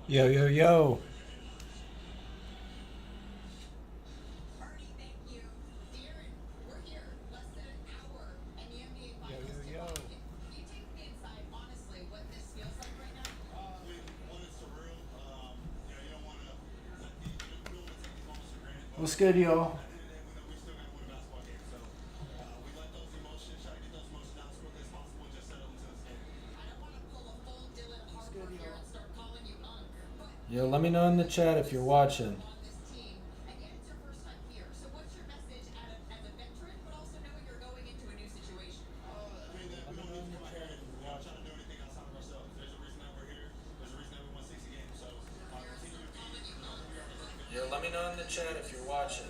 Yo, yo, yo. Yo, yo, yo. What's good, y'all? Yo, let me know in the chat if you're watching. Yo, let me know in the chat if you're watching.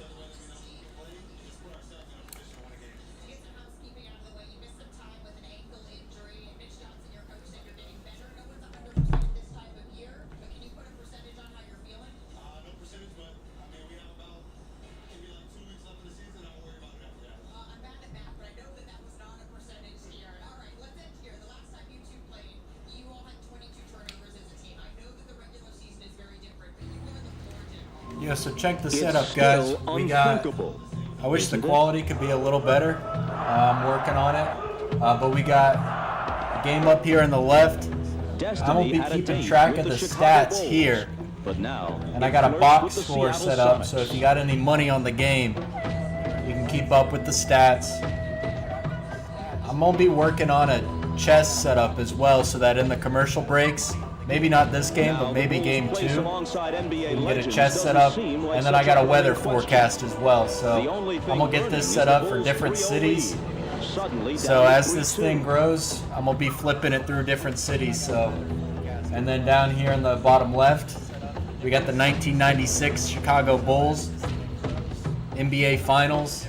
Yeah, so check the setup, guys. We got. I wish the quality could be a little better. I'm working on it, but we got a game up here on the left. I'm gonna be keeping track of the stats here, and I got a box score set up. So if you got any money on the game, you can keep up with the stats. I'm gonna be working on a chess setup as well, so that in the commercial breaks. Maybe not this game, but maybe game 2. We can get a chess set up, and then I got a weather forecast as well. So I'm gonna get this set up for different cities. So as this thing grows, I'm gonna be flipping it through different cities. So, and then down here in the bottom left, we got the 1996 Chicago Bulls NBA Finals,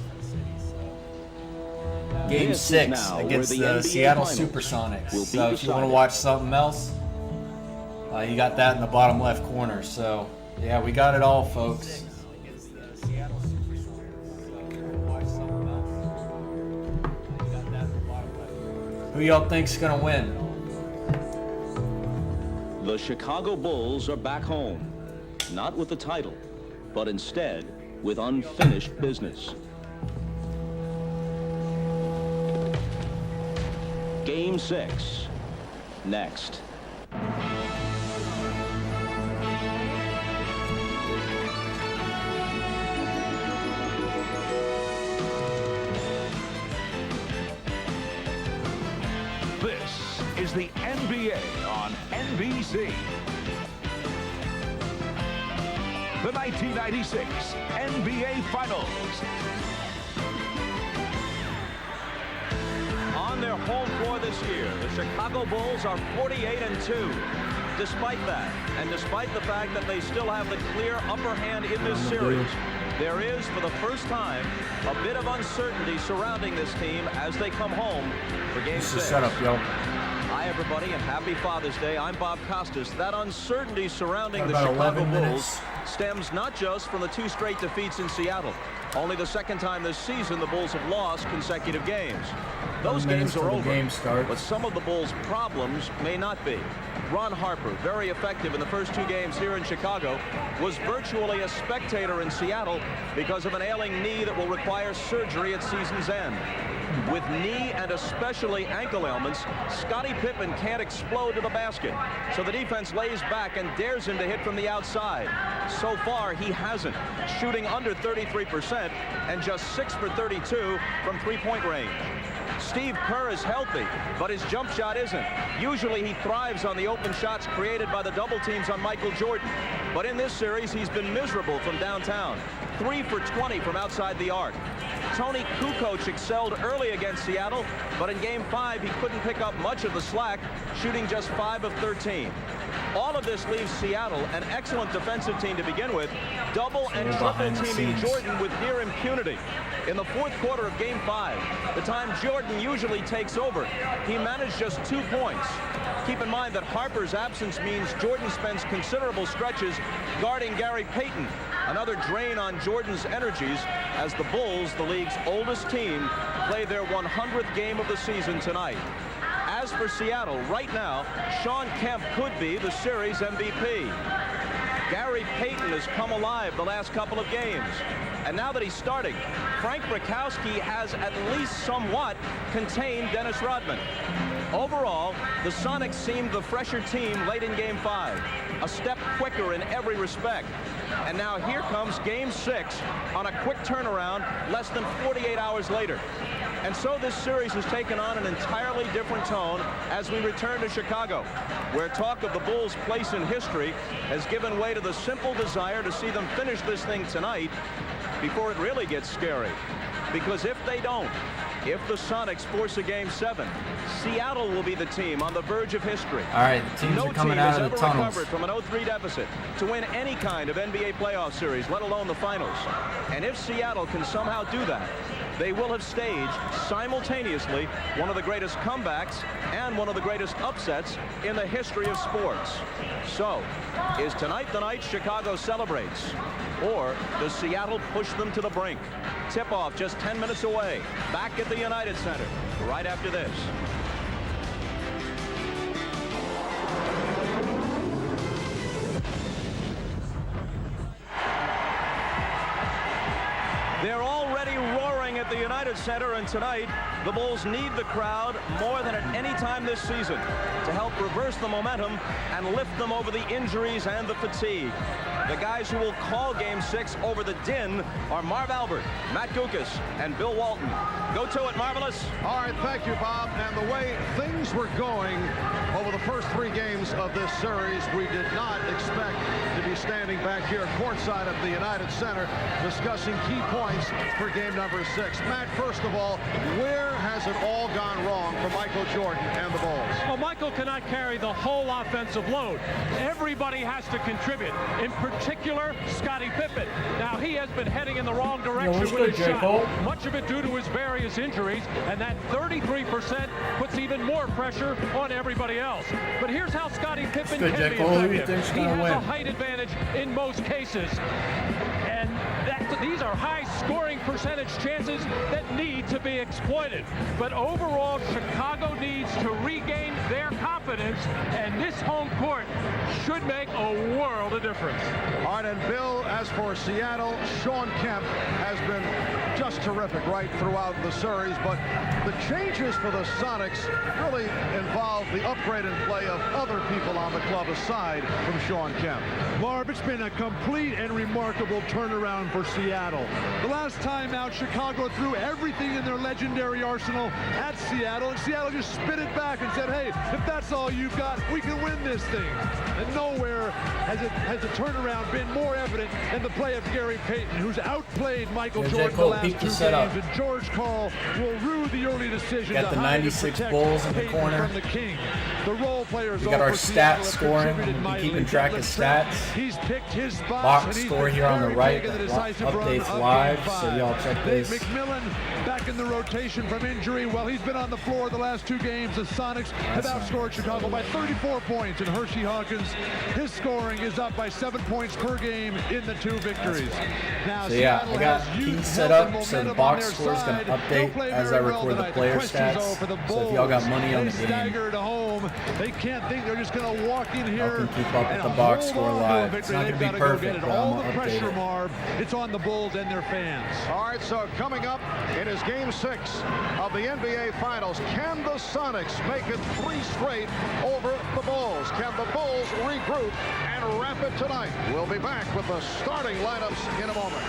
Game 6 against the Seattle Supersonics. So if you want to watch something else. You got that in the bottom left corner. So, yeah, we got it all, folks. Who y'all think's gonna win? The Chicago Bulls are back home, not with the title, but instead with unfinished business. Game 6, next. This is the NBA on NBC. The 1996 NBA Finals. On their home floor this year, the Chicago Bulls are 48-2. Despite that, and despite the fact that they still have the clear upper hand in this series, there is, for the first time, a bit of uncertainty surrounding this team as they come home for Game 6. Shut up, yo. Hi, everybody, and happy Father's Day. I'm Bob Costas. That uncertainty surrounding the About Chicago 11 Bulls minutes. stems not just from the 2 straight defeats in Seattle. Only the second time this season the Bulls have lost consecutive games. Those games are over, but some of the Bulls' problems may not be. Ron Harper, very effective in the first 2 games here in Chicago, was virtually a spectator in Seattle because of an ailing knee that will require surgery at season's end. With knee and especially ankle ailments, Scottie Pippen can't explode to the basket, so the defense lays back and dares him to hit from the outside. So far, he hasn't, shooting under 33% and just 6 for 32 from three-point range. Steve Kerr is healthy, but his jump shot isn't. Usually he thrives on the open shots created by the double teams on Michael Jordan. But in this series, he's been miserable from downtown. 3 for 20 from outside the arc. Tony Kukoc excelled early against Seattle, but in Game 5, he couldn't pick up much of the slack, shooting just 5 of 13. All of this leaves Seattle, an excellent defensive team to begin with, double and triple teaming Jordan with near impunity. In the fourth quarter of Game 5, the time Jordan usually takes over, he managed just 2 points. Keep in mind that Harper's absence means Jordan spends considerable stretches guarding Gary Payton, another drain on Jordan's energies as the Bulls, the league's oldest team, play their 100th game of the season tonight. As for Seattle, right now, Shawn Kemp could be the series MVP. Gary Payton has come alive the last couple of games. And now that he's starting, Frank Rakowski has at least somewhat contained Dennis Rodman. Overall, the Sonics seemed the fresher team late in Game 5, a step quicker in every respect. And now here comes Game 6 on a quick turnaround less than 48 hours later. And so this series has taken on an entirely different tone as we return to Chicago, where talk of the Bulls' place in history has given way to the simple desire to see them finish this thing tonight before it really gets scary. Because if they don't, if the Sonics force a Game 7, Seattle will be the team on the verge of history. All right, the teams are coming out of the tunnels. No team has ever recovered from an 0-3 deficit to win any kind of NBA playoff series, let alone the finals. And if Seattle can somehow do that, they will have staged simultaneously one of the greatest comebacks and one of the greatest upsets in the history of sports. So, is tonight the night Chicago celebrates? Or does Seattle push them to the brink? Tip-off just 10 minutes away, back at the United Center, right after this. They're already roaring at the United Center, and tonight the Bulls need the crowd more than at any time this season to help reverse the momentum and lift them over the injuries and the fatigue. The guys who will call Game 6 over the din are Marv Albert, Matt Guokas, and Bill Walton. Go to it, Marvelous. All right, thank you, Bob. And the way things were going over the first 3 games of this series, we did not expect to be standing back here courtside at the United Center discussing key points for game number 6. Matt, first of all, where has it all gone wrong for Michael Jordan and the Bulls? Well, Michael cannot carry the whole offensive load. Everybody has to contribute. In particular, Scottie Pippen. Now, he has been heading in the wrong direction with his shot. Much of it due to his various injuries, and that 33% puts even more pressure on everybody else. But here's how Scottie Pippen can be effective. He has a height advantage in most cases. And these are high-scoring percentage chances that need to be exploited. But overall, Chicago needs to regain their confidence, and this home court should make a world of difference. All right, and Bill, as for Seattle, Shawn Kemp has been just terrific right throughout the series, but the changes for the Sonics really involve the upgrade and play of other people on the club aside from Shawn Kemp. Marv, it's been a complete and remarkable turnaround for Seattle. The last time out, Chicago threw everything in their legendary arsenal at Seattle, and Seattle just spit it back and said, hey, if that's all you've got, we can win this thing. And nowhere has the turnaround been more evident than the play of Gary Payton, who's outplayed Michael Jordan the last 2 games, and George Karl will rue the early decision. Got the 96 Bulls in the corner. From the king. The role players we got our stats scoring. We'll be keeping track of stats. He's picked his spots. Box score here on the right. Updates live, so y'all check this. McMillan back in the rotation from injury. Well, he's been on the floor the last 2 games. The Sonics have outscored Chicago by 34 points, and Hershey Hawkins, his scoring is up by 7 points per game in the 2 victories. Now, so yeah, I got keys set up, so the box score is going to update as I record the player stats. So if y'all got money on the game, they can't think they're just going to walk in here and keep up with the box score live. It's not going to be perfect, but I'm going to update it. Marv, it's on the Bulls and their fans. All right, so coming up, it is Game 6 of the NBA Finals. Can the Sonics make it 3 straight over the Bulls? Can the Bulls regroup and wrap it tonight? We'll be back with the starting lineups in a moment.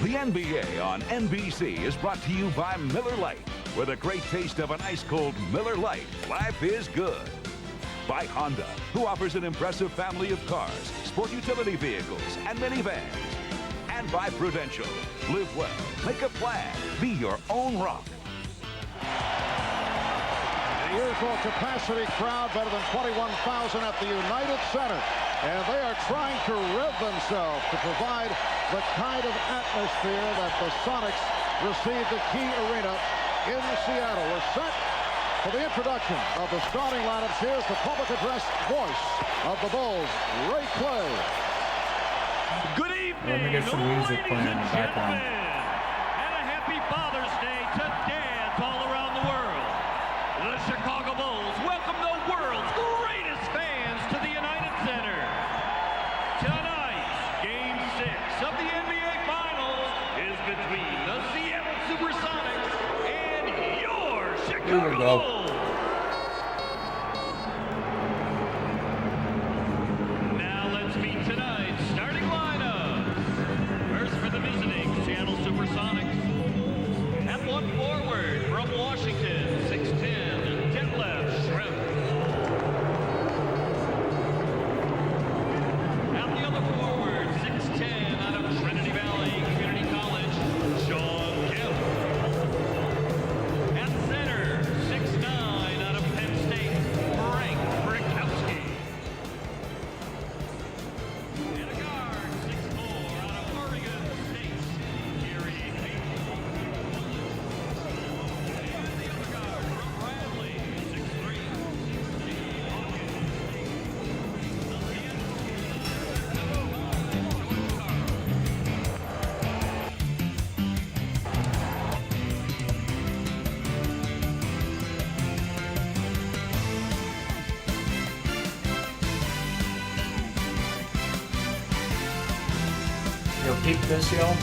The NBA on NBC is brought to you by Miller Lite. With a great taste of an ice-cold Miller Lite, life is good. By Honda, who offers an impressive family of cars, sport utility vehicles, and minivans. And by Prudential. Live well, make a plan, be your own rock. The usual capacity crowd, better than 21,000 at the United Center. And they are trying to rev themselves to provide the kind of atmosphere that the Sonics received at Key Arena in Seattle. We're set for the introduction of the starting lineups. Here's the public address voice of the Bulls, Ray Clay. Good evening. Let me get some music playing in the background. And a happy Father's Day to dads all around the world. The Chicago Bulls welcome the world's greatest fans to the United Center. Tonight, Game 6 of the NBA Finals is between the Seattle Supersonics and your Chicago Bulls. Now let's meet tonight's starting lineup. First for the visiting Seattle Supersonics. At one forward from Washington, 6'10", Detlef Schrempf. At the other forward, 6'10", out of Trinity Valley Community College, Sean Kemp. At center, 6'9", out of Penn State, Frank Brickowski. And a guard, 6'4", out of Oregon State, Gary Payton. And the other guard from Bradley, 6'3", Steve Hawkins. Yo, peep this, yo.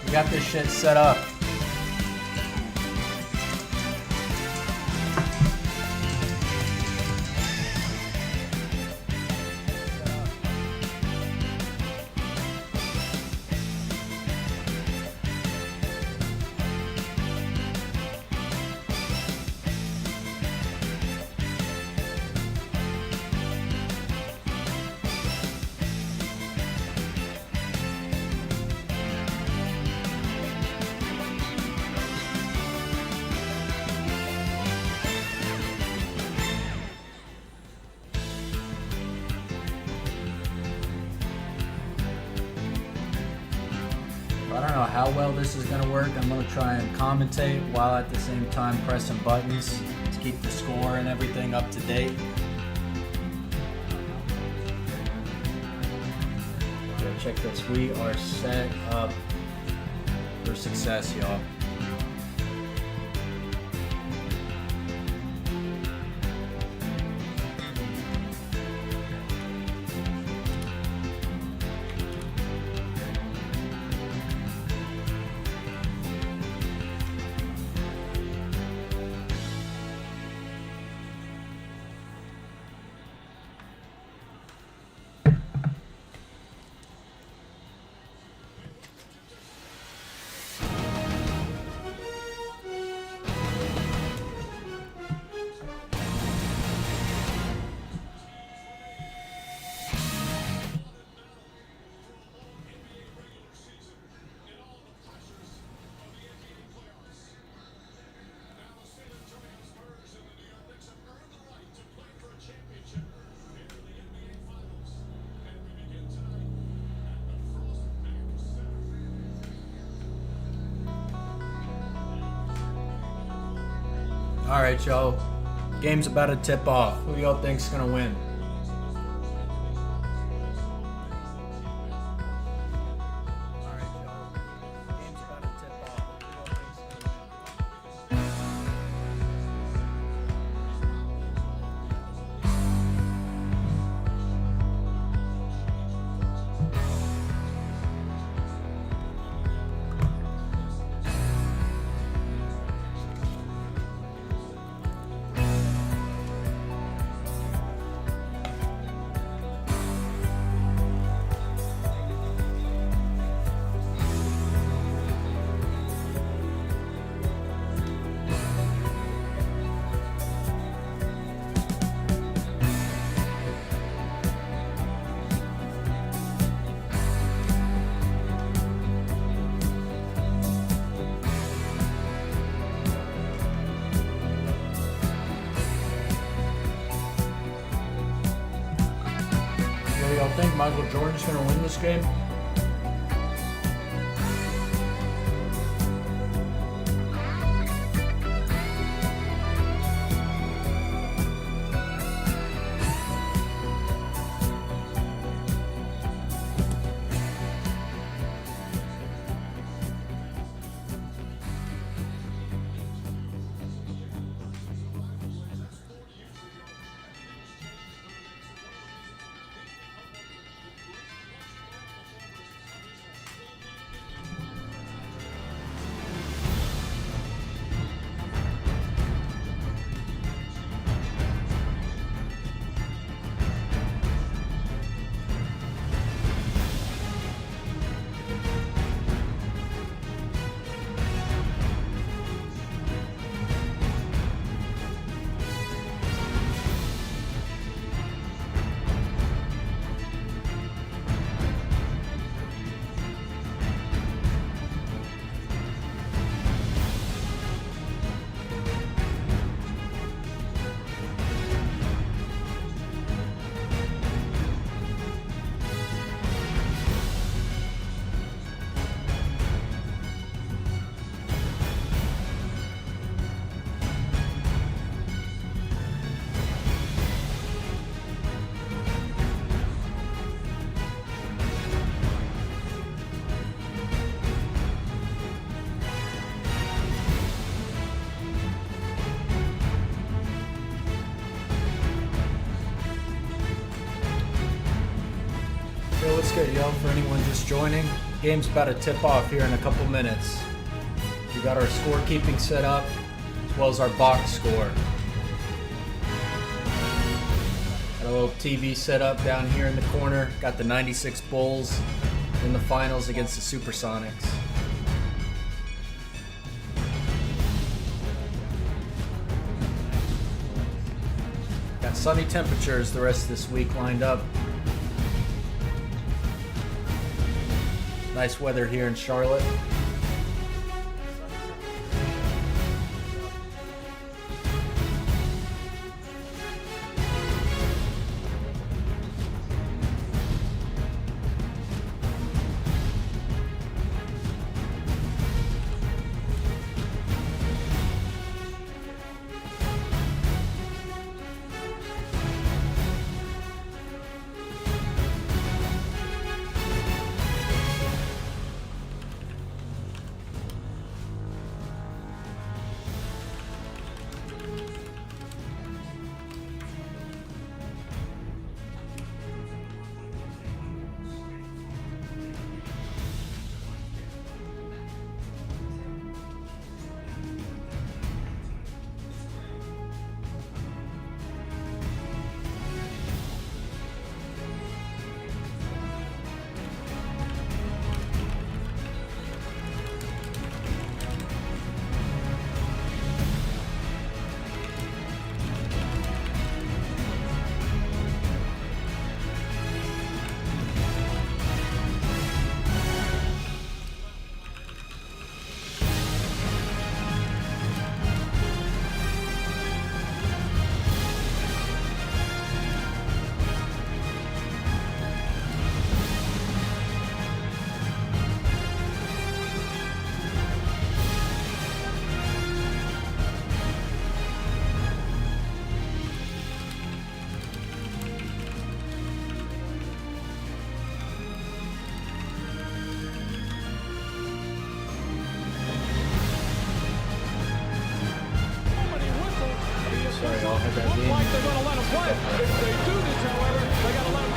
We got this shit set up. I don't know how well this is going to work. I'm going to try and commentate while at the same time pressing buttons to keep the score and everything up to date. Okay, check this. We are set up for success, y'all. All right, y'all. Game's about to tip off. Who y'all think's gonna win? All right, y'all. Game's about to tip off. Who y'all think's gonna win? Y'all think Michael Jordan's gonna win this game? good, yo? For anyone just joining, game's about to tip off here in a couple minutes. We got our scorekeeping set up, as well as our box score. Got a little TV set up down here in the corner. Got the 96 Bulls in the finals against the Supersonics. Got sunny temperatures the rest of this week lined up. Nice weather here in Charlotte.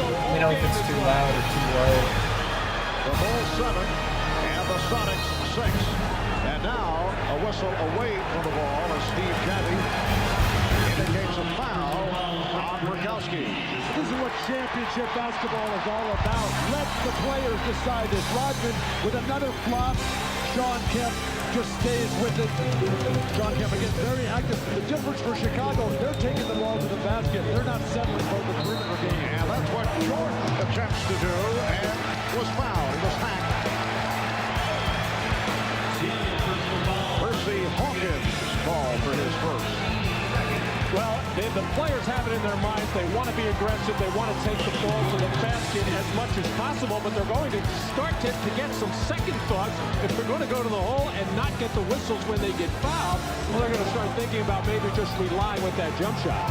Let me know if it's too loud or too low. The Bulls 7 and the Sonics 6. And now a whistle away from the ball as Steve Caddy indicates a foul on Murkowski. This is what championship basketball is all about. Let the players decide this. Rodman with another flop. Sean Kemp just stays with it. Sean Kemp again very active. The difference for Chicago, they're taking the ball to the basket. They're not settling for the perimeter game. And that's what Jordan attempts to do and was fouled. He was hacked. Percy Hawkins called for his first. Well, the players have it in their minds. They want to be aggressive. They want to take the ball to the basket as much as possible, but they're going to start to get some second thoughts. If they're going to go to the hole and not get the whistles when they get fouled, well, they're going to start thinking about maybe just relying with that jump shot.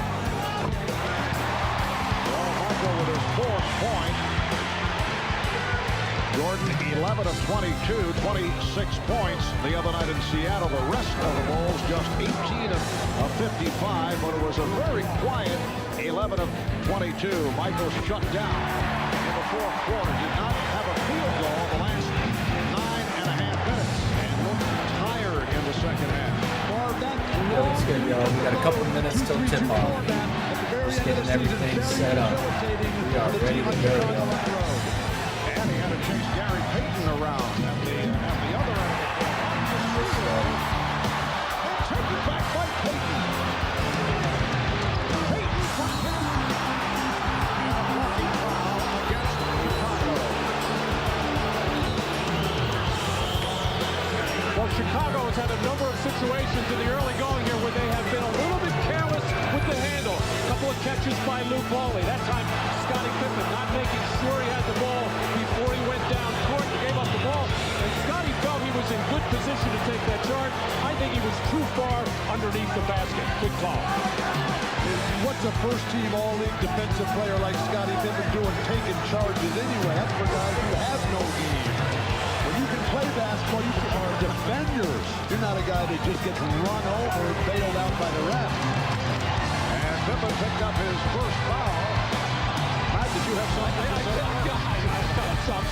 Well, Michael with his fourth point. Jordan 11 of 22, 26 points the other night in Seattle. The rest of the Bulls just 18 of 55, but it was a very quiet 11 of 22. Michael shut down in the fourth quarter. Did not have a field goal the last 9.5 minutes and looked tired in the second half. Yeah, it's good, y'all. We got a couple minutes till tip-off. Just getting everything set up. We are ready to go, y'all. And he had to chase Gary Payton around at the other end. And take it back by Payton. Payton for 10. And a blocking foul against Chicago. Well, Chicago has had a number of situations in the early going here where they have been a little bit careless with the handle. A couple of catches by Lou Bowley. That time, Scottie Pippen not making sure he had the ball before he went down court and gave up the ball. And Scottie felt he was in good position to take that charge. I think he was too far underneath the basket. Good call. What's a first-team all-league defensive player like Scottie Pippen doing taking charges anyway? That's for guys who have no game. When you can play basketball, you are defenders. You're not a guy that just gets run over and bailed out by the ref. And Pippen picked up his first foul. Matt, did you have something to say?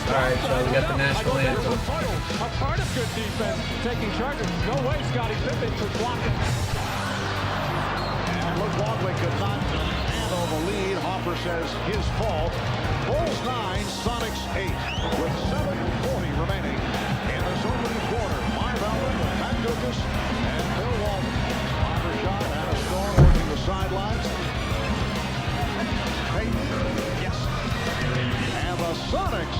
Alright, so we got the national anthem. A part of good defense, taking charges. No way Scottie Pippen could block it. And Luke Longley could not handle the lead. Hopper says his fault. Bulls 9, Sonics 8. With 7:40 remaining in this opening quarter. Marv Allen, Pat Dukas, and Bill Walton. Marv shot and a Storm working the sidelines. Yes. And the Sonics.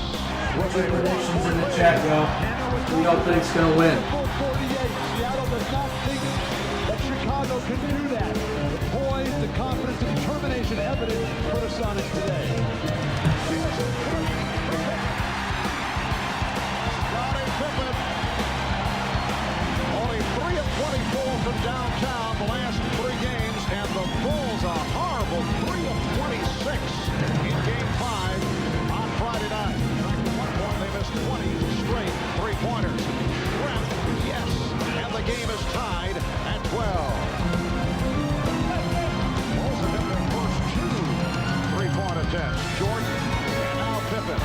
What's your predictions in the chat, yo? Who y'all think's gonna win? 48. Seattle does not think that Chicago can do that. The poise, the confidence, and determination evident for the Sonics today. Scottie Pippen. Only 3 of 24 from downtown the last 3 games, and the Bulls a horrible 3 of 26 in Game 5 on Friday night. At one point, they missed 20 straight three-pointers. Brett, yes, and the game is tied at 12. Bulls have hit their first 2 three-point attempts. Jordan, and now Pippen.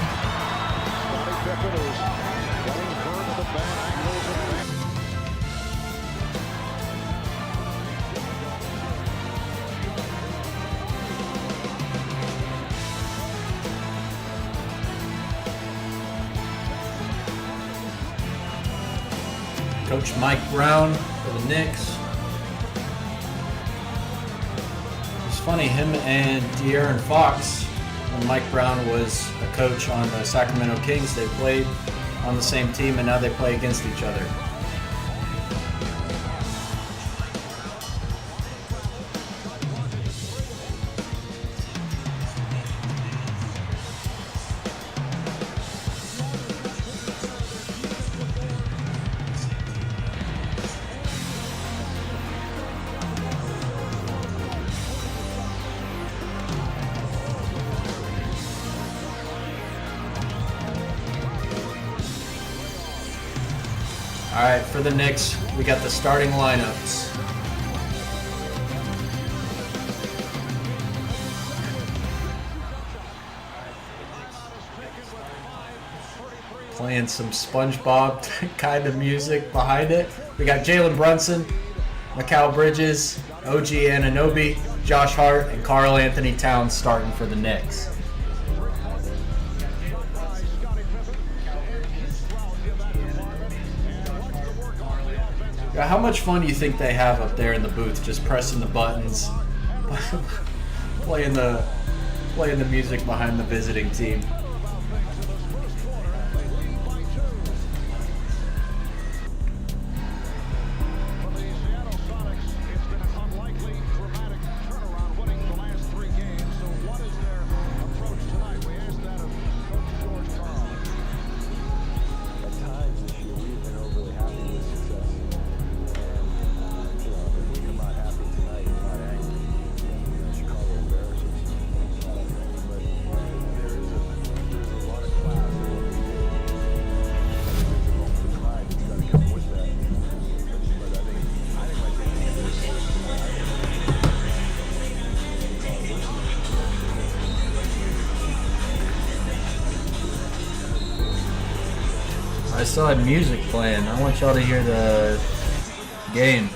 Scottie Pippen is getting burned at the bad angles and bad. Coach Mike Brown for the Knicks. It's funny, him and De'Aaron Fox, when Mike Brown was a coach on the Sacramento Kings, they played on the same team and now they play against each other. All right, for the Knicks, we got the starting lineups. Playing some SpongeBob kind of music behind it. We got Jalen Brunson, Mikal Bridges, OG Anunoby, Josh Hart, and Karl Anthony Towns starting for the Knicks. How much fun do you think they have up there in the booth, just pressing the buttons, playing the music behind the visiting team? I still had music playing. I want y'all to hear the game.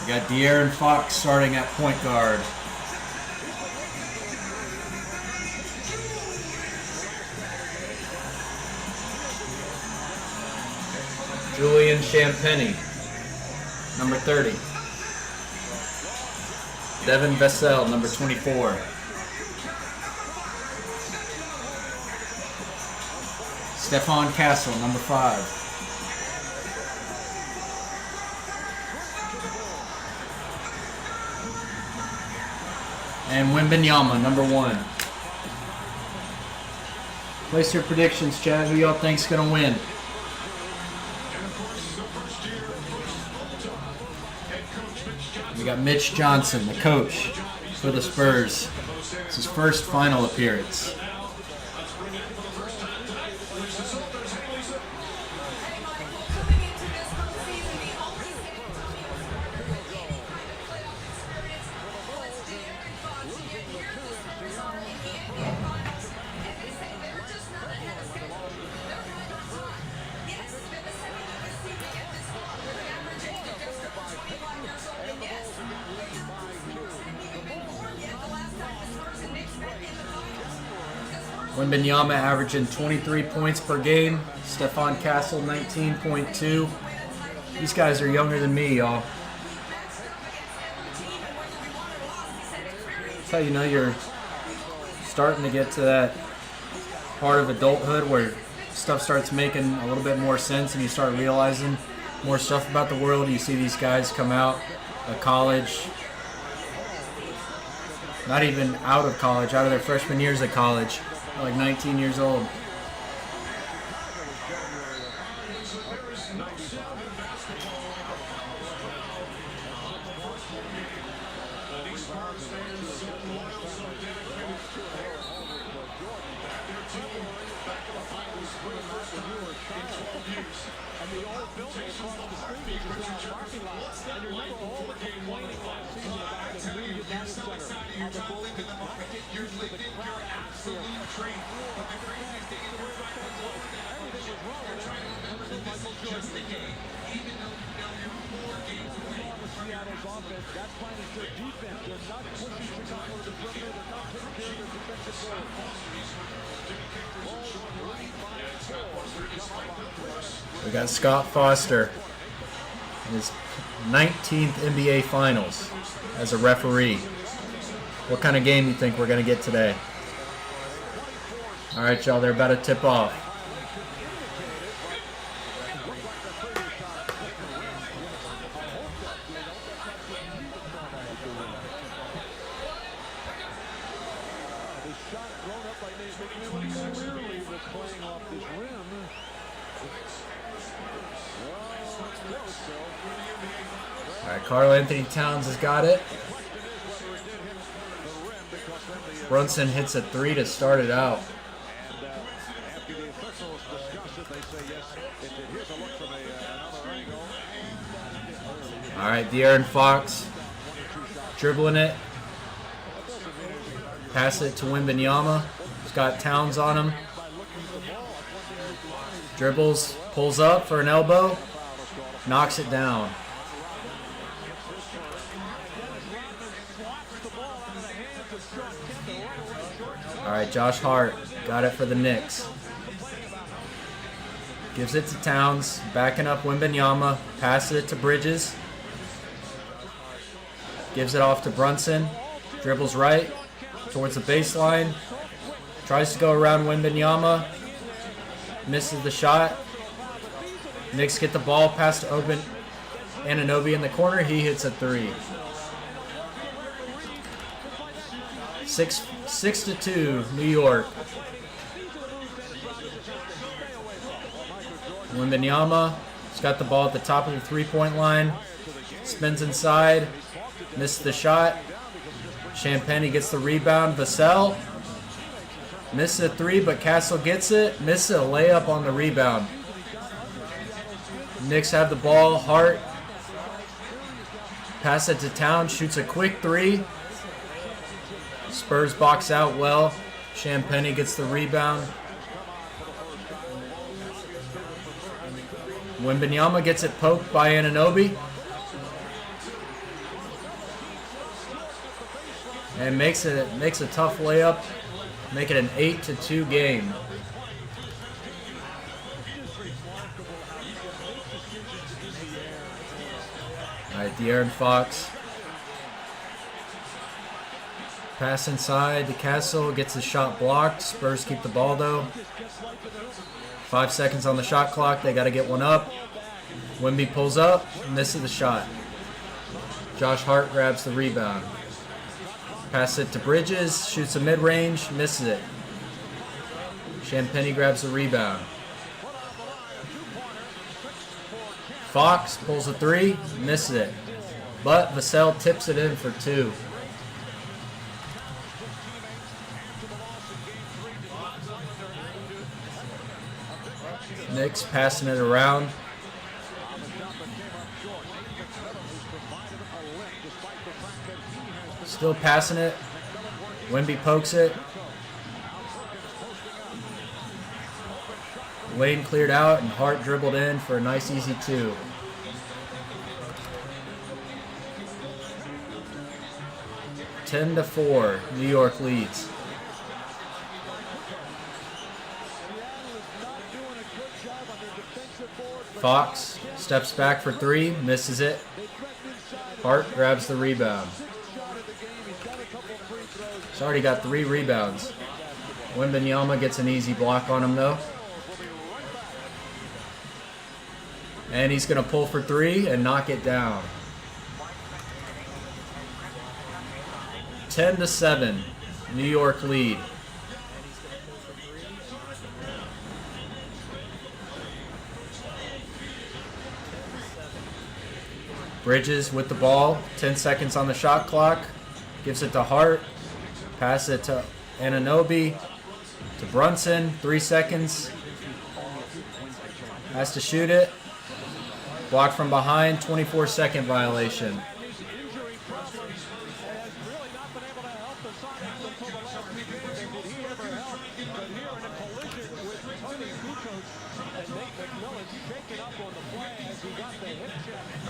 We got De'Aaron Fox starting at point guard. Julian Champagnie, number 30. Devin Vassell, number 24. Stephon Castle, number 5. And Wembanyama, number 1. Place your predictions, Chad. Who y'all think's gonna win? We got Mitch Johnson, the coach for the Spurs. It's his first final appearance. Wembanyama averaging 23 points per game. Stephon Castle 19.2. These guys are younger than me, y'all. That's how you know you're starting to get to that part of adulthood where stuff starts making a little bit more sense and you start realizing more stuff about the world. You see these guys come out of college, not even out of college, out of their freshman years of college, like 19 years old. We got Scott Foster in his 19th NBA Finals as a referee. What kind of game do you think we're going to get today? All right, y'all, they're about to tip off. All right, Karl Anthony Towns has got it. Brunson hits a three to start it out. All right, De'Aaron Fox dribbling it. Pass it to Wembanyama. He's got Towns on him. Dribbles, pulls up for an elbow, knocks it down. All right, Josh Hart got it for the Knicks. Gives it to Towns, backing up Wembanyama, passes it to Bridges. Gives it off to Brunson, dribbles right towards the baseline, tries to go around Wembanyama, misses the shot. Knicks get the ball past to open Anunoby in the corner, he hits a three. 6-2, New York. Wembanyama has got the ball at the top of the three-point line, spins inside, missed the shot. Champagny gets the rebound. Vassell misses a three, but Castle gets it. Misses a layup on the rebound. Knicks have the ball. Hart pass it to Towns, shoots a quick three. Spurs box out well. Champagny gets the rebound. Wembanyama gets it poked by Anunoby. And makes a tough layup, make it an 8-2 game. All right, De'Aaron Fox. Pass inside to Castle, gets the shot blocked. Spurs keep the ball though. 5 seconds on the shot clock, they got to get one up. Wemby pulls up, misses the shot. Josh Hart grabs the rebound. Pass it to Bridges, shoots a mid-range, misses it. Champagny grabs the rebound. Fox pulls a three, misses it. But Vassell tips it in for 2. Knicks passing it around. Still passing it. Wemby pokes it. Lane cleared out and Hart dribbled in for a nice easy 2. Ten to 4, New York leads. Fox steps back for 3, misses it. Hart grabs the rebound. He's already got 3 rebounds. Wembanyama gets an easy block on him though. And he's going to pull for 3 and knock it down. 10 to 7, New York lead. Bridges with the ball, 10 seconds on the shot clock. Gives it to Hart. Pass it to Anunoby. To Brunson, 3 seconds. Has to shoot it. Blocked from behind, 24-second violation.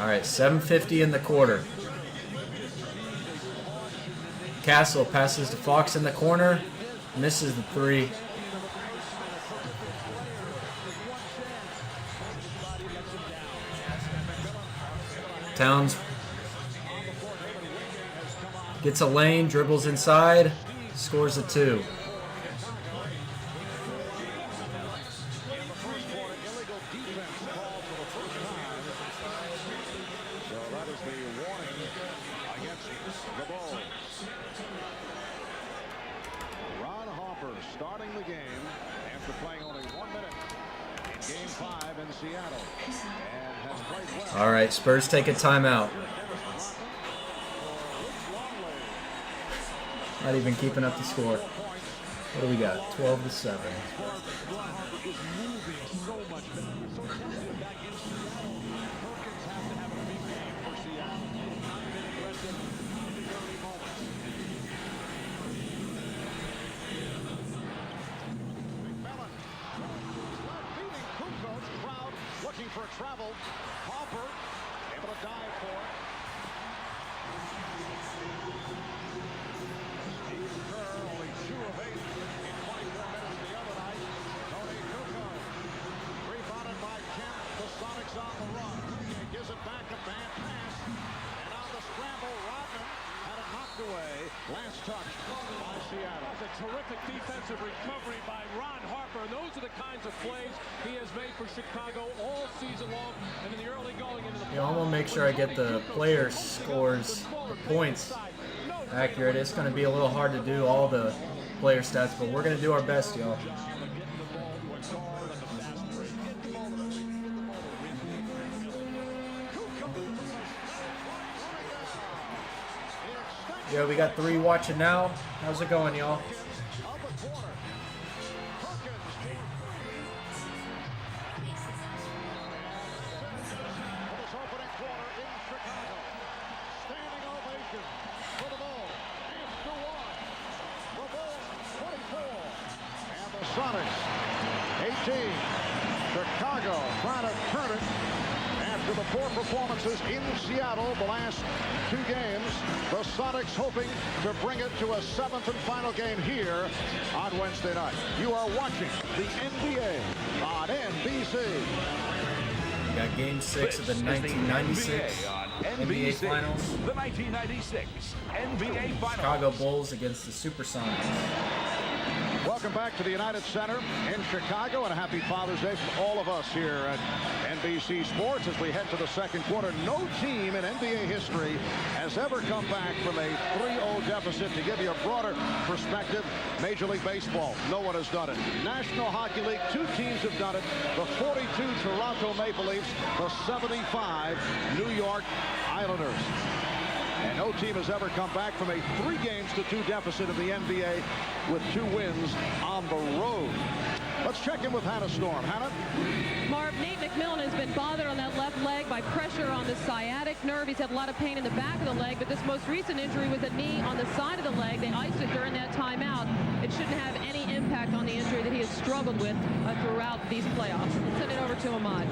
All right, 7:50 in the quarter. Castle passes to Fox in the corner, misses the 3. Towns gets a lane, dribbles inside, scores a 2. All right, Spurs take a timeout. Not even keeping up the score. What do we got? 12 to 7. For travel, Hopper able to dive for it. Steve Kerr only 2 of 8 in 24 minutes the other night. Tony Kukoc rebounded by Kemp. The Sonics on the run. He gives it back, a bad pass, and on the scramble, Rodman had it knocked away. Last touch by Seattle. That's a terrific defensive recovery by Ron Harper. And those are the kinds of plays he has made for Chicago all season long and in the early going into the Yeah, I'm gonna make sure I get the player scores, the points accurate. It's gonna be a little hard to do all the player stats, but we're gonna do our best, y'all. Yeah, we got 3 watching now. How's it going, y'all? Sonics, 18. Chicago trying to turn it after the poor performances in Seattle the last 2 games. The Sonics hoping to bring it to a 7th and final game here on Wednesday night. You are watching the NBA on NBC. We got Game 6 of the 1996 NBA Finals. The 1996 NBA Finals. Chicago Bulls against the Supersonics. Welcome back to the United Center in Chicago, and a happy Father's Day from all of us here at NBC Sports as we head to the second quarter. No team in NBA history has ever come back from a 3-0 deficit. To give you a broader perspective, Major League Baseball, no one has done it. National Hockey League, 2 teams have done it. The 42 Toronto Maple Leafs, the 75 New York Islanders. And no team has ever come back from a 3-2 deficit in the NBA with 2 wins on the road. Let's check in with Hannah Storm. Hannah? Marv, Nate McMillan has been bothered on that left leg by pressure on the sciatic nerve. He's had a lot of pain in the back of the leg, but this most recent injury was a knee on the side of the leg. They iced it during that timeout. It shouldn't have any impact on the injury that he has struggled with throughout these playoffs. Let's send it over to Ahmad.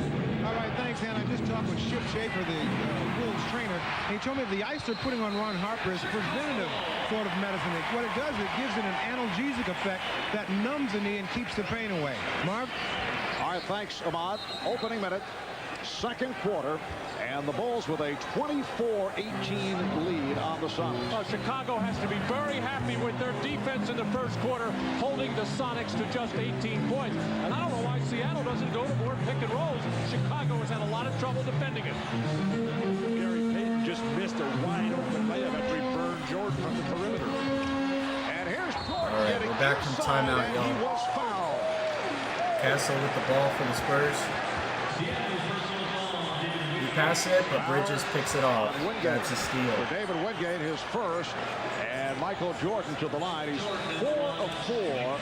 All right, thanks, Hannah. I just talked with Chip Schaefer, the Wolves trainer, and he told me the ice they're putting on Ron Harper is preventative sort of medicine. What it does, it gives it an analgesic effect that numbs the knee and keeps the pain away. Marv? All right, thanks, Ahmad. Opening minute, second quarter, and the Bulls with a 24-18 lead on the Sonics. Chicago has to be very happy with their defense in the first quarter, holding the Sonics to just 18 points. And I don't know why Seattle doesn't go to more pick and rolls. Chicago has had a lot of trouble defending it. Gary Payton just missed a wide open layup after he burned Jordan from the perimeter. And here's Jordan. All right, we're back from timeout, y'all. He was fouled. Castle with the ball for the Spurs. He passed it, but Bridges picks it off. That's a steal. For David Wingate, his first. And Michael Jordan to the line. He's 4 of 4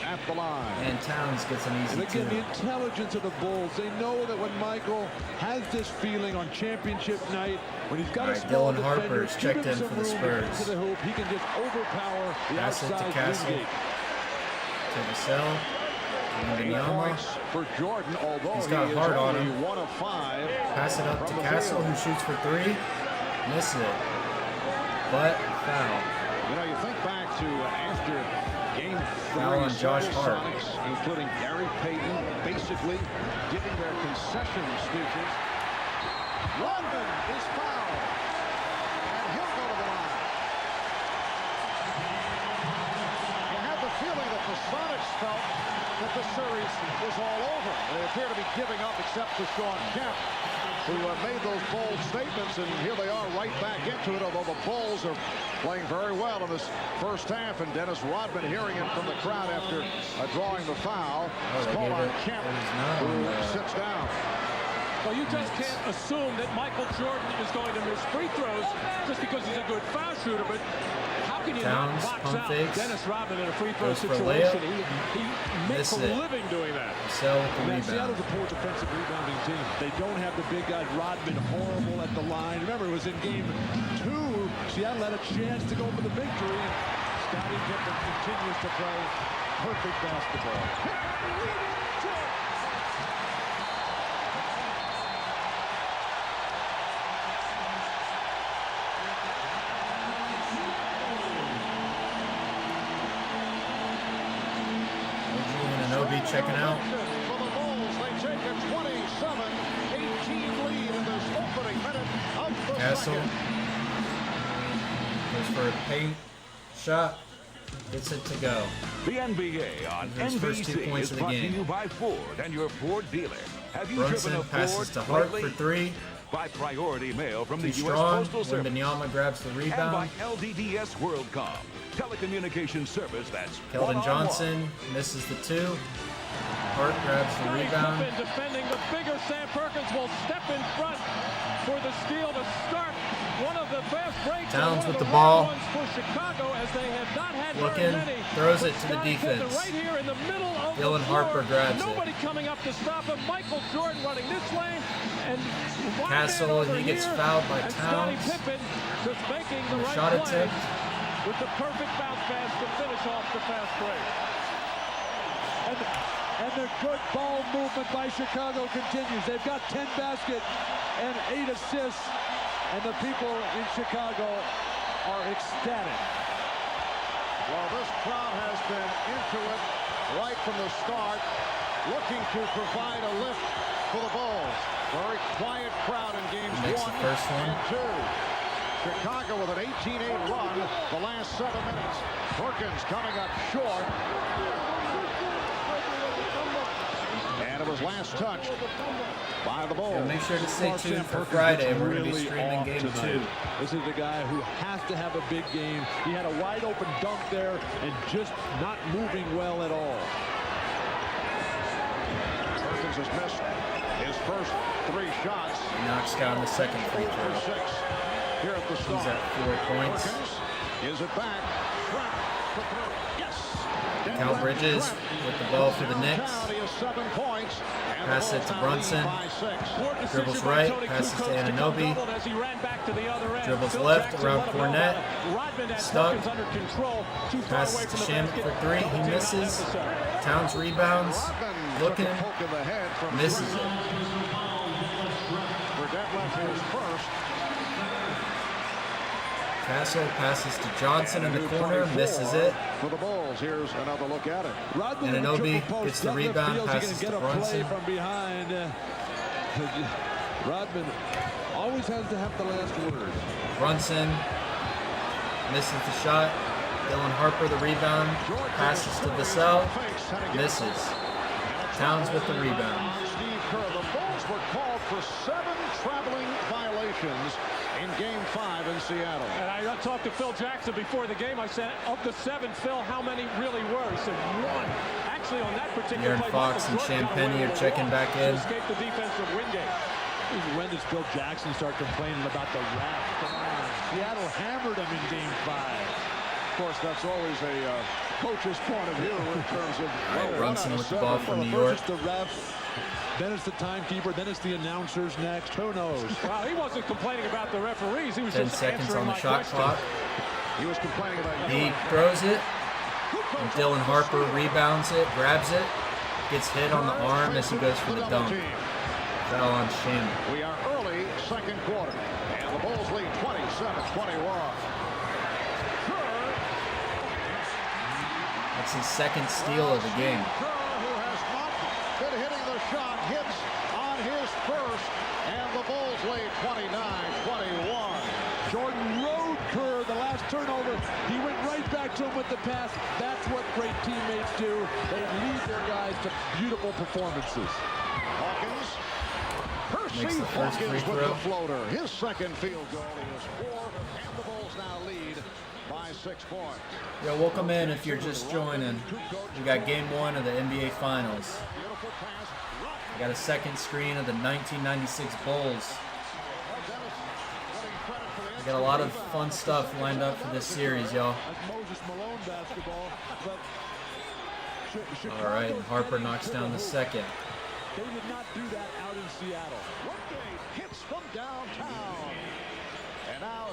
at the line. And Towns gets an easy And again, the 2. intelligence of the Bulls. They know that when Michael has this feeling on championship night, when he's got a small Dylan defender, Harper's give checked him in some for the room to get Spurs. to the hoop, he can just overpower the Pass it to outside Castle. Wingate. To the cell. 8 points for Jordan, although He's got he is hard on only him. 1 of 5. Pass it up to from the Castle, field. who shoots for 3. Miss it. But foul. You know, you think back to after Game 3, Foul on Josh Hart. Sonics, including Gary Payton, basically giving their concession speeches. London is fouled, and he'll go to the line. You had the feeling that the Sonics felt that the series was all over. They appear to be giving up, except for Sean Kemp, who made those bold statements, and here they are right back into it, although the Bulls are playing very well in this first half, and Dennis Rodman hearing it from the crowd after drawing the foul. It's called on Kemp, who sits down. Well, you just can't assume that Michael Jordan is going to miss free throws just because he's a good foul shooter, but how can you Towns, not box pump out fakes. Dennis Rodman in a free throw Goes for a situation? layup. He makes Missed a it. living doing that. Sell with the Now, rebound. Seattle's a poor defensive rebounding team. They don't have the big guy Rodman horrible at the line. Remember, it was in game 2. Seattle had a chance to go for the victory. And Scottie Pippen continues to play perfect basketball. Checking out. For the Bulls, they take a 27-18 lead in this opening minute of the Castle second. goes for a paint shot. Gets it to go. The NBA on His first 2 NBC points is of the brought to game. you by Ford and your Ford dealer. Have you Brunson driven a passes Ford to Hart lately? for 3. By priority mail from the Too U.S. strong. Postal Service. Wembanyama grabs the And rebound. by LDDS WorldCom, telecommunications service that's Keldon one-on-one. Johnson misses the 2. Hart grabs the Scottie rebound. Pippen defending the bigger Sam Perkins will step in front for the steal to start one of the fast breaks. Towns and one with of the ball. rare ones for Chicago, as they have not had Looking, very many. throws But it to the Scottie Pippen defense. right here in the middle of Dylan the floor. Harper grabs it. Nobody coming up to stop him. Michael Jordan running this lane, and one Castle, man over and he gets here, fouled by and Scottie Towns. Pippen just making the right Shot play attempt. with the perfect bounce pass to finish off the fast break. And the good ball movement by Chicago continues. They've got 10 baskets and 8 assists, and the people in Chicago are ecstatic. Well, this crowd has been into it right from the start, looking to provide a lift for the Bulls. Very quiet crowd in games Makes 1 the first one. and 2. Chicago with an 18-8 run the last 7 minutes. Perkins coming up short. was last touched by the Bulls. Yeah, make sure to stay tuned for Friday. We're going to be streaming Game 2. This is a guy who has to have a big game. He had a wide open dunk there and just not moving well at all. Perkins has missed his first 3 shots. He knocks down the second free throw. Here at the start. He's at 4 points. Perkins is it back. Yes. Cal Bridges with the ball for the Knicks. Pass it to Brunson. Dribbles right, passes to Anunoby. Dribbles left around Cornette. Stuck. Passes to Shamet for 3. He misses. Towns rebounds. Looking. Misses it. Castle passes to Johnson in the corner, misses it. For the Bulls, here's another look at it. Anunoby gets the rebound, passes to Brunson. From behind. Rodman always has to have the last word. Brunson misses the shot. Dylan Harper the rebound, passes to Vassell, misses. Towns with the rebound. The Bulls were called for 7 traveling violations in Game 5 in Seattle. And I talked to Phil Jackson before the game. I said, of the 7, Phil, how many really were? He said 1. Actually, on that particular play, Fox and Champagny are checking back in. Escape the defensive Wingate. When does Phil Jackson start complaining about the ref? Seattle hammered him in Game 5. Of course, that's always a coach's point of view in terms of Brunson with the ball from New York. First it's the ref, then it's the timekeeper, then it's the announcers next. Who knows? Well, he wasn't complaining about the referees. He was 10 just seconds on the my shot question. clock. He was complaining about He throws it. And Dylan Harper rebounds it, grabs it, gets hit on the arm as he goes for the dunk. Foul on Shamet. We are early second quarter, and the Bulls lead 27-21. That's his second steal of the game. Who has not been hitting the shot, hits on his first, and the Bulls lead 29-21. Jordan rode Kerr the last turnover. He went right back to him with the pass. That's what great teammates do. They lead their guys to beautiful performances. Hawkins. Makes the first free Hawkins with throw. the floater. His second field goal. He is 4, and the Bulls now lead by 6 points. Yo, welcome in if you're just joining. We got Game 1 of the NBA Finals. We got a second screen of the 1996 Bulls. We got a lot of fun stuff lined up for this series, y'all. All right, Harper knocks down the second. They did not do that out in Seattle. Hits from downtown. And now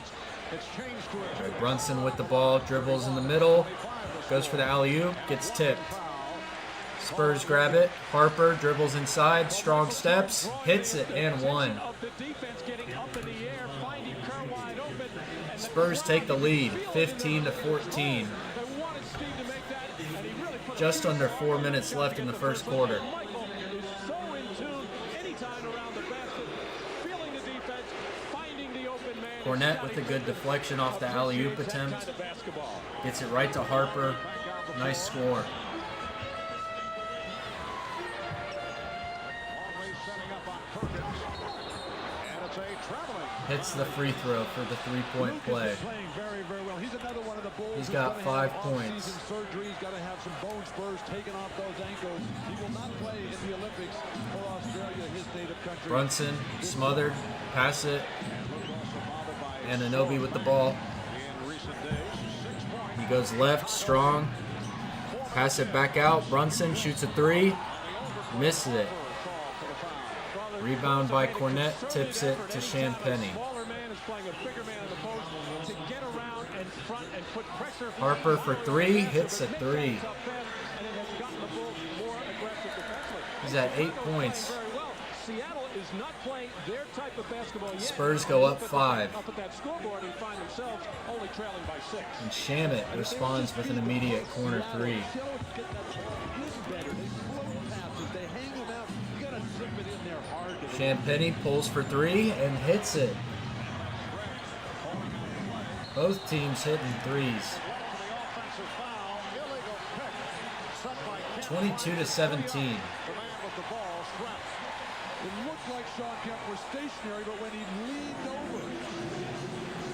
it's changed to a All right, Brunson with the ball, dribbles in the middle, goes for the alley-oop, gets tipped. Spurs grab it. Harper dribbles inside, strong steps, hits it, and 1. Spurs take the lead, 15-14. Just under 4 minutes left in the first quarter. Cornette with a good deflection off the alley-oop attempt. Gets it right to Harper. Nice score. Hits the free throw for the 3-point play. He's got 5 points. He's got to have some bone spurs taken off those ankles. He will not play in the Olympics for Australia, his native country. Brunson smothered, pass it. Anunoby with the ball. He goes left, strong. Pass it back out. Brunson shoots a 3. Misses it. Rebound by Cornette, tips it to Champagny. Harper for 3, hits a 3. He's at 8 points. Spurs go up 5. And Shamet responds with an immediate corner 3. Champagny pulls for 3 and hits it. Both teams hitting 3s. 22-17. and Kemp were stationary, but when he leaned over,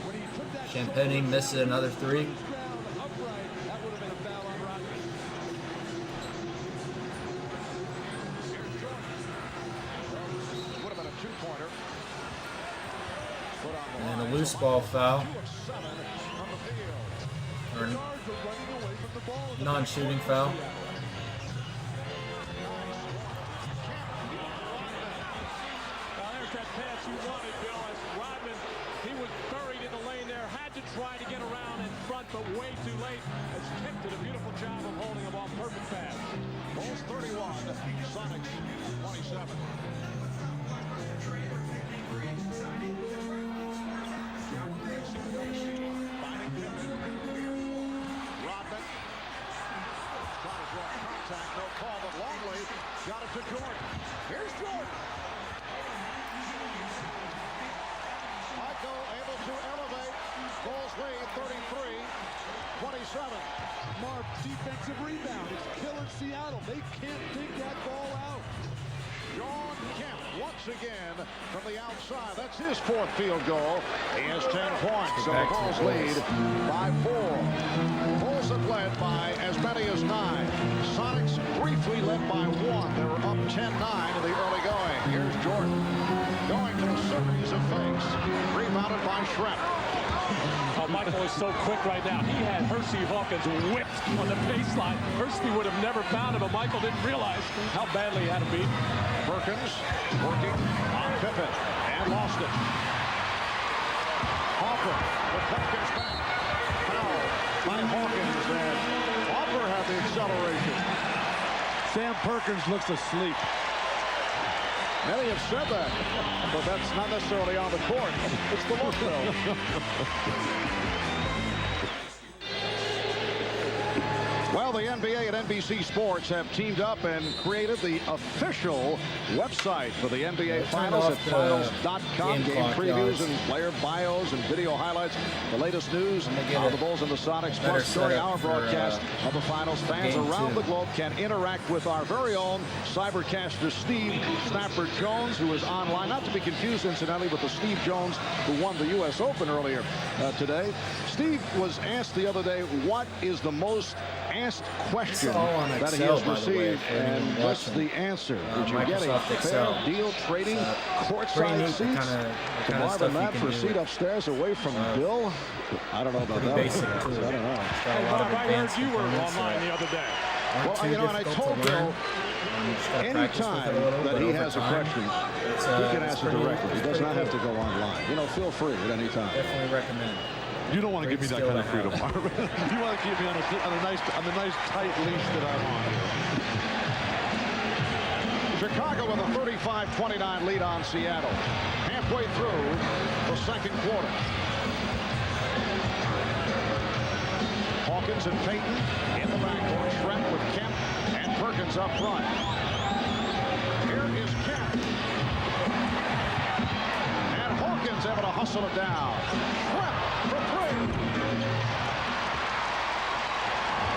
when he took that Champagny misses another three. Upright, that would have been a foul on Rodman. Would have been a two-pointer. And a loose ball foul. Or non-shooting foul. There's that pass you wanted, Bill, as Rodman, he was buried in the lane there, had to try to get around in front, but way too late. As Kemp did a beautiful job of holding him off. Perfect pass. Bulls 31, Sonics 27. Rodman trying to draw contact, no call, but Longley got it to Jordan. Here's Jordan. Michael able to elevate. Bulls lead 33-27. Mark, defensive rebound. It's killing Seattle. They can't dig that ball out. John Kemp once again from the outside. That's his fourth field goal. He has 10 points. So the Bulls lead by 4. Bulls have led by as many as 9. Sonics briefly led by 1. They were up 10-9 in the early going. Here's Jordan going to a series of fakes. Rebounded by Shrem. Oh, Michael is so quick right now. He had Hersey Hawkins whipped on the baseline. Hersey would have never found him, but Michael didn't realize how badly he had him beat. Perkins working on Pippen and lost it. Hopper with Perkins back. Foul by Hawkins, and Hopper had the acceleration. Sam Perkins looks asleep. Many have said that, but that's not necessarily on the court. It's the look, though. Well, the NBA and NBC Sports have teamed up and created the official website for the NBA Finals at finals.com. Game previews and player bios and video highlights. The latest news on the Bulls and the Sonics, plus during our broadcast of the Finals. Fans around the globe can interact with our very own cybercaster Steve Snapper Jones, who is online. Not to be confused, incidentally, with the Steve Jones who won the U.S. Open earlier today. Steve was asked the other day, what is the most asked question that he has received, and what's the answer? Did you get a fair deal trading courtside seats to Marvin Matt for a seat upstairs away from Bill? I don't know about that. Basic, I don't know. Hey, Bob, I heard you were online the other day. Well, you know, and I told Bill, anytime that he has a question, he can ask it directly. He does not have to go online. You know, feel free at any time. Definitely recommend. You don't want to give me that kind of freedom, Marvin. You want to keep me on the nice tight leash that I'm on. Chicago with a 35-29 lead on Seattle. Halfway through the second quarter. Hawkins and Payton in the backcourt. Shrem with Kemp and Perkins up front. Here is Kemp. And Hawkins able to hustle it down. Shrem for 3.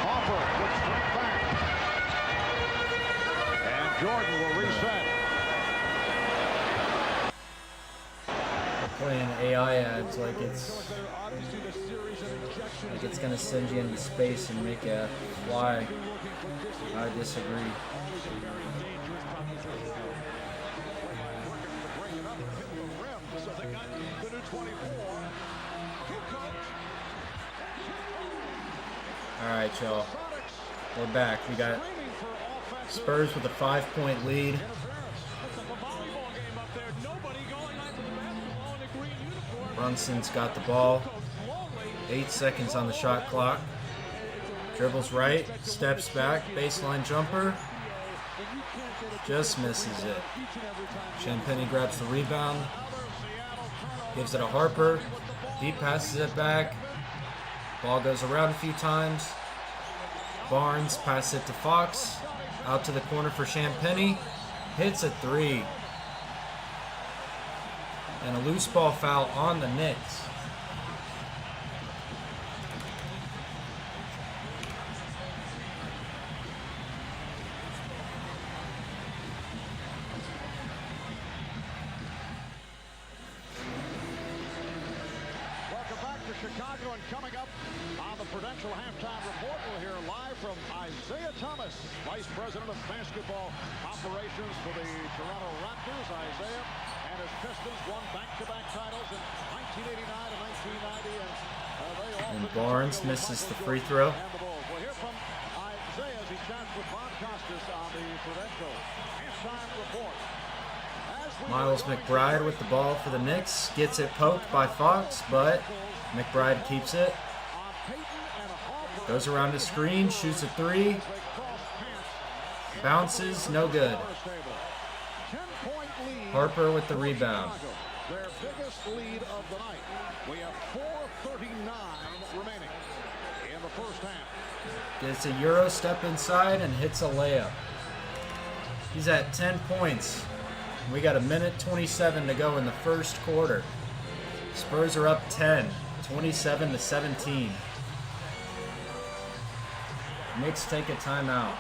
Hopper with Shrem back. And Jordan will reset. Playing AI ads like it's gonna send you into space and make a fly. I disagree. All right, y'all. We're back. We got Spurs with a 5-point lead. Brunson's got the ball. 8 seconds on the shot clock. Dribbles right, steps back, baseline jumper. Just misses it. Champagny grabs the rebound. Gives it to Harper. He passes it back. Ball goes around a few times. Barnes passes it to Fox. Out to the corner for Champagny. Hits a 3. And a loose ball foul on the Knicks. Chicago. And coming up on the Prudential Halftime Report, we'll hear live from Isaiah Thomas, Vice President of Basketball Operations for the Toronto Raptors. Isaiah and his Pistons won back-to-back titles in 1989 and 1990. And Barnes misses the free throw. We'll hear from Isaiah as he chats with Bob Costas on the Prudential Halftime Report. Miles McBride with the ball for the Knicks. Gets it poked by Fox, but McBride keeps it. Goes around the screen, shoots a three. Bounces, no good. Harper with the rebound. Their biggest lead of the night. We have 4:39 remaining in the first half. Gets a Euro step inside and hits a layup. He's at 10 points. We got a minute 27 to go in the first quarter. Spurs are up 10, 27-17. Knicks take a timeout.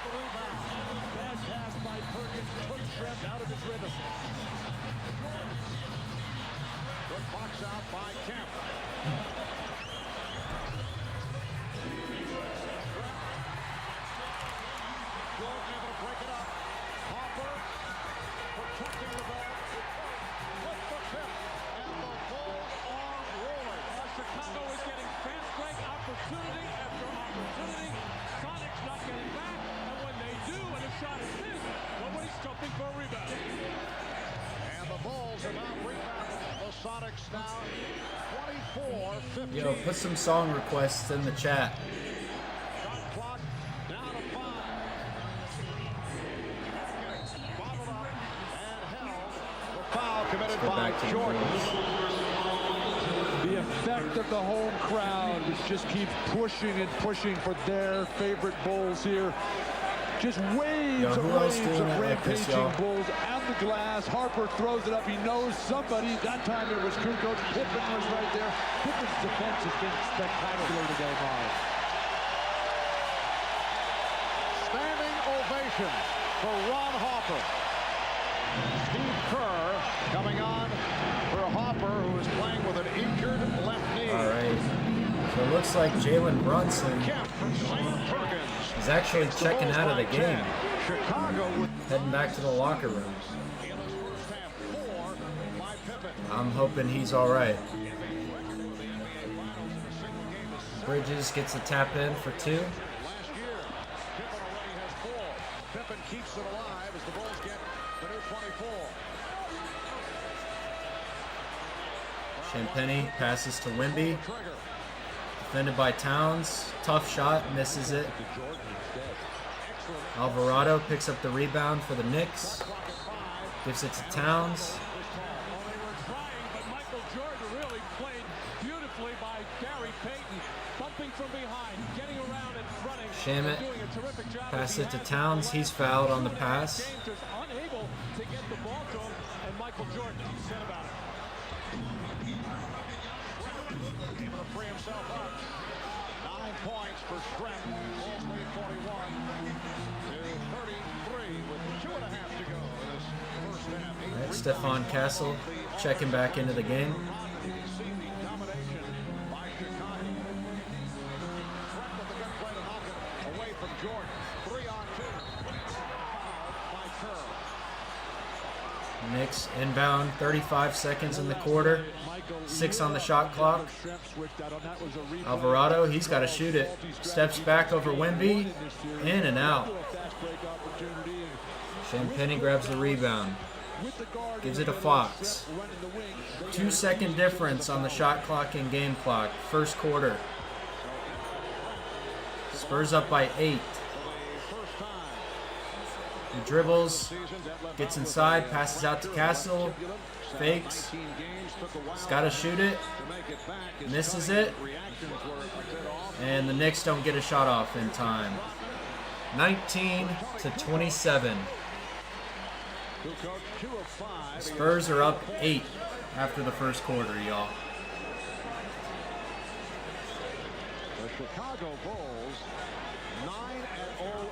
Yo, put some song requests in the chat. Let's go back to the effect of the home crowd, which just keeps pushing and pushing for their favorite Bulls here. Just waves of rampaging Bulls at the glass. Harper throws it up. He knows somebody. That time it was Kukoc. Pippen was right there. Pippen's defense has been spectacular today, Mark. Standing ovation for Ron Harper. Steve Kerr coming on for Harper, who is playing with an injured left knee. All right. So it looks like Jalen Brunson is actually checking out of the game. Heading back to the locker room. I'm hoping he's all right. Bridges gets a tap in for two. Last year, Pippen already has 4. Pippen keeps it alive as the Bulls get the new 24. Champagny passes to Wemby. Defended by Towns. Tough shot, misses it. Alvarado picks up the rebound for the Knicks. Gives it to Towns. But Michael Jordan really played beautifully by Gary Payton, bumping from behind, getting around and fronting. Shamet pass it to Towns. He's fouled on the pass. Just unable to get the ball to him, and Michael Jordan said about it. Able to free himself up. 9 points for Stretch. Bulls lead 41 to 33 with 2.5 to go in this first half. Right, Stephon Castle checking back into the game. Domination by Chicago. Stretch with the good play to knock it away from Jordan. 3-on-2. By Kerr. Knicks inbound, 35 seconds in the quarter. 6 on the shot clock. Alvarado, he's got to shoot it. Steps back over Wemby. In and out. Champagny grabs the rebound. Gives it to Fox. 2-second difference on the shot clock and game clock. First quarter. Spurs up by 8. He dribbles, gets inside, passes out to Castle, fakes, he's got to shoot it, misses it, and the Knicks don't get a shot off in time. 19-27. Spurs are up 8 after the first quarter, y'all. The Chicago Bulls 9-0 at home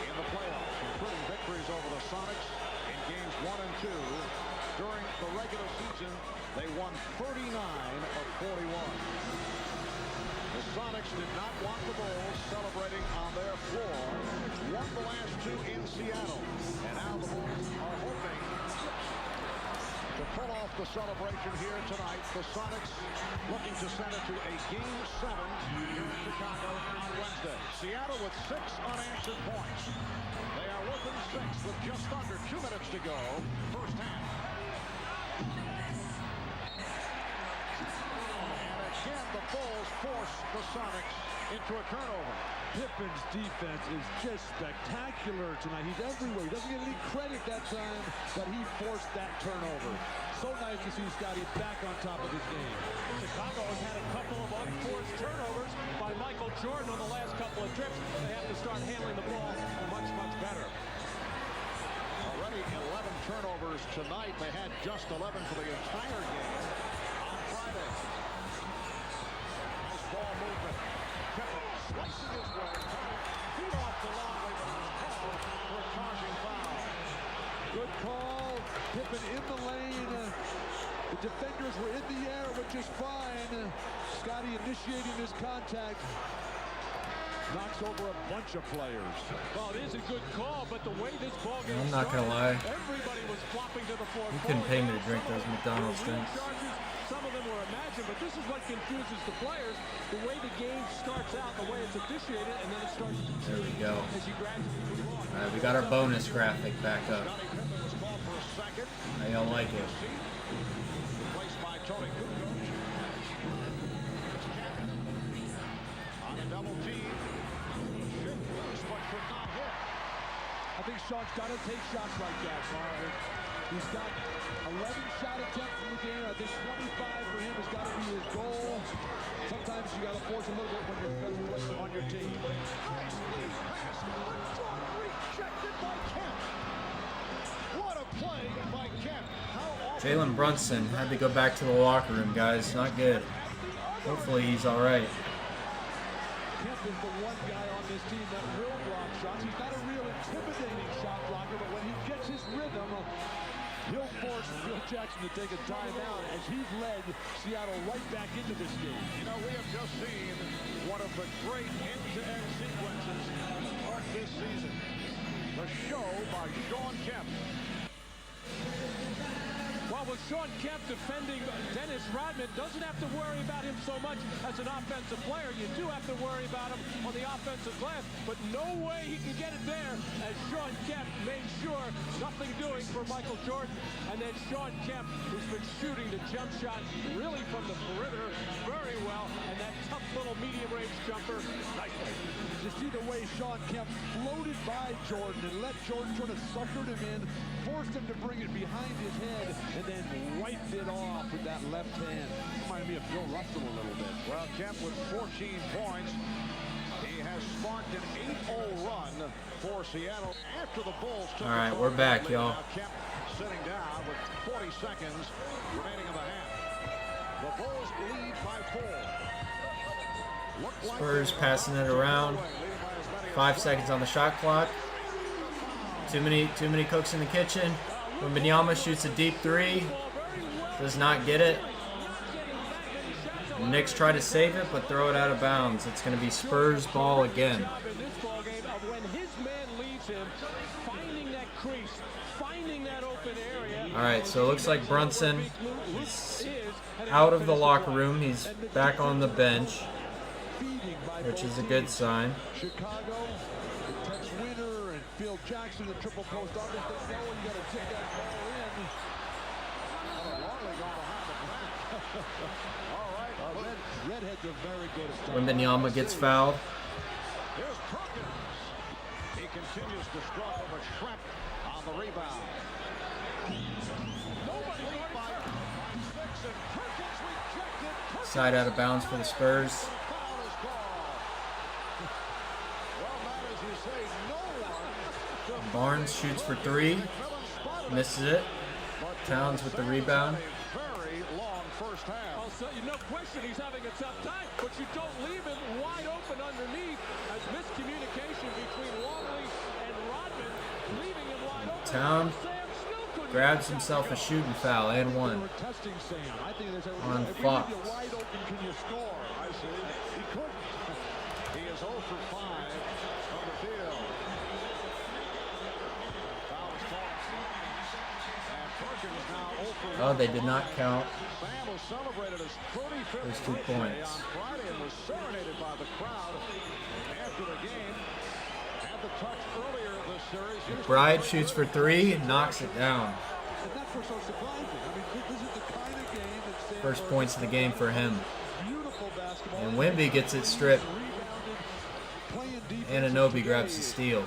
in the playoffs, including victories over the Sonics in games 1 and 2. During the regular season, They won 39 of 41. The Sonics did not want the Bulls celebrating on their floor. Won the last two in Seattle. And now the Bulls are hoping to pull off the celebration here tonight. The Sonics looking to send it to a Game 7 here in Chicago on Wednesday. Seattle with 6 unanswered points. They are within 6 with just under 2 minutes to go. First half. And again, the Bulls force the Sonics into a turnover. Pippen's defense is just spectacular tonight. He's everywhere. He doesn't get any credit that time, but he forced that turnover. So nice to see Scotty back on top of his game. Chicago has had a couple of unforced turnovers by Michael Jordan on the last couple of trips. They have to start handling the ball much, much better. Already 11 turnovers tonight. They had just 11 for the entire game on Friday. Nice ball movement. Pippen slicing his way. Feet off the line, but it was called for a charging foul. Good call. Pippen in the lane. The defenders were in the air, which is fine. Scotty initiating this contact. Knocks over a bunch of players. Well, it is a good call, but the way this ball game I'm not gonna lie. Everybody was flopping to the floor. You couldn't pay me to drink those McDonald's drinks. Some of them were imagined, but this is what confuses the players. The way the game starts out, the way it's officiated, and then it starts to There we go. as you gradually move on. All right, we got our bonus graphic back up. How y'all like it? Replaced by Tony Kukoc. On a double team. But could not hit. I think Sean's got to take shots like that, Marvin. He's got 11 shot attempts in the game. I think 25 for him has got to be his goal. Sometimes you got to force a little bit when you're the best player on your team. Rejected by Kemp. What a play by Kemp. Jalen Brunson had to go back to the locker room, guys. Not good. Hopefully he's all right. Kemp is the one guy on this team that will block shots. He's not a real intimidating shot blocker, but when he gets his rhythm, he'll force Phil Jackson to take a timeout as he's led Seattle right back into this game. You know, we have just seen one of the great end-to-end sequences of this season. The show by Sean Kemp. Well, with Sean Kemp defending Dennis Rodman, doesn't have to worry about him so much as an offensive player. You do have to worry about him on the offensive glass, but no way he can get it there as Sean Kemp made sure nothing doing for Michael Jordan. And then Sean Kemp, who's been shooting the jump shot really from the perimeter very well, and that tough little medium-range jumper, nice. You see the way Sean Kemp floated by Jordan and let Jordan sort of suckered him in, forced him to bring it behind his head, and then wiped it off with that left hand. Reminded me of Bill Russell a little bit. Well, Kemp with 14 points. He has sparked an 8-0 run for Seattle after the Bulls took. All right, we're back, y'all. Kemp sitting down with 40 seconds remaining in the half. The Bulls lead by 4. Spurs passing it around. 5 seconds on the shot clock. Too many cooks in the kitchen. Wembanyama shoots a deep 3. Does not get it. The Knicks try to save it, but throw it out of bounds. It's going to be Spurs ball again. All right, so it looks like Brunson is out of the locker room. He's back on the bench, which is a good sign. Chicago, the Tex Winter and Phil Jackson, the triple post offense. They know you got to take that ball in. All right. Redheads are very good at Wembanyama gets fouled. Here's Perkins. He continues to struggle, but Shrek on the rebound. Side out of bounds for the Spurs. Barnes shoots for 3. Misses it. Towns with the rebound. No question he's having a tough time, but you don't leave him wide open underneath as miscommunication between Longley and Rodman, leaving him wide open. Town grabs himself a shooting foul and one on Fox. He is 0 for 5 from the field. Oh, they did not count those 2 points. McBride shoots for 3 and knocks it down. First points of the game for him. And Wemby gets it stripped. Anunoby grabs the steal.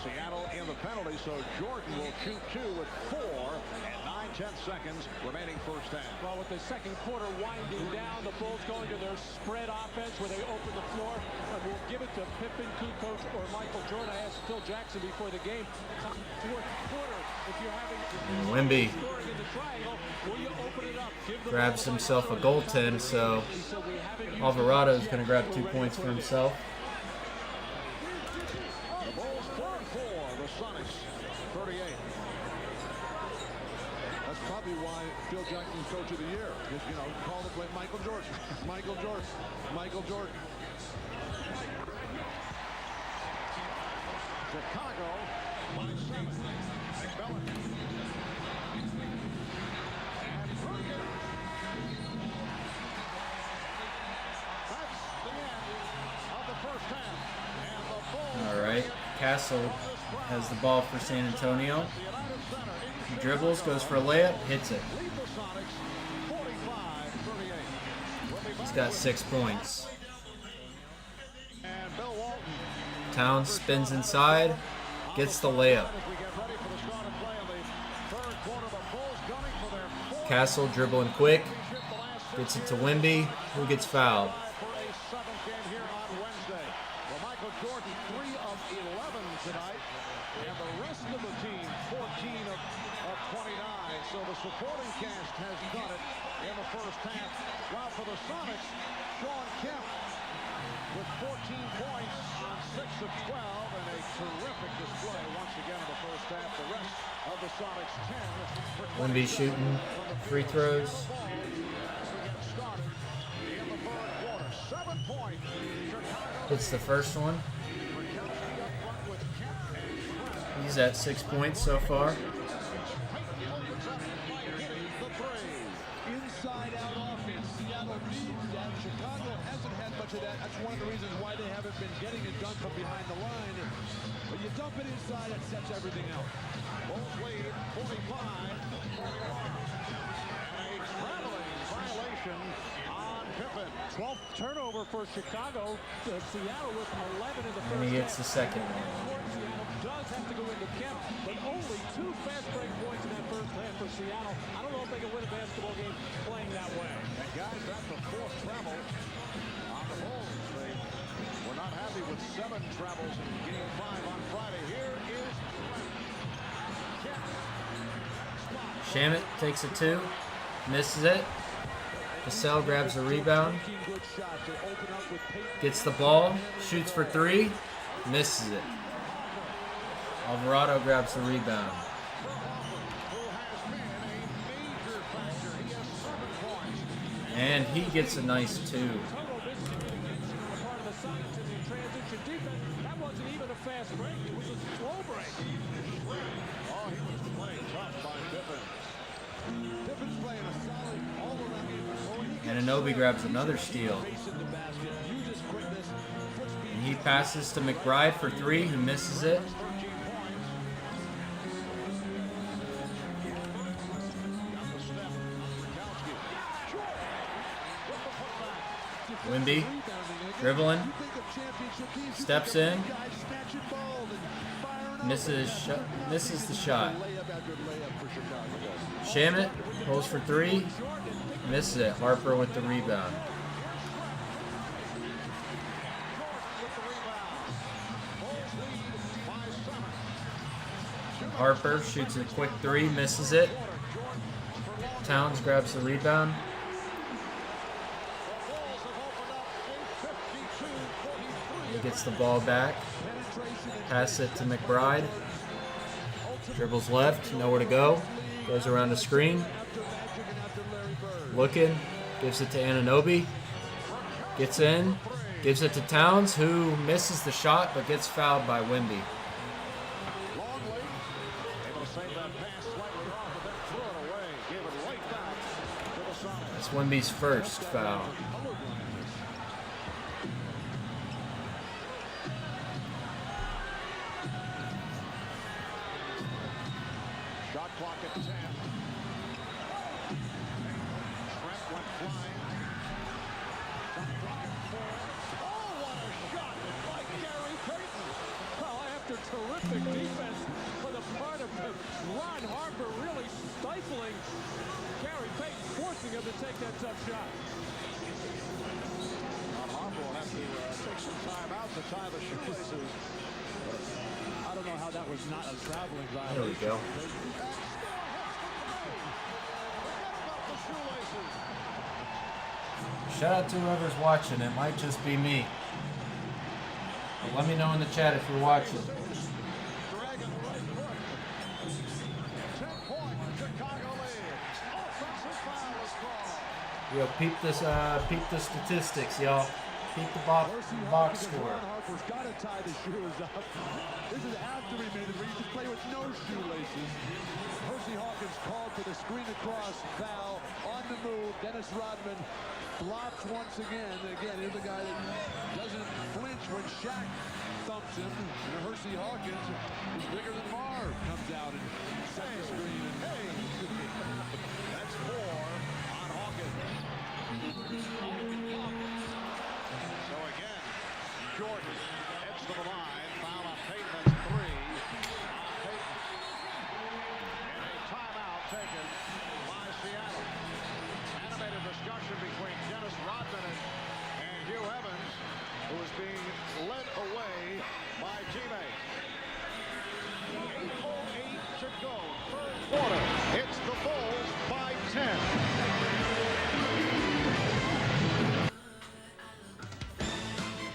Seattle in the penalty, so Jordan will shoot 2 with 4 and 9/10 seconds remaining first half. Well, with the second quarter winding down, the Bulls going to their spread offense where they open the floor. And we'll give it to Pippen, Kukoc, or Michael Jordan. I asked Phil Jackson before the game. Fourth quarter, if you're having Wemby scoring in the triangle, will you open it up? grabs himself a goaltend, so Alvarado is going to grab 2 points for himself. The Sonics, 38. That's probably why Phil Jackson's coach of the year. Just, you know, call the play Michael Jordan. Michael Jordan. Michael Jordan. Chicago by 7. McMillan. And Kruger. That's the end of the first half. And the Bulls. All right, Castle has the ball for San Antonio. He dribbles, goes for a layup, hits it. He's got 6 points. Towns spins inside, gets the layup. Castle dribbling quick, gets it to Wemby, who gets fouled. Jordan 3 of 11 tonight, and the rest of the team 14 of 29. So the supporting cast has done it in the first half. While for the Sonics, Sean Kemp with 14 points on 6 of 12, and a terrific display once again in the first half. The rest of the Sonics 10. Wemby shooting free throws. Hits the first one. He's at 6 points so far. Inside-out offense. Seattle needs that. Chicago hasn't had much of that. That's one of the reasons why they haven't been getting it done from behind the line. When you dump it inside, it sets everything out. Bulls lead 45. A traveling violation on Pippen. 12th turnover for Chicago. Seattle with 11 in the first And he hits the second one. Seattle does have to go into Kemp, but only 2 fast break points in that first half for Seattle. I don't know if they can win a basketball game playing that way. And guys, that's the 4th travel on the Bulls. They were not happy with 7 travels in game 5 on Friday. Here is Kemp. Shamet takes a 2, misses it. Vassell grabs the rebound, gets the ball, shoots for 3, misses it. Alvarado grabs the rebound. And he gets a nice 2. That wasn't even a fast break, it was a slow break. Oh, he was playing tough by Pippen. Pippen's playing a solid all-around game. Anunoby grabs another steal. And he passes to McBride for 3, who misses it. Wemby dribbling, steps in, misses the shot. Shamet pulls for 3, misses it. Harper with the rebound. Harper shoots a quick three, misses it. Towns grabs the rebound. He gets the ball back. Pass it to McBride. Dribbles left, nowhere to go. Goes around the screen. Looking, gives it to Anunoby. Gets in, gives it to Towns, who misses the shot but gets fouled by Wemby. That's Wemby's first foul. Shot clock at 10. Trent went flying. Shot clock at 4. Oh, what a shot by Gary Payton. Well, after terrific defense for the part of Ron Harper, really stifling Gary Payton, forcing him to take that tough shot. Ron Harper will have to take some time out to tie the shoelaces. I don't know how that was not a traveling violation. There we go. Shout out to whoever's watching. It might just be me. But let me know in the chat if you're watching. Yo, peep the statistics, y'all. Peep the box score. Harper's got to tie the shoes up. This is after he made it, where you can play with no shoelaces. Percy Hawkins called for the screen across, foul, on the move. Dennis Rodman flops once again. Again, he's the guy that doesn't flinch when Shaq thumps him. And Percy Hawkins is bigger than Marv. Comes out and sets the screen. That's 4 on Hawkins. So again, Jordan heads to the line. Foul on Payton. That's 3 on Payton. And a timeout taken by Seattle. Animated discussion between Dennis Rodman and Hugh Evans, who is being led away by teammates. 8:08 to go. Third quarter. It's the Bulls by 10.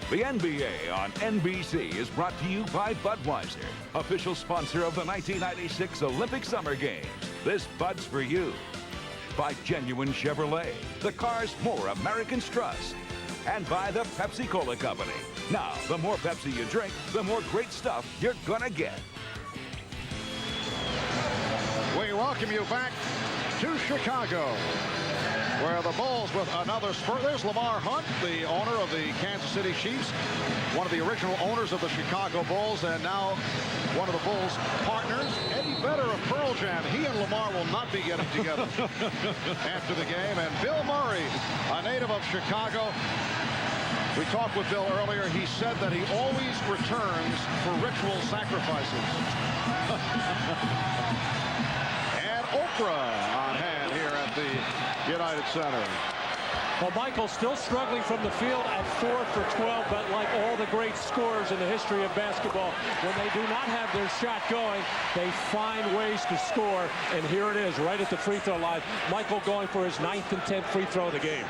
The NBA on NBC is brought to you by Budweiser, official sponsor of the 1996 Olympic Summer Games. This Bud's for you. By Genuine Chevrolet, the cars more Americans trust. And by the Pepsi-Cola Company. Now, the more Pepsi you drink, the more great stuff you're gonna get. We welcome you back to Chicago, where the Bulls with another spurt. There's Lamar Hunt, the owner of the Kansas City Chiefs, one of the original owners of the Chicago Bulls, and now one of the Bulls' partners. Eddie Vedder of Pearl Jam. He and Lamar will not be getting together after the game. And Bill Murray, a native of Chicago. We talked with Bill earlier. He said that he always returns for ritual sacrifices. And Oprah on hand here at the United Center. Well, Michael still struggling from the field at 4 for 12, but like all the great scorers in the history of basketball, when they do not have their shot going, they find ways to score, and here it is, right at the free throw line. Michael going for his 9th and 10th free throw of the game.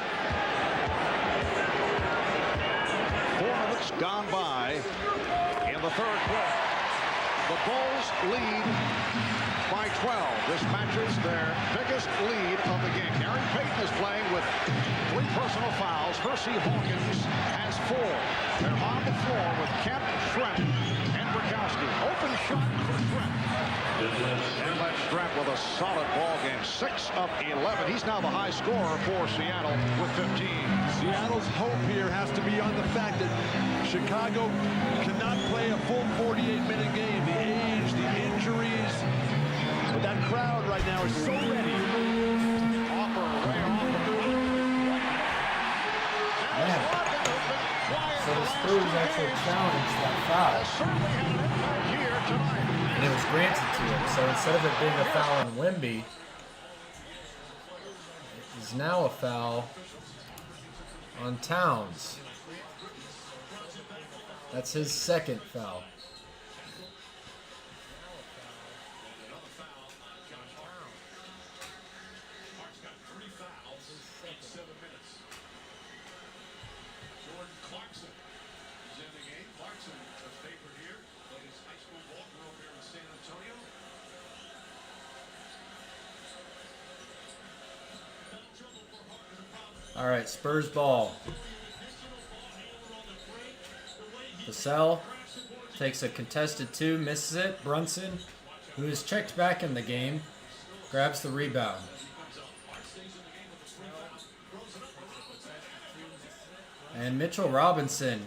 4 minutes gone by in the third quarter. The Bulls lead by 12. This matches their biggest lead of the game. Gary Payton is playing with 3 personal fouls. Percy Hawkins has 4. They're on the floor with Kemp, Trent, and Bukowski. Open shot for Trent. And that's Trent with a solid ball game. 6 of 11. He's now the high scorer for Seattle with 15. Seattle's hope here has to be on the fact that Chicago cannot play a full 48-minute game. The age, the injuries. But that crowd right now is so ready. So the Spurs actually challenged that foul. And it was granted to him. So instead of it being a foul on Wemby, it is now a foul on Towns. That's his second foul. All right, Spurs ball. Vassell takes a contested 2, misses it. Brunson, who is checked back in the game, grabs the rebound. And Mitchell Robinson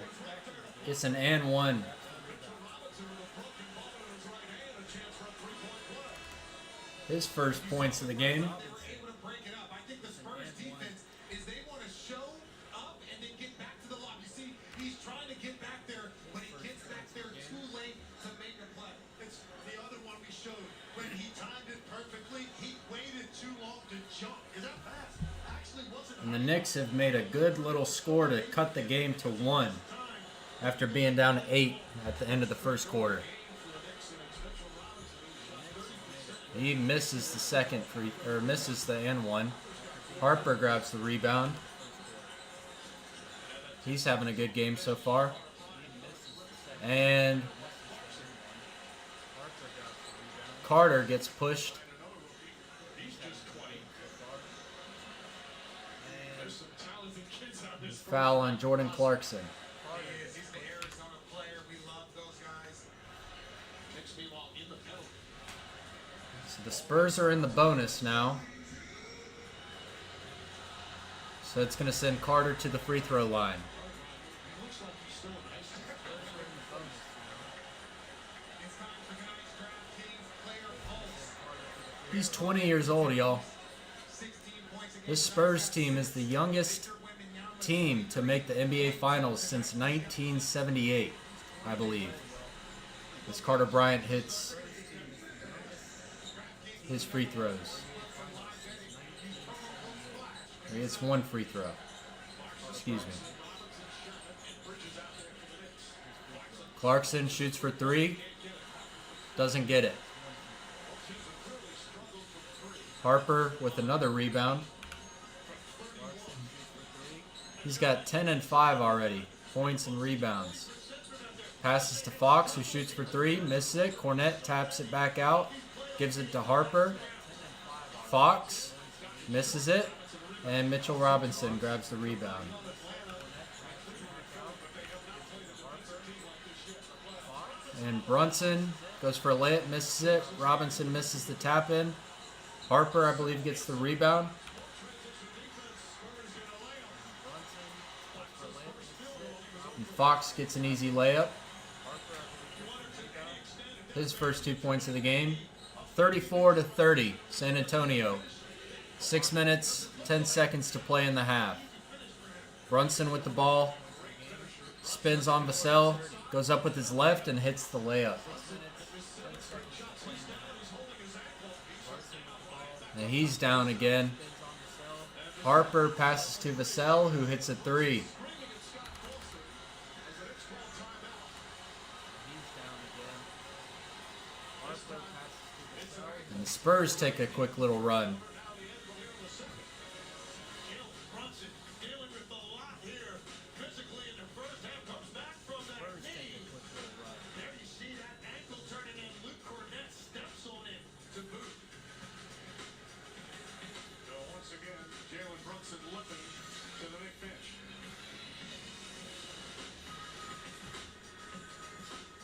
gets an and 1. His first points of the game. And the Knicks have made a good little score to cut the game to 1 after being down 8 at the end of the first quarter. He misses the second free, or misses the and 1. Harper grabs the rebound. He's having a good game so far. And Carter gets pushed. Foul on Jordan Clarkson. So the Spurs are in the bonus now. So it's going to send Carter to the free throw line. He's 20 years old, y'all. This Spurs team is the youngest team to make the NBA Finals since 1978, I believe. As Carter Bryant hits his free throws. He hits 1 free throw. Excuse me. Clarkson shoots for 3. Doesn't get it. Harper with another rebound. He's got 10 and 5 already. Points and rebounds. Passes to Fox, who shoots for 3. Misses it. Cornette taps it back out. Gives it to Harper. Fox misses it. And Mitchell Robinson grabs the rebound. And Brunson goes for a layup, misses it. Robinson misses the tap in. Harper, I believe, gets the rebound. And Fox gets an easy layup. His first 2 points of the game. 34-30, San Antonio. 6 minutes, 10 seconds to play in the half. Brunson with the ball. Spins on Vassell. Goes up with his left and hits the layup. And he's down again. Harper passes to Vassell, who hits a 3. And the Spurs take a quick little run.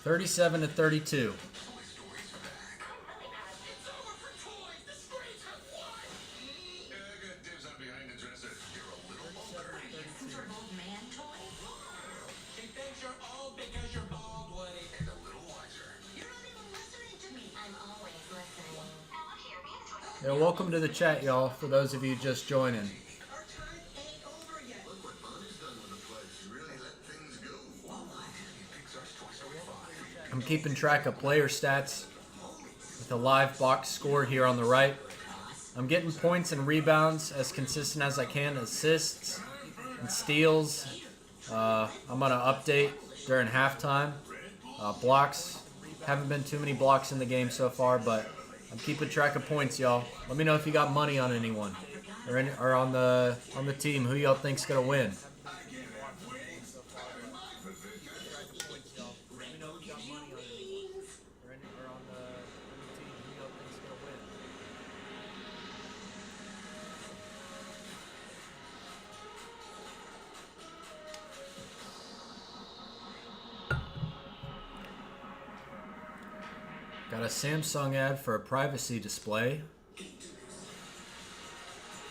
Thirty-seven to 32. Yeah, welcome to the chat, y'all, for those of you just joining. I'm keeping track of player stats with a live box score here on the right. I'm getting points and rebounds as consistent as I can, assists and steals. I'm going to update during halftime. Blocks, haven't been too many blocks in the game so far, but I'm keeping track of points, y'all. Let me know if you got money on anyone or on the team. Who y'all think's going to win? a Samsung ad for a privacy display,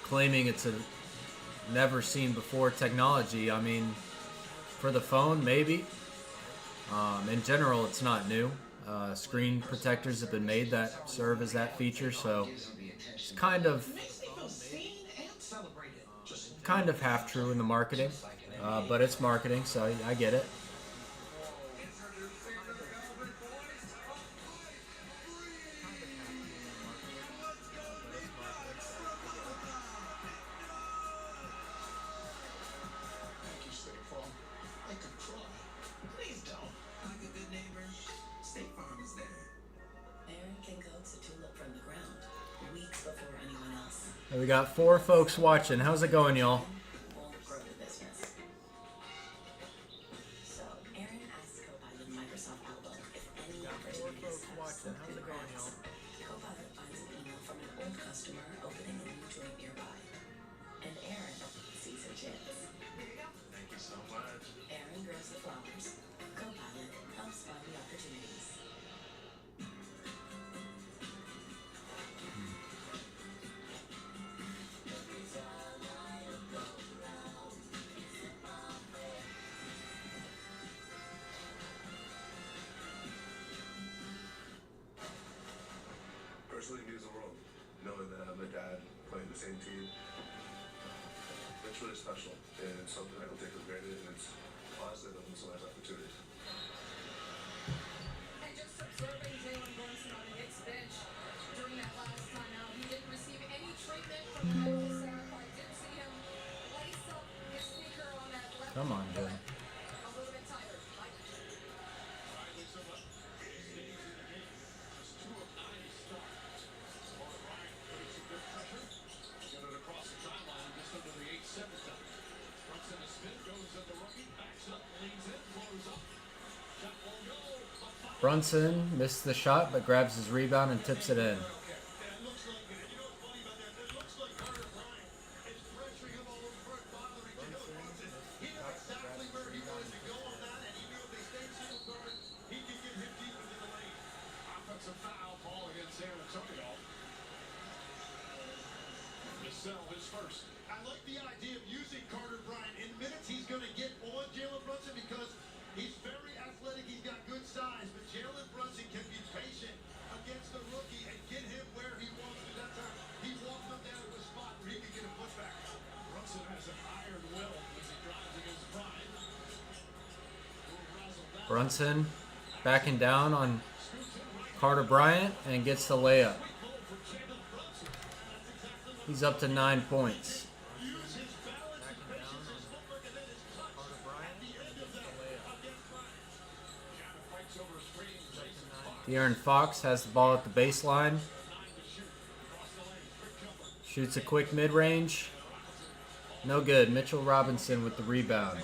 claiming it's a never-seen-before technology. I mean, for the phone, maybe. In general, it's not new. Screen protectors have been made that serve as that feature, so it's kind of half true in the marketing, but it's marketing, so I get it. We got 4 folks watching. How's it going, y'all? Personally, it means the world knowing that my dad playing the same team. It's really special, and it's something I don't take for granted, and it's honestly a once-in-a-life opportunity. And just observing Jalen Brunson on the Knicks bench during that last time out, he didn't receive any treatment from the medical staff. I did see him lace up his sneaker on that left. Come on, Jay. A little bit tighter. Brunson missed the shot, but grabs his rebound and tips it in. His first. I like the idea of using Carter Bryant in minutes. He's going to get on Jalen Brunson because he's very athletic. He's got good size, but Jalen Brunson can be patient against the rookie and get him where he wants to. That time he walked him down to a spot where he can get a pushback. Brunson has an iron will as he drives against Bryant. Brunson backing down on Carter Bryant and gets the layup. He's up to 9 points. De'Aaron Fox has the ball at the baseline. Shoots a quick mid-range. No good. Mitchell Robinson with the rebound.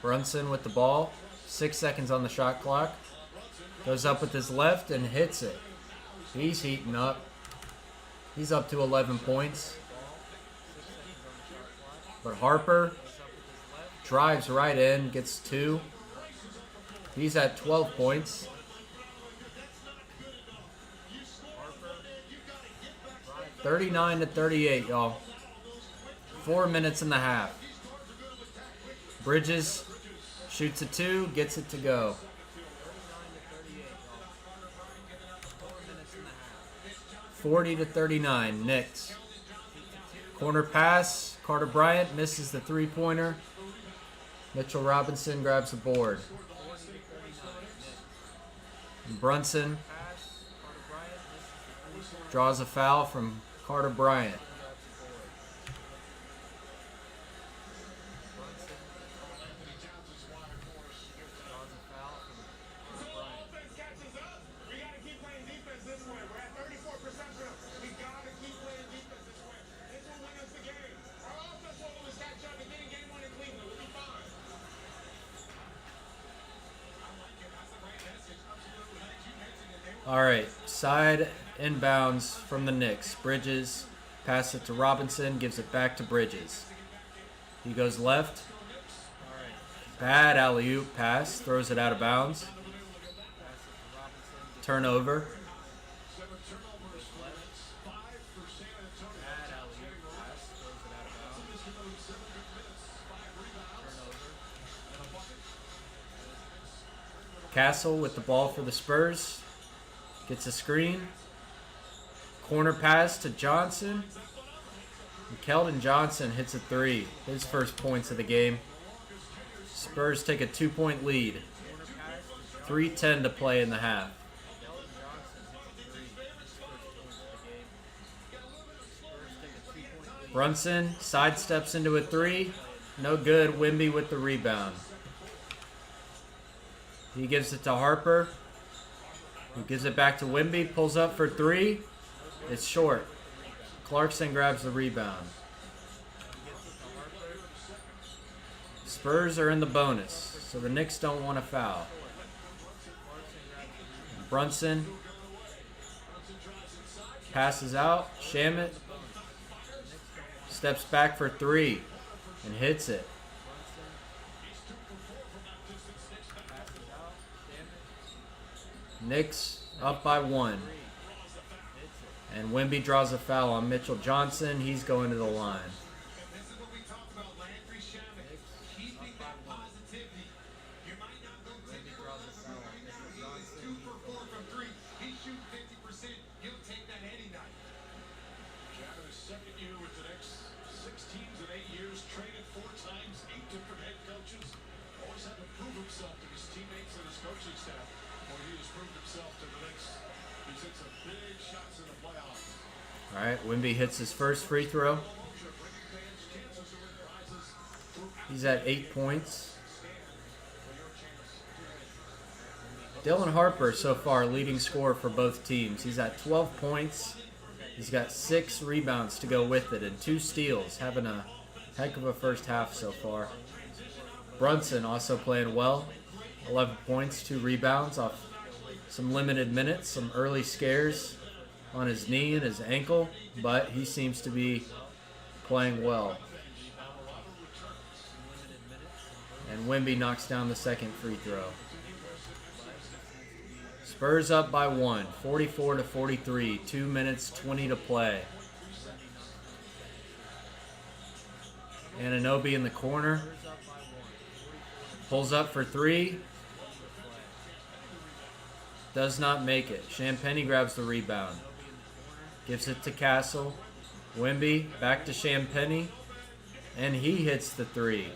Brunson with the ball. 6 seconds on the shot clock. Goes up with his left and hits it. He's heating up. He's up to 11 points. But Harper drives right in, gets 2. He's at 12 points. (39-38), y'all. 4 minutes and a half. Bridges shoots a 2, gets it to go. 40-39, Knicks. Corner pass, Carter Bryant misses the 3-pointer. Mitchell Robinson grabs the board. And Brunson draws a foul from Carter Bryant. All right, side inbounds from the Knicks. Bridges, pass it to Robinson, gives it back to Bridges. He goes left. Bad alley-oop pass, throws it out of bounds. Turnover. Castle with the ball for the Spurs. Gets a screen. Corner pass to Johnson. And Keldon Johnson hits a three. His first points of the game. Spurs take a 2-point lead. 3:10 to play in the half. Brunson sidesteps into a three. No good. Wemby with the rebound. He gives it to Harper, who gives it back to Wemby, pulls up for three. It's short. Clarkson grabs the rebound. Spurs are in the bonus, so the Knicks don't want to foul. Brunson passes out. Shamet steps back for three and hits it. Knicks up by one. And Wemby draws a foul on Mitchell Johnson. He's going to the line. All right, Wemby hits his first free throw. He's at 8 points. Dylan Harper so far leading scorer for both teams. He's at 12 points. He's got 6 rebounds to go with it and 2 steals. Having a heck of a first half so far. Brunson also playing well. 11 points, 2 rebounds off some limited minutes, some early scares on his knee and his ankle, but he seems to be playing well. And Wemby knocks down the second free throw. Spurs up by 1, 44-43, 2 minutes 20 to play. Anunoby in the corner. Pulls up for 3. Does not make it. Champagnie grabs the rebound. Gives it to Castle. Wemby back to Champagnie. And he hits the 3.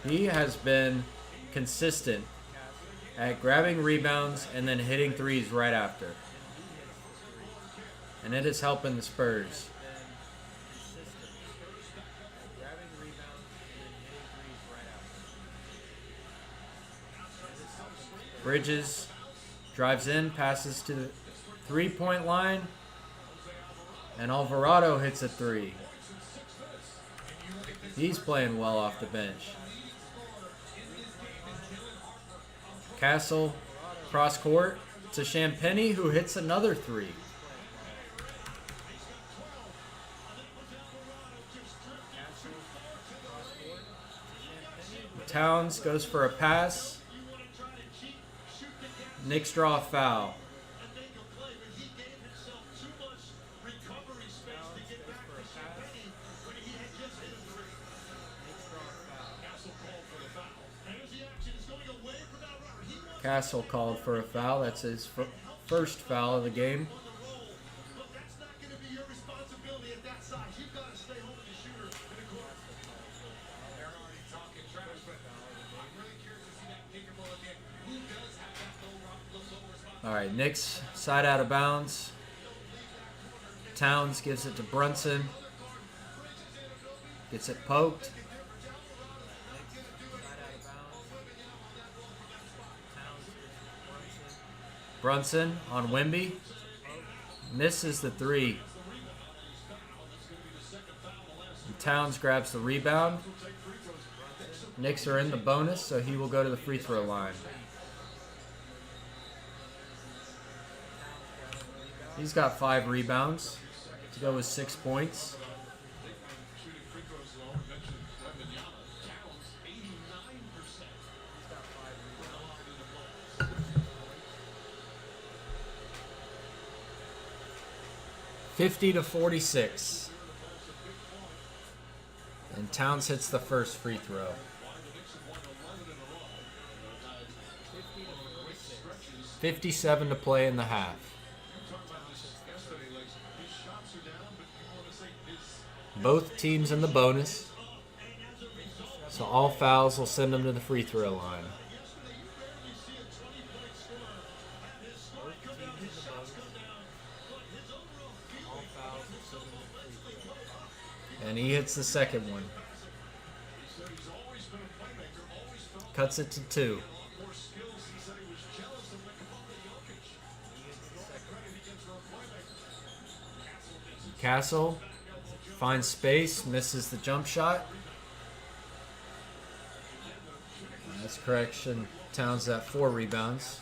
He has been consistent at grabbing rebounds and then hitting threes right after. And it is helping the Spurs. Bridges drives in, passes to the 3-point line, and Alvarado hits a 3. He's playing well off the bench. Castle cross court to Champagnie, who hits another 3. Towns goes for a pass. Knicks draw a foul. Castle called for a foul. That's his first foul of the game. All right, Knicks side out of bounds. Towns gives it to Brunson. Gets it poked. Brunson on Wemby. Misses the 3. And Towns grabs the rebound. Knicks are in the bonus, so he will go to the free throw line. He's got 5 rebounds to go with 6 points. (50-46). And Towns hits the first free throw. 57 to play in the half. Both teams in the bonus. So all fouls will send them to the free throw line. And he hits the second one. Cuts it to 2. Castle finds space, misses the jump shot. That's correction. Towns at 4 rebounds.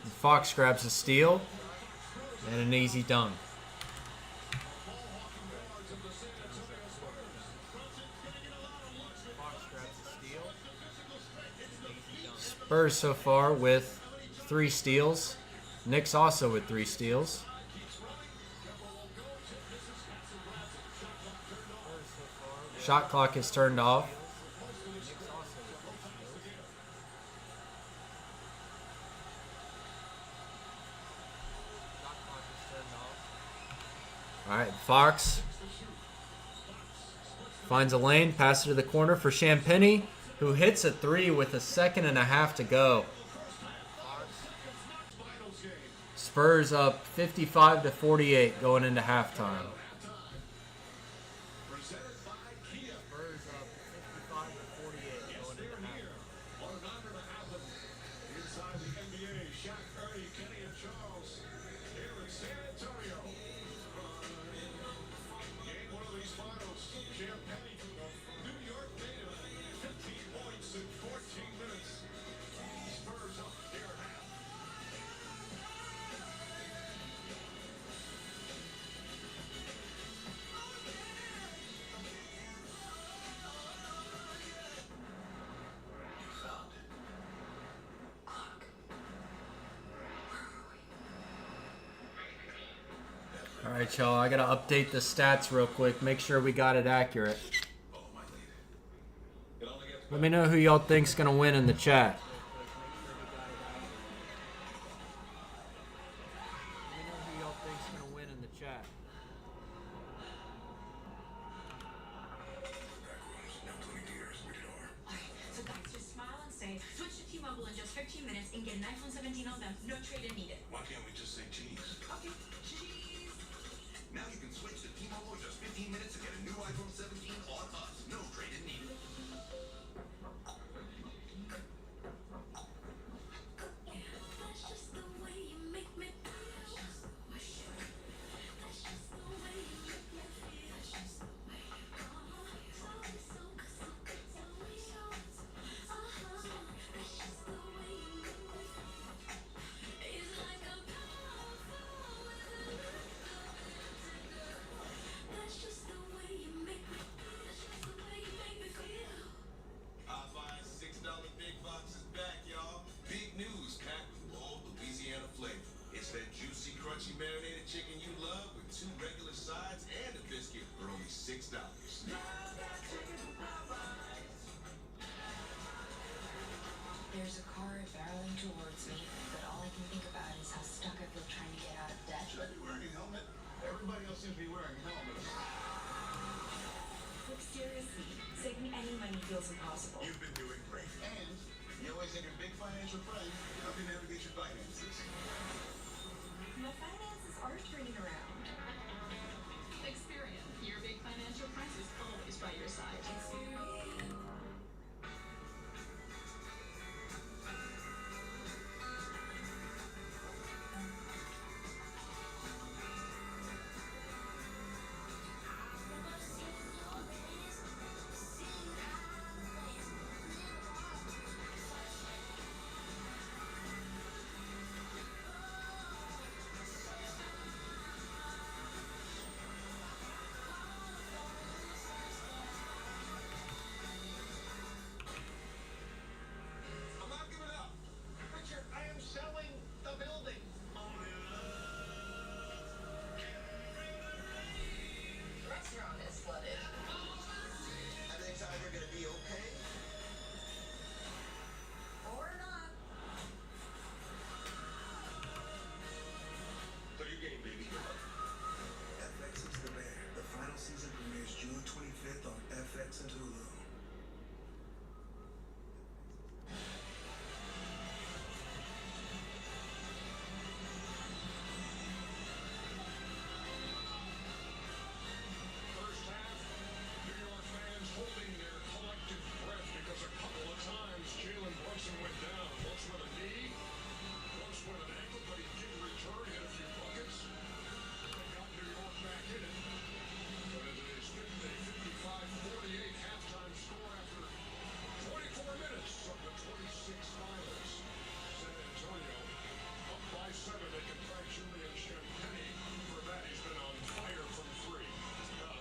And Fox grabs a steal and an easy dunk. Spurs so far with 3 steals. Knicks also with 3 steals. Shot clock is turned off. All right, Fox finds a lane, passes it to the corner for Champagnie, who hits a 3 with a 1.5 to go. Spurs up 55-48 going into halftime. All right, y'all, I got to update the stats real quick. Make sure we got it accurate. Let me know who y'all think's going to win in the chat. So guys, just smile and say, switch to T-Mobile in just 15 minutes and get an iPhone 17 on them. No trade-in needed. Why can't we just say cheese? Okay, cheese. Now you can switch to T-Mobile in just 15 minutes and get a new iPhone 17 on us. No trade-in needed. That's just the way you make me feel. That's just the way you make me feel. That's just the way you so yours. That's just the way you make me feel. It's like a powerful with that's just the way you make me feel. That's just the way you make me feel. Popeye's $6 big box is back, y'all. Big news packed with bold Louisiana flavor. It's that juicy, crunchy marinated chicken you love with 2 regular sides and a biscuit for only $6. There's a car barreling towards me, but all I can think about is how stuck I feel trying to get out of debt. Should I be wearing a helmet? Everybody else seems to be wearing helmets. Look, seriously, saving any money feels impossible. You've been doing great. And you always have your big financial friend to help you navigate your finances. My finances are turning around. Experian, your big financial crisis always by your side. First half, New York fans holding their collective breath because a couple of times Jalen Brunson went down. Once with a knee, once with an ankle, but he did return, hit a few buckets. They got New York back in it. But it is a 55-48 halftime score after 24 minutes of the 26 finals. San Antonio up by 7. They can thank Julian Champagnie for that. He's been on fire from 3.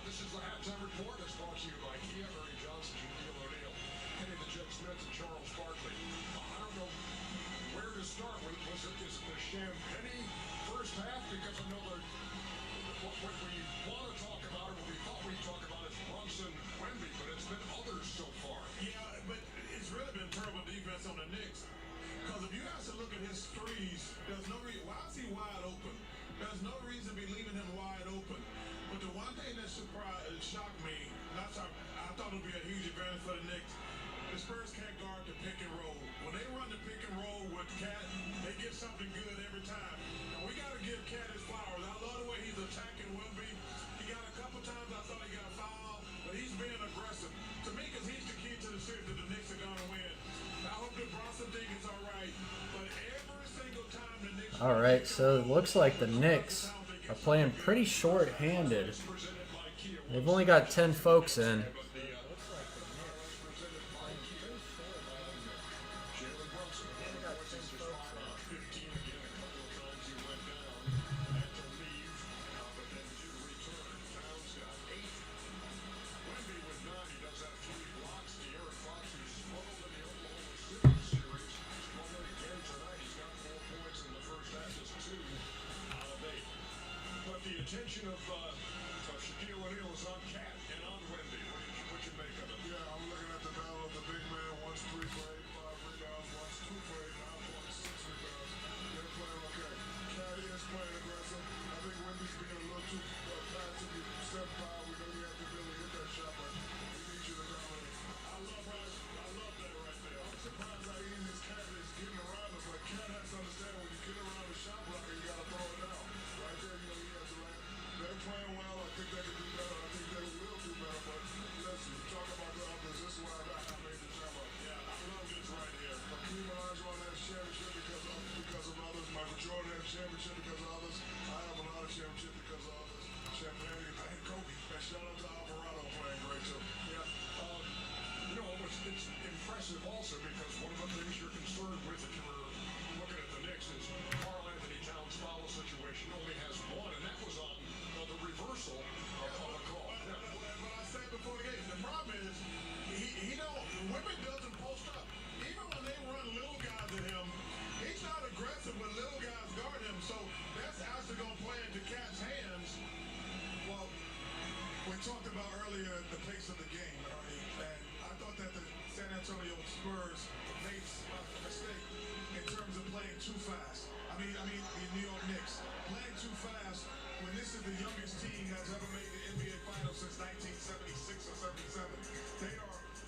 This is the halftime report that's brought to you by Kia, Ernie Johnson, Shaquille O'Neal, Kenny the Jet Smith, and Charles Barkley. I don't know where to start with. Is it the Champagnie first half? Because I know that what we want to talk about, or what we thought we'd talk about, is Brunson, Wemby, but it's been others so far. Yeah, but it's really been terrible defense on the Knicks. Because if you guys to look at his threes, there's no reason. Why is he wide open? There's no reason to be leaving him wide open. But the one thing that shocked me, I thought it would be a huge advantage for the Knicks. The Spurs can't guard the pick and roll. When they run the pick and roll with Cat, they get something good every time. And we got to give Cat his flowers. I love the way he's attacking Wemby. He got a couple times I thought he got fouled, but he's being aggressive. To me, because he's the key to the series that the Knicks are going to win. I hope the Bronson thing is all right, but every single time the Knicks... All right, so it looks like the Knicks are playing pretty short-handed. They've only got 10 folks in. Attention of Shaquille O'Neal is on Cat and on Wemby. What you make of it? Yeah, I'm looking at the battle of the big man. One's 3 for 8, 5 rebounds. One's 2 for 8, 9 points, 6 rebounds. They're playing okay. Cat is playing aggressive. I think Wemby's being a little too passive. You step foul. We know you have the ability to hit that shot, but we need you to dominate. I love that right there. I'm surprised how easy this Cat is getting around us. Like, Cat has to understand when you get around the shot blocker, you got to throw it down. Right there, you know, he has to land. They're playing well. I think they can do better. I think they will do better. But listen, talk about the others. This is why I made the jump up. Yeah, I love this right here. Hakeem Olajuwon has championship because of others. Michael Jordan has championship because of others. I have another championship because of others. Champagne and Kobe. And shout out to Alvarado playing great too. Yeah. You know, it's impressive also because one of the things you're concerned with if you're looking at the Knicks is Karl Anthony Towns' foul situation only has 1, and that was on the reversal of a call. But I said before the game, the problem is he don't. Wemby doesn't post up. Even when they run little guys at him, he's not aggressive when little guys guard him. So that's actually going to play into Cat's hands. Well, we talked about earlier the pace of the game, Ernie, and I thought that the San Antonio Spurs made a mistake in terms of playing too fast. I mean, the New York Knicks playing too fast when this is the youngest team that's ever made the NBA Finals since 1976 or 77.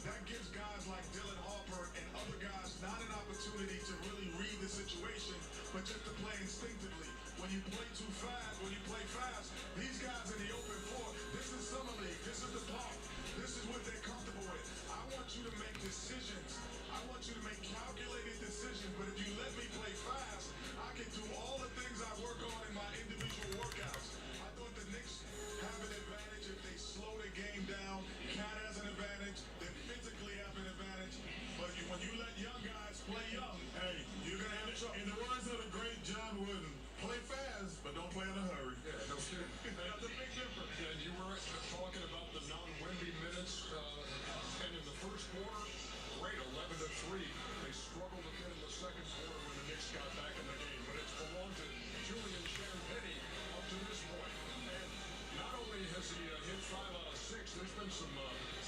That gives guys like Dylan Harper and other guys not an opportunity to really read the situation, but just to play instinctively. When you play too fast, when you play fast, these guys in the open floor, this is summer league, this is the park, this is what they're comfortable with. I want you to make decisions. I want you to make calculated decisions, but if you let me play fast, I can do all the things I work on in my individual workouts. I thought the Knicks have an advantage if they slow the game down. Cat has an advantage. They physically have an advantage. But when you let young guys play young, hey, you're going to have trouble. In the words of the great John Wooden, play fast, but don't play in a hurry. Yeah, no kidding. That's a big difference. And you were talking about the non-Wemby minutes, and in the first quarter, great, 11-3. They struggled a bit in the second quarter when the Knicks got back in the game, but it's belonged to Julian Champagnie up to this point. And not only has he hit 5 out of 6, there's been some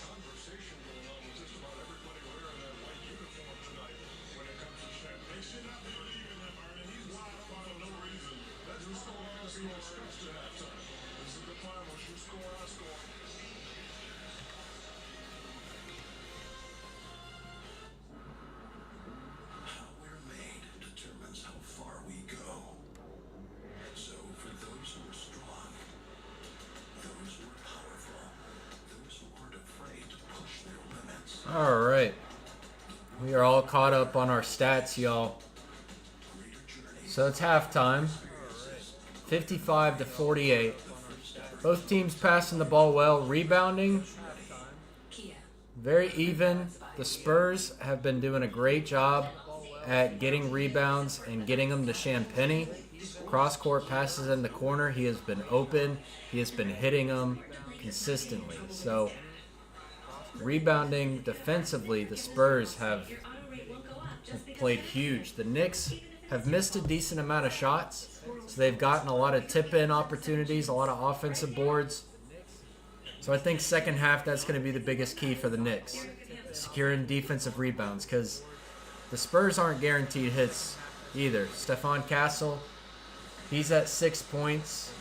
conversation going on with just about everybody wearing that white uniform tonight when it comes to Champagnie. They should not be leaving him, Ernie. He's wide open for no reason. Let's go on to be discussed at halftime. This is the time when you score, I score. All right. We are all caught up on our stats, y'all. So it's halftime. 55-48. Both teams passing the ball well. Rebounding, very even. The Spurs have been doing a great job at getting rebounds and getting them to Champagnie. Cross-court passes in the corner. He has been open. He has been hitting them consistently. So rebounding defensively, the Spurs have played huge. The Knicks have missed a decent amount of shots, so they've gotten a lot of tip-in opportunities, a lot of offensive boards. So I think second half, that's going to be the biggest key for the Knicks, securing defensive rebounds, because the Spurs aren't guaranteed hits either. Stephon Castle, he's at 6 points.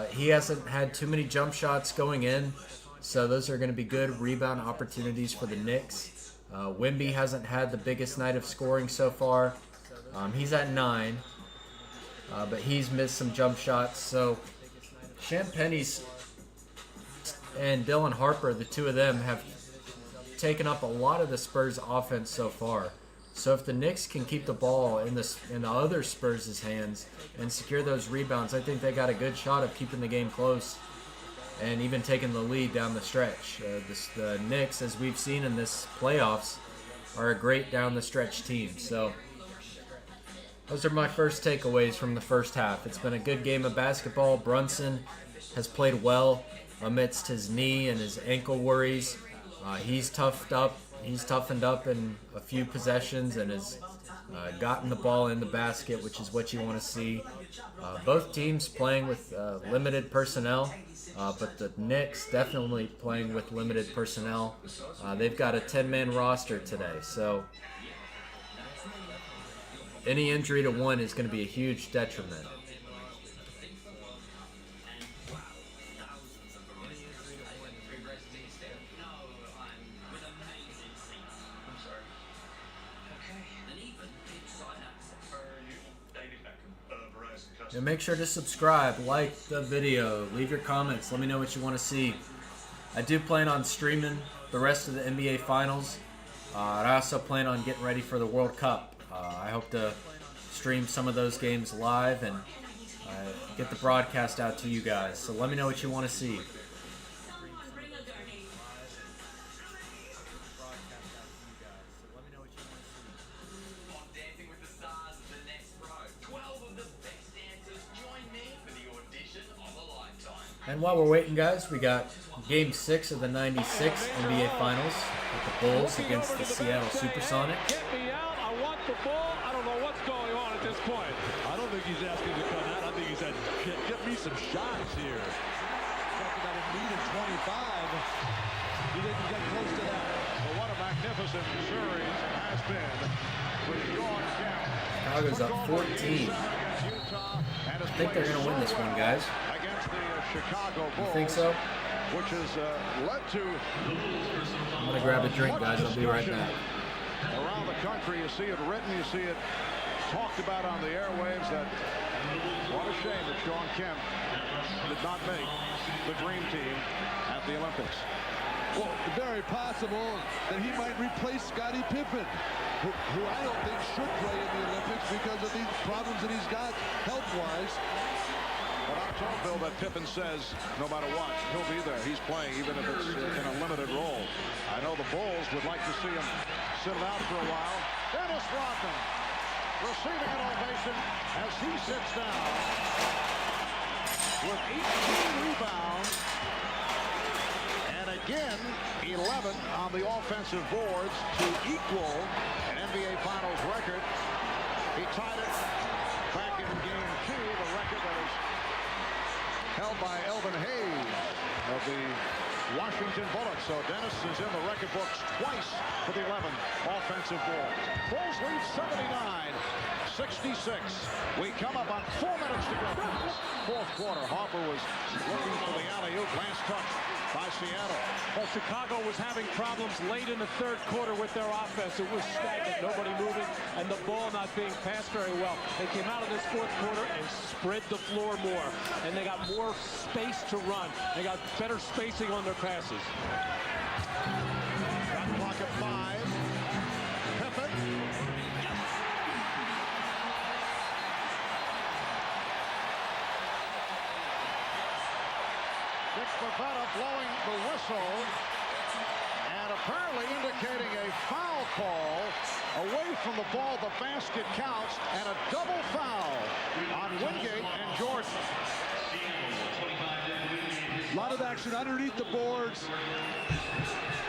He hasn't had too many jump shots going in, so those are going to be good rebound opportunities for the Knicks. Wemby hasn't had the biggest night of scoring so far. He's at 9, but he's missed some jump shots. So Champagnie's and Dylan Harper, the two of them, have taken up a lot of the Spurs offense so far. So if the Knicks can keep the ball in the other Spurs' hands and secure those rebounds, I think they got a good shot of keeping the game close and even taking the lead down the stretch. The Knicks, as we've seen in this playoffs, are a great down the stretch team. So those are my first takeaways from the first half. It's been a good game of basketball. Brunson has played well amidst his knee and his ankle worries. He's toughened up in a few possessions and has gotten the ball in the basket, which is what you want to see. Both teams playing with limited personnel, but the Knicks definitely playing with limited personnel. They've got a 10-man roster today, so any injury to one is going to be a huge detriment. And make sure to subscribe, like the video, leave your comments, let me know what you want to see. I do plan on streaming the rest of the NBA Finals. And I also plan on getting ready for the World Cup. I hope to stream some of those games live and get the broadcast out to you guys. So let me know what you want to see. And while we're waiting, guys, we got Game 6 of the '96 NBA Finals with the Bulls against the Seattle Supersonics. Get me out. I want the ball. I don't know what's going on at this point. I don't think he's asking to come out. I think he said, get me some shots here. Talking about a lead of 25. He didn't get close to that. Well, what a magnificent series it has been for York Knicks. Chicago's up 14. I think they're going to win this one, guys. Chicago Bulls, you think so? Which has led to... I'm going to grab a drink, guys. I'll be right back. Around the country, you see it written, you see it talked about on the airwaves that what a shame that Sean Kemp did not make the dream team at the Olympics. Well, very possible that he might replace Scottie Pippen, who I don't think should play in the Olympics because of these problems that he's got health-wise. But I'm told, Bill, that Pippen says no matter what, he'll be there. He's playing, even if it's in a limited role. I know the Bulls would like to see him sit out for a while. Dennis Rodman receiving an ovation as he sits down with 18 rebounds. And again, 11 on the offensive boards to equal an NBA Finals record. He tied it back in Game 2, the record that is held by Elvin Hayes of the Washington Bullets. So Dennis is in the record books twice for the 11 offensive boards. Bulls lead 79-66. We come up on 4 minutes to go in this fourth quarter. Harper was looking for the alley-oop. Last touch by Seattle. Well, Chicago was having problems late in the third quarter with their offense. It was stagnant, nobody moving, and the ball not being passed very well. They came out of this fourth quarter and spread the floor more, and they got more space to run. They got better spacing on their passes. Shot clock at 5. Pippen. Dick Bavetta blowing the whistle and apparently indicating a foul call away from the ball. The basket counts and a double foul on Wingate and Jordan. A lot of action underneath the boards.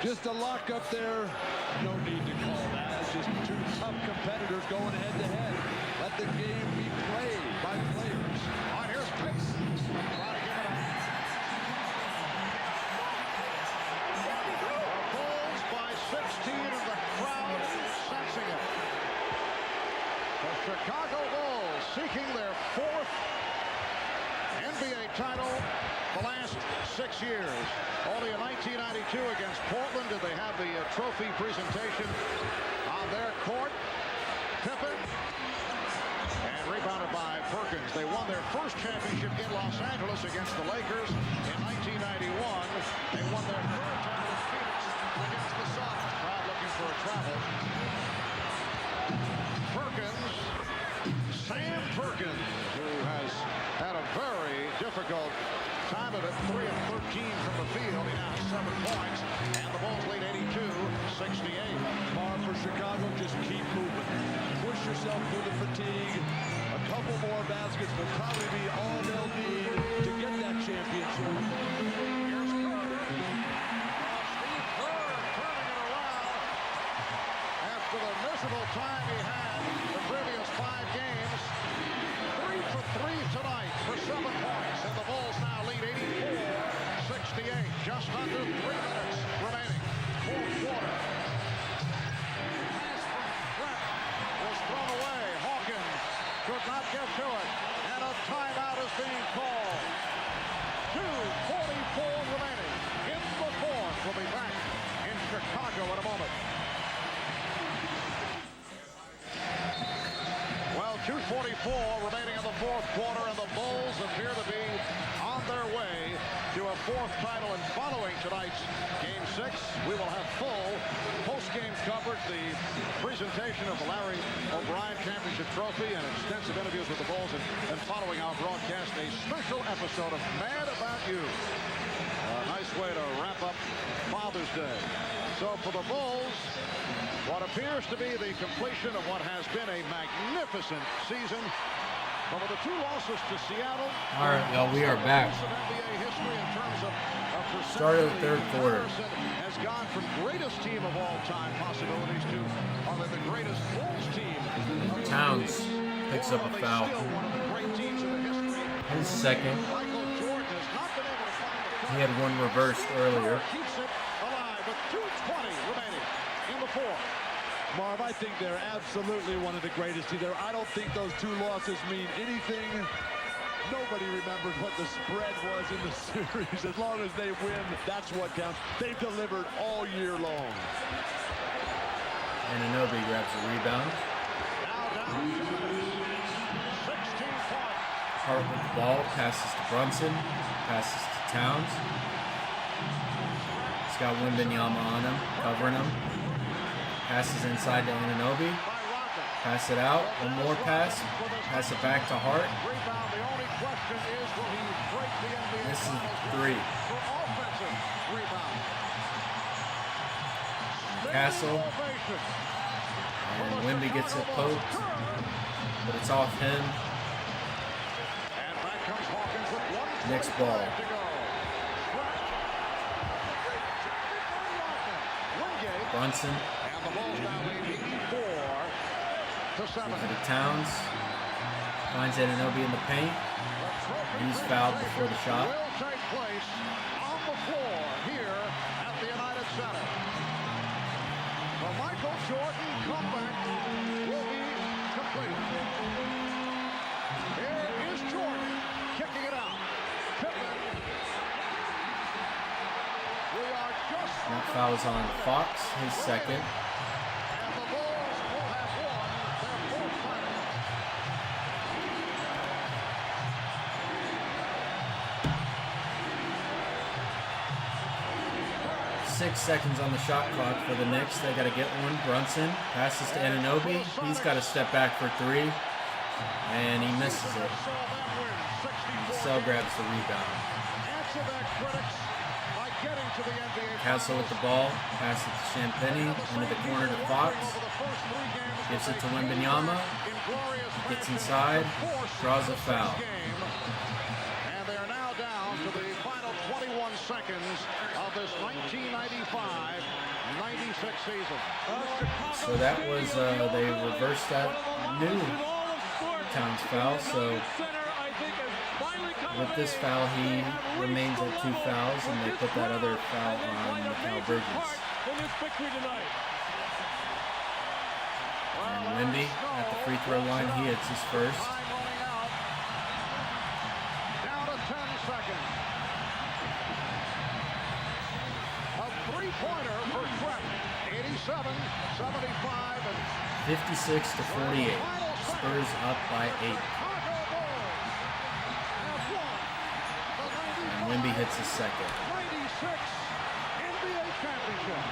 Just a lock up there. No need to call that. It's just two tough competitors going head to head. Let the game be played by players. On here's Pace. Trying to give it up. The Bulls by 16 and the crowd sensing it. The Chicago Bulls seeking their 4th NBA title the last 6 years. Only in 1992 against Portland did they have the trophy presentation on their court. Pippen and rebounded by Perkins. They won their first championship in Los Angeles against the Lakers in 1991. They won their third title in Phoenix against the Suns. Crowd looking for a travel. Perkins, Sam Perkins, who has had a very difficult time of it, 3 of 13 from the field. He now has 7 points, and the Bulls lead 82-68. Hard for Chicago, just keep moving. Push yourself through the fatigue. A couple more baskets will probably be all they'll need to get that championship. Here's Carter. Steve Kerr turning it around after the miserable time he had the previous 5 games. 3 for 3 tonight for 7 points, and the Bulls now lead 84-68. Just under 3 minutes remaining. 4th quarter. Pass from Brett was thrown away. Hawkins could not get to it, and a timeout is being called. 2:44 remaining in the 4th. We'll be back in Chicago in a moment. Well, 2:44 remaining in the 4th quarter, and the Bulls appear to be on their way to a 4th title. And following tonight's Game 6, we will have full post-game coverage, the presentation of the Larry O'Brien Championship Trophy, and extensive interviews with the Bulls. And following our broadcast, a special episode of Mad About You. A nice way to wrap up Father's Day. So for the Bulls, what appears to be the completion of what has been a magnificent season. But with the 2 losses to Seattle. All right, y'all, we are back. Start of the 3rd quarter. Has gone from greatest team of all time possibilities to are they the greatest Bulls team. Towns picks up a foul. His second. He had one reversed earlier. Keeps it alive with 2:20 remaining in the 4th. Marv, I think they're absolutely one of the greatest either. I don't think those 2 losses mean anything. Nobody remembers what the spread was in the series. As long as they win, that's what counts. They've delivered all year long. Anunoby grabs a rebound. Now down 2 minutes. 16 points. Hart with the ball, passes to Brunson, passes to Towns. He's got Wembanyama on him, covering him. Passes inside to Anunoby. Pass it out. One more pass. Pass it back to Hart. This is 3. Castle. And Wemby gets it poked. But it's off him. Knicks ball. Brunson. Over to Towns. Finds Anunoby in the paint. He's fouled before the shot. Will take place on the floor here at the United Center. The Michael Jordan comeback will be completed. Here is Jordan kicking it out. Pippen. We are just. That foul's on Fox, his second. And the Bulls will have won their 4th title. 6 seconds on the shot clock for the Knicks. They got to get one. Brunson passes to Anunoby. He's got to step back for 3, and he misses it. Cassell grabs the rebound. Castle with the ball, passes it to Champagnie, into the corner to Fox. Gives it to Wembanyama. Gets inside, draws a foul. And they are now down to the final 21 seconds of this 1995-96 season. So that was, they reversed that new Towns foul. So with this foul, he remains at 2 fouls, and they put that other foul on Mikal Bridges. And Wemby at the free throw line, he hits his first. Down to 10 seconds. A three-pointer for Trent. 87, 75, and 56 to 48. Spurs up by 8. And Wemby hits his second. 96 NBA championship.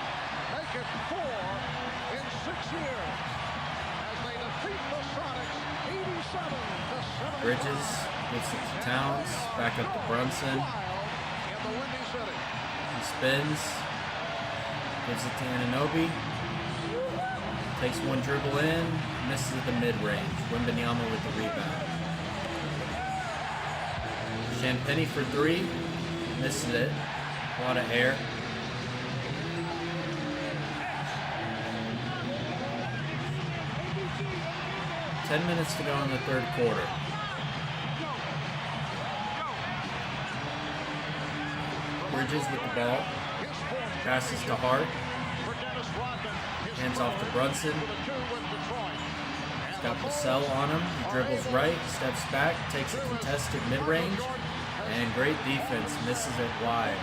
Make it 4 in 6 years. As they defeat the Sonics 87 to 75. Bridges gets it to Towns, back up to Brunson. In the Windy City. He spins, gives it to Anunoby. Takes one dribble in, misses at the mid-range. Wembanyama with the rebound. Champagnie for 3, misses it. A lot of air. Ten minutes to go in the third quarter. Bridges with the ball. Passes to Hart. Hands off to Brunson. He's got Cassell on him. He dribbles right, steps back, takes a contested mid-range, and great defense, misses it wide.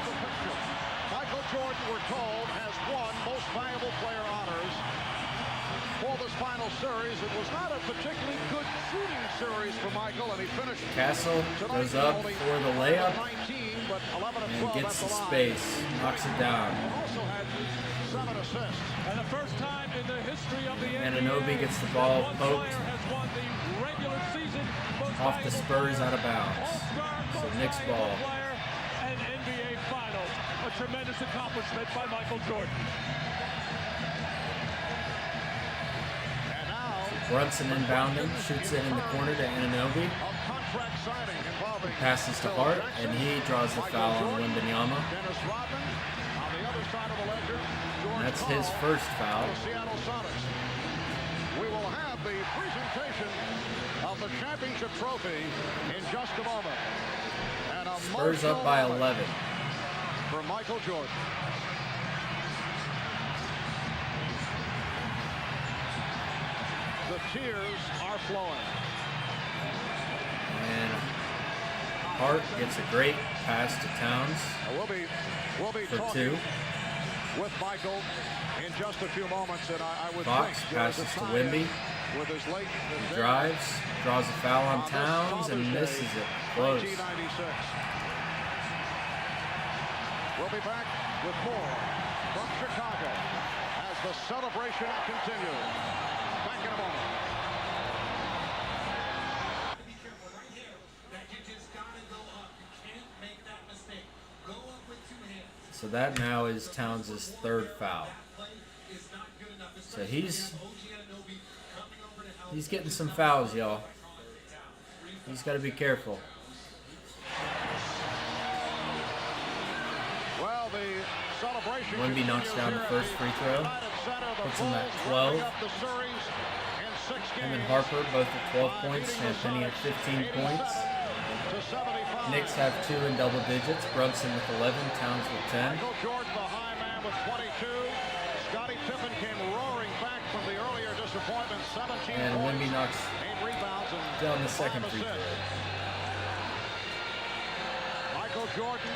Michael Jordan, we're told, has won most valuable player honors for this final series. It was not a particularly good shooting series for Michael, and he finished. Castle goes up for the layup and gets the space, knocks it down. And the first time in the history of the Anunoby gets the ball poked off the Spurs out of bounds. So Knicks ball. And NBA Finals. A tremendous accomplishment by Michael Jordan. Brunson inbounding, shoots it in the corner to Anunoby. He passes to Hart, and he draws the foul on Wembanyama. That's his first foul. We will have the presentation of the championship trophy in just a moment. And a Spurs up by 11. For Michael Jordan. The tears are flowing. And Hart gets a great pass to Towns We'll be for talking 2. with Michael in just a few moments, and I would Fox think there is a passes to tie Wemby. with his late He drives, draws a foul on Towns, and misses it. Close. 1996. We'll be back with more from Chicago as the celebration continues. Back in a moment. So that now is Towns' third foul. So he's getting some fouls, y'all. He's got to be careful. Well, the celebration. Wemby knocks down the first free throw. Puts him at 12. Him and Harper both at 12 points. Champagnie at 15 points. Knicks have 2 in double digits. Brunson with 11. Towns with 10. Michael Jordan, the high man, with 22. Scottie Pippen came roaring back from the earlier disappointment. 17 And Wemby knocks 8 rebounds and down the second free throw. Michael Jordan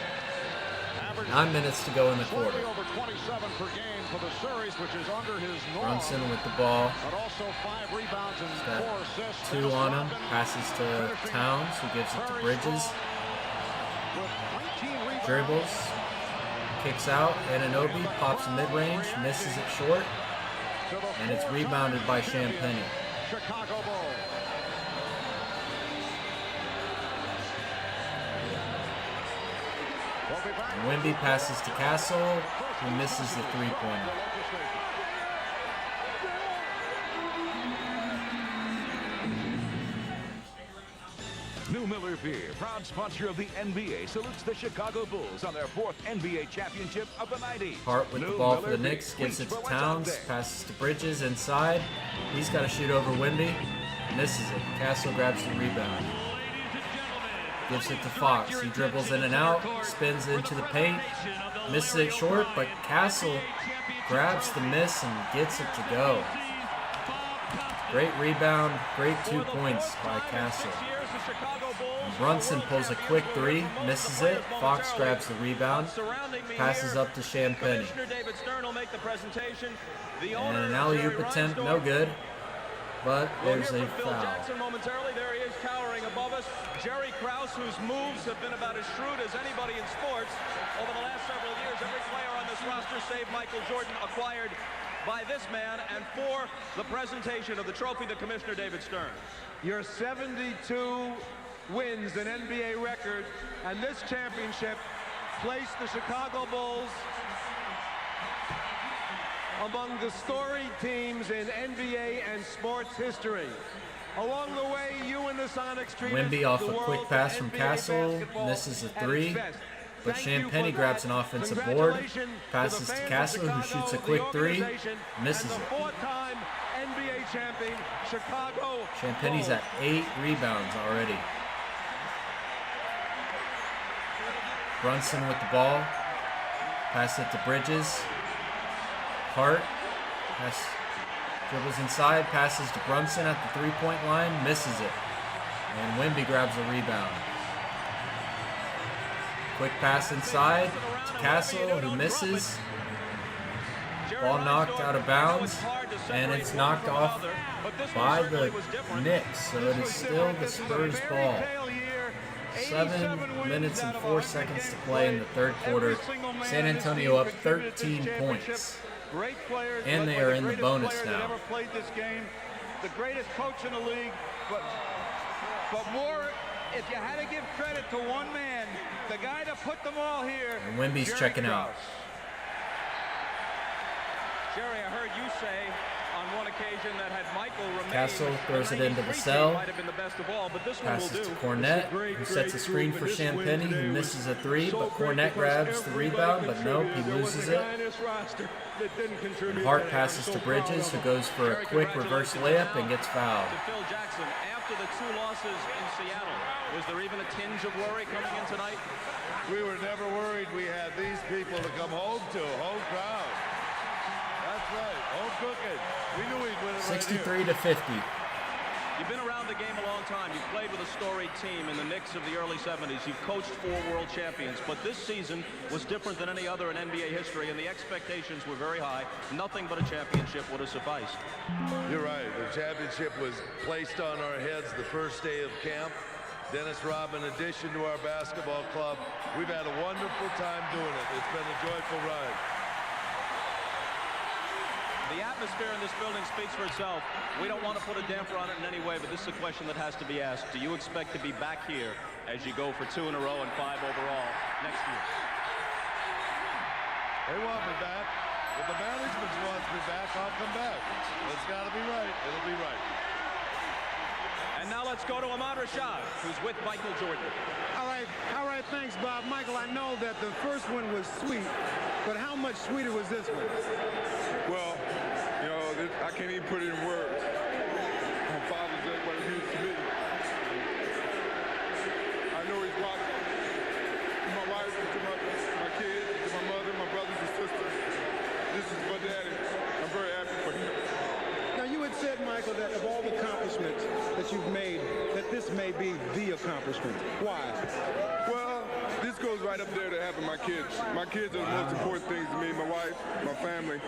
averaged 9 minutes to go in the quarter. slightly over 27 per game for the series, which is under his norm. Brunson with the ball. But also 5 rebounds and 4 assists. 2 on him. Passes to Towns, who gives it to Bridges. With 19 rebounds. Dribbles. kicks out. Anunoby pops mid-range, misses it short, and it's rebounded by Champagnie. Chicago Bulls. And Wemby passes to Castle, who misses the three-pointer. New Miller Beer, proud sponsor of the NBA, salutes the Chicago Bulls on their 4th NBA championship of the 90s. Hart with the ball for the Knicks, gives it to Towns, passes to Bridges inside. He's got to shoot over Wemby, misses it. Castle grabs the rebound. Gives it to Fox. He dribbles in and out, spins into the paint, misses it short, but Castle grabs the miss and gets it to go. Great rebound, great 2 points by Castle. And Brunson pulls a quick three, misses it. Fox grabs the rebound, passes up to Champagnie. And an alley-oop attempt, no good. But there's a foul. Momentarily, there he is towering above us. Jerry Krause, whose moves have been about as shrewd as anybody in sports over the last several years. Every player on this roster, save Michael Jordan, acquired by this man, and for the presentation of the trophy, the Commissioner David Stern. Your 72 wins, an NBA record, and this championship placed the Chicago Bulls among the storied teams in NBA and sports history. Along the way, you and the Sonics treated Wemby off the a world quick pass from Castle, misses a three, but Champagnie grabs an offensive board, passes to Castle, who shoots a quick three, misses it. Four-time NBA champion, Chicago Champagnie's at 8 rebounds already. Brunson with the ball, pass it to Bridges. Hart dribbles inside, passes to Brunson at the three-point line, misses it. And Wemby grabs a rebound. Quick pass inside to Castle, who misses. Ball knocked out of bounds, and it's knocked off by the Knicks, so it is still the Spurs ball. 7 minutes and 4 seconds to play in the third quarter. San Antonio up 13 points. Great players, and they are in the bonus now. Ever played this game, the greatest coach in the league, but more, if you had to give credit to one man, the guy that put them all here. And Wemby's Jerry checking Krause. out. Jerry, I heard you say on one occasion that had Michael remained, Castle throws it into Vassell. might have been the best of all, but this Passes one will to do. Cornette, who sets a screen for Champagnie, who misses a three, but Cornette grabs the rebound, but nope, he loses it. And Hart passes to Bridges, who goes for a quick reverse layup and gets fouled. To Phil Jackson, after the 2 losses in Seattle, was there even a tinge of worry coming in tonight? We were never worried. We had these people to come home to, home crowd. That's right, home cooking. We knew we'd win it 63 to 50. You've been around the game a long time. You've played with a storied team in the Knicks of the early 70s. You've coached 4 world champions. But this season was different than any other in NBA history, and the expectations were very high. Nothing but a championship would have sufficed. You're right. The championship was placed on our heads the first day of camp. Dennis Rodman, in addition to our basketball club, we've had a wonderful time doing it. It's been a joyful ride. The atmosphere in this building speaks for itself. We don't want to put a damper on it in any way, but this is a question that has to be asked. Do you expect to be back here as you go for 2 in a row and 5 overall next year? They want me back. If the management wants me back, I'll come back. It's got to be right. It'll be right. And now let's go to Ahmad Rashad, who's with Michael Jordan. All right, thanks, Bob. Michael, I know that the first one was sweet, but how much sweeter was this one? Well, you know, I can't even put it in words. My father's just what he used to be. I know he's watching. To my wife, to my kids, to my mother, my brothers and sisters. This is my daddy. I'm very happy for him. Now, you had said, Michael, that of all the accomplishments that you've made, that this may be the accomplishment. Why? Well, this goes right up there to having my kids. My kids are the most important things to me, my wife, my family.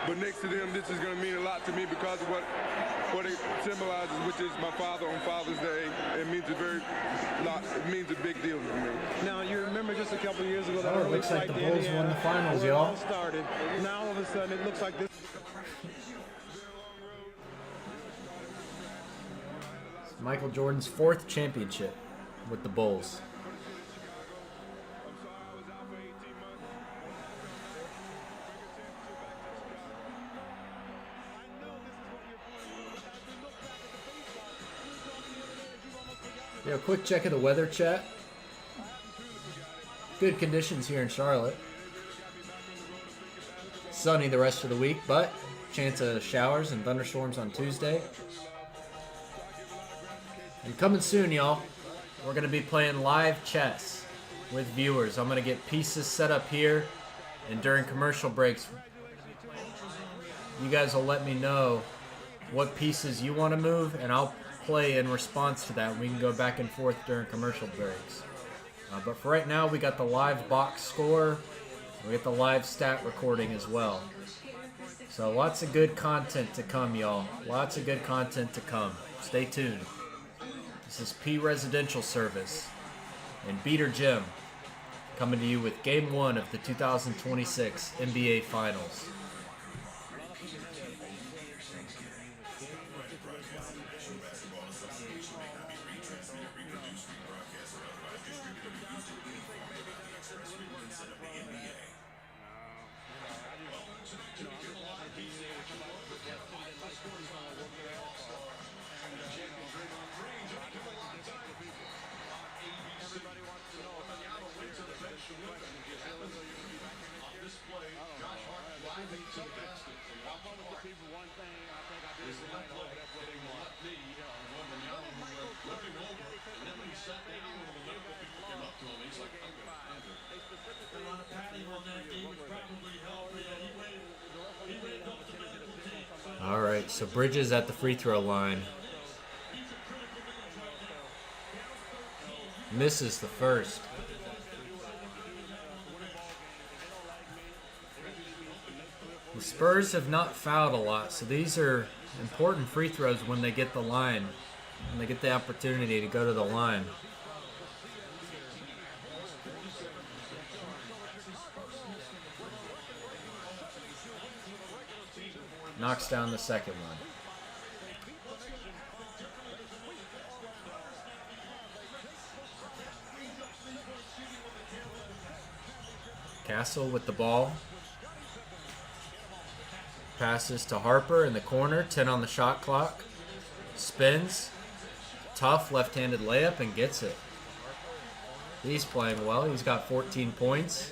But next to them, this is going to mean a lot to me because of what it symbolizes, which is my father on Father's Day. It means it means a big deal to me. Now, you remember just a couple of years ago, Oh, it looks like the Bulls won the finals, y'all. Started. Now, all of a sudden, it looks like this. Michael Jordan's 4th championship with the Bulls. Yeah, a quick check of the weather, chat. Good conditions here in Charlotte. Sunny the rest of the week, but chance of showers and thunderstorms on Tuesday. And coming soon, y'all, we're going to be playing live chess with viewers. I'm going to get pieces set up here, and during commercial breaks, you guys will let me know what pieces you want to move, and I'll play in response to that. We can go back and forth during commercial breaks. But for right now, we got the live box score. We got the live stat recording as well. So lots of good content to come, y'all. Lots of good content to come. Stay tuned. This is P Residential Service and Beater Jim coming to you with Game 1 of the 2026 NBA Finals. All right, so Bridges at the free throw line. Misses the first. The Spurs have not fouled a lot, so these are important free throws when they get the line, when they get the opportunity to go to the line. Knocks down the second one. Castle with the ball. Passes to Harper in the corner, 10 on the shot clock. Spins. Tough left-handed layup and gets it. He's playing well. He's got 14 points.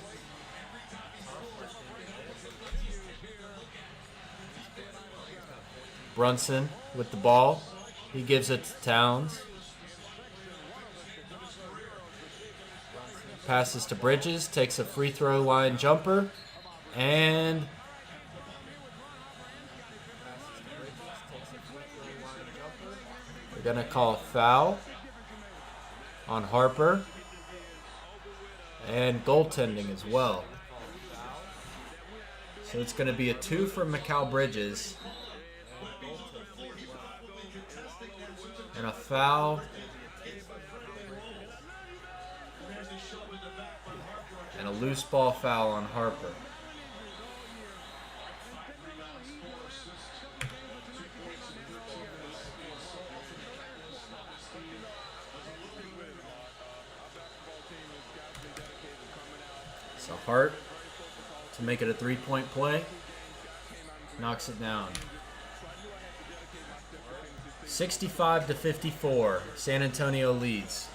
Brunson with the ball. He gives it to Towns. Passes to Bridges. Takes a free throw line jumper. And they're going to call a foul on Harper. And goaltending as well. So it's going to be a 2 for Mikal Bridges. And a foul. And a loose ball foul on Harper. So Hart to make it a 3-point play. Knocks it down. 65-54. San Antonio leads.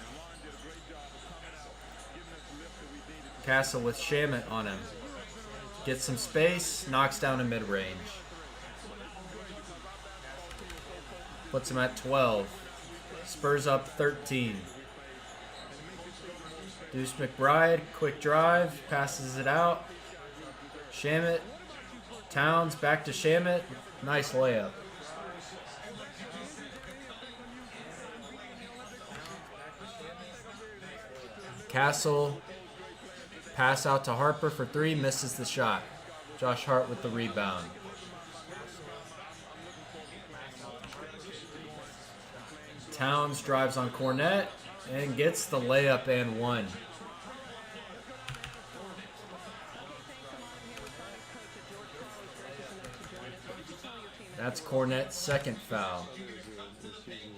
Castle with Shamet on him. Gets some space. Knocks down a mid-range. Puts him at 12. Spurs up 13. Deuce McBride, quick drive. Passes it out. Shamet. Towns back to Shamet. Nice layup. Castle, pass out to Harper for 3, misses the shot. Josh Hart with the rebound. Towns drives on Cornette and gets the layup and one. That's Cornette's second foul.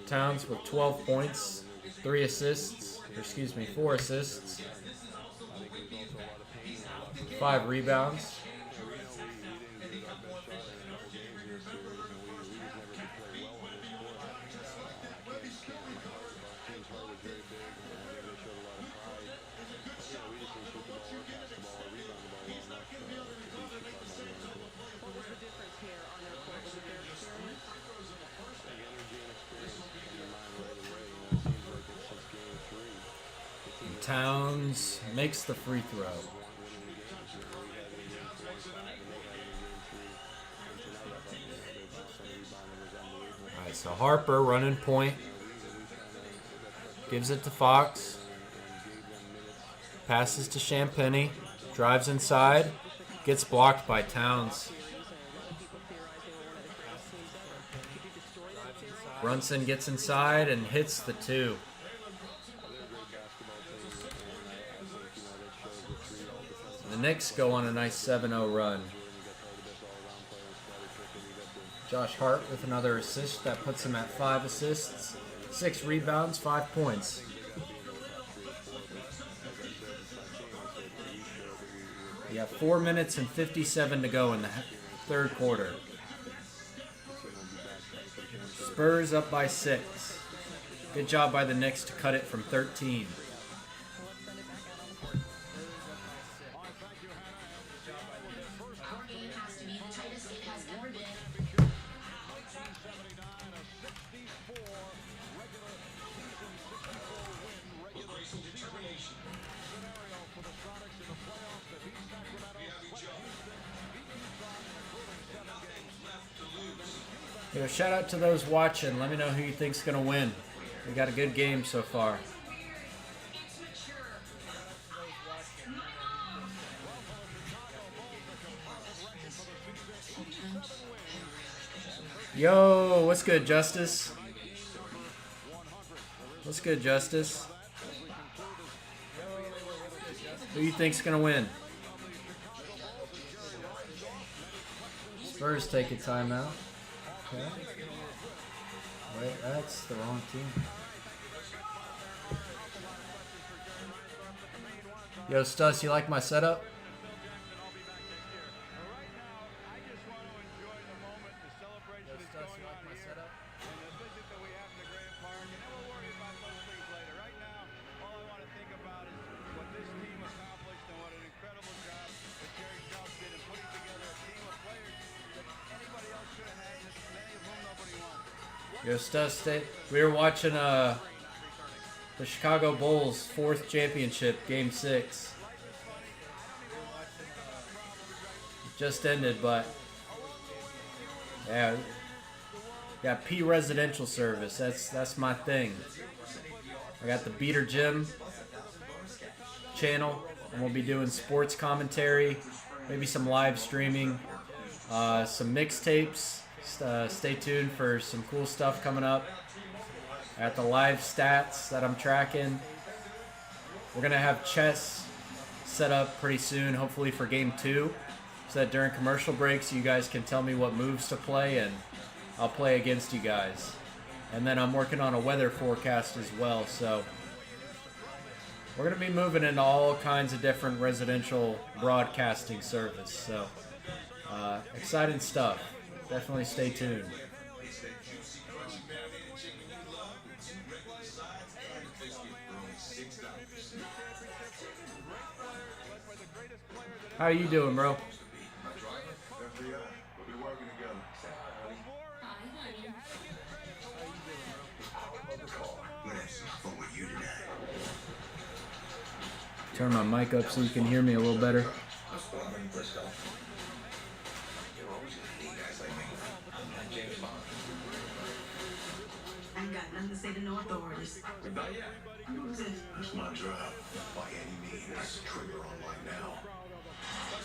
Towns with 12 points, 4 assists, 5 rebounds. Towns makes the free throw. All right, so Harper running point. Gives it to Fox. Passes to Champagny. Drives inside. Gets blocked by Towns. Brunson gets inside and hits the 2. The Knicks go on a nice 7-0 run. Josh Hart with another assist. That puts him at 5 assists, 6 rebounds, 5 points. We have 4 minutes and 57 to go in the third quarter. Spurs up by 6. Good job by the Knicks to cut it from 13. Shout out to those watching. Let me know who you think's going to win. We got a good game so far. Yo, what's good, Justice? What's good, Justice? Who you think's going to win? Spurs take a timeout. Okay. Wait, that's the wrong team. Yo, Stuss, you like my setup? Yo, Stuss, we were watching the Chicago Bulls' 4th championship, Game 6. It just ended, but yeah, got P residential service. That's my thing. I got the Beater Gym channel, and we'll be doing sports commentary, maybe some live streaming, some mixtapes. Stay tuned for some cool stuff coming up. At the live stats that I'm tracking. We're going to have chess set up pretty soon, hopefully for Game 2. So that during commercial breaks, you guys can tell me what moves to play, and I'll play against you guys. And then I'm working on a weather forecast as well. So we're going to be moving into all kinds of different residential broadcasting service. So exciting stuff. Definitely stay tuned. How are you doing, bro? Turn my mic up so you can hear me a little better. Nothing to say to no authorities. Not yet. It's my job. By any means, trigger on right now.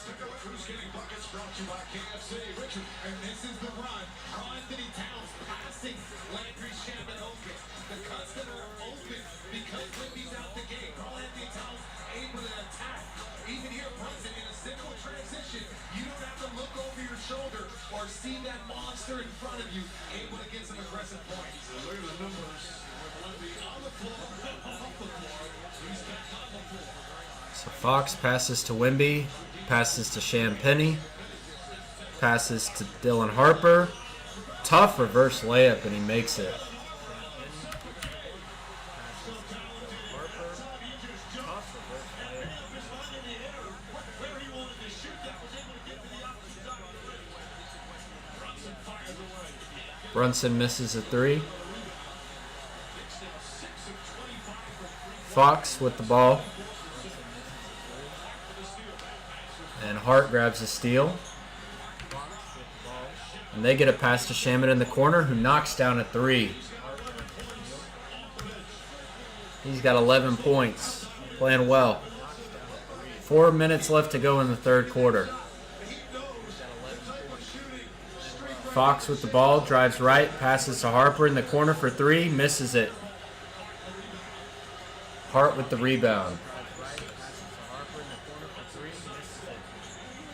Who's getting buckets brought to you by KFC. Richard, and this is the run. Carl Anthony Towns passing Landry Shamet open. The cuts that are open because Wimby's out the game. Carl Anthony Towns able to attack. Even here, Brunson in a simple transition. You don't have to look over your shoulder or see that monster in front of you. Able to get some aggressive points. Look at the numbers. Wimby on the floor, off the floor. He's back on the floor. So Fox passes to Wimby, passes to Champagnie, passes to Dylan Harper. Tough reverse layup, and he makes it. Brunson misses a three. Fox with the ball. And Hart grabs a steal. And they get a pass to Shamet in the corner, who knocks down a three. He's got 11 points. Playing well. 4 minutes left to go in the third quarter. Fox with the ball, drives right, passes to Harper in the corner for three, misses it. Hart with the rebound.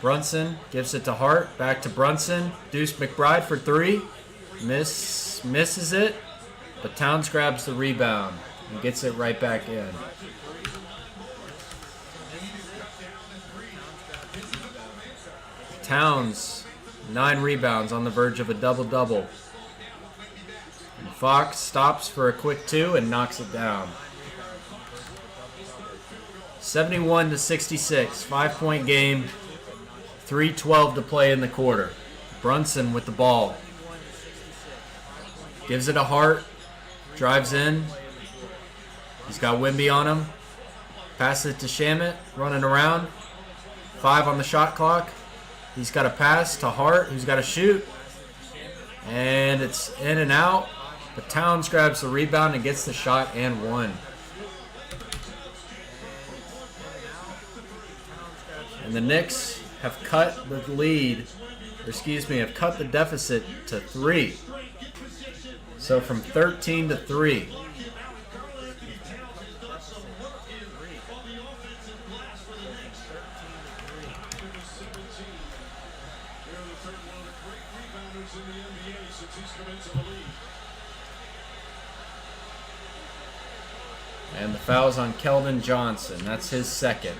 Brunson gives it to Hart, back to Brunson. Deuce McBride for three, misses it, but Towns grabs the rebound and gets it right back in. Towns, 9 rebounds, on the verge of a double-double. And Fox stops for a quick two and knocks it down. 71-66, 5-point game, 3:12 to play in the quarter. Brunson with the ball. Gives it to Hart, drives in. He's got Wimby on him. Passes it to Shamet, running around. 5 on the shot clock. He's got a pass to Hart, who's got to shoot. And it's in and out. But Towns grabs the rebound and gets the shot and one. And the Knicks have cut the lead, have cut the deficit to 3. So from 13 to 3. And the foul's on Keldon Johnson. That's his second.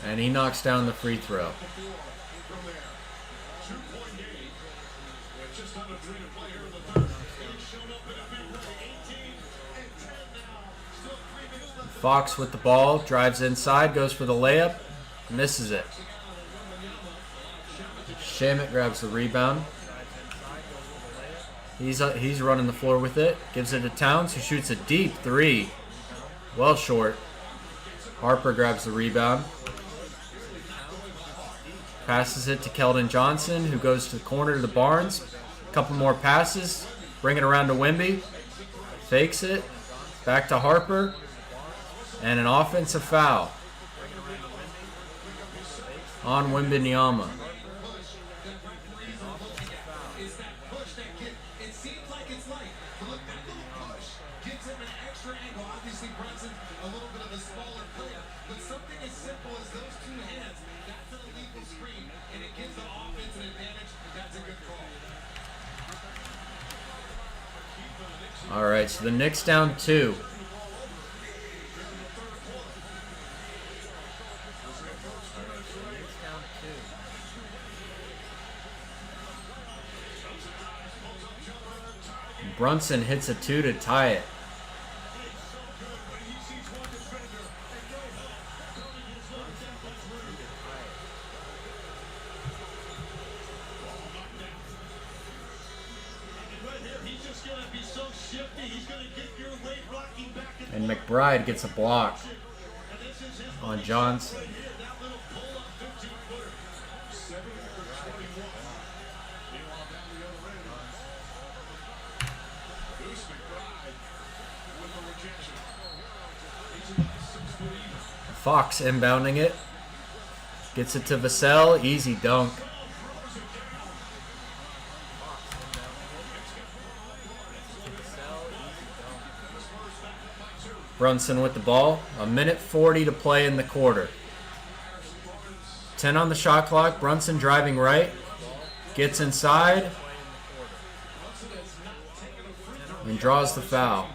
And he knocks down the free throw. Fox with the ball, drives inside, goes for the layup, misses it. Shamet grabs the rebound. He's running the floor with it, gives it to Towns, who shoots a deep three. Well short. Harper grabs the rebound. Passes it to Keldon Johnson, who goes to the corner to the Barnes. A couple more passes. Bring it around to Wimby. Fakes it. Back to Harper. And an offensive foul on Wembanyama. All right, so the Knicks down 2. Brunson hits a 2 to tie it. And McBride gets a block on Johnson. Fox inbounding it. Gets it to Vassell. Easy dunk. Brunson with the ball. 1:40 to play in the quarter. 10 on the shot clock. Brunson driving right. Gets inside. And draws the foul.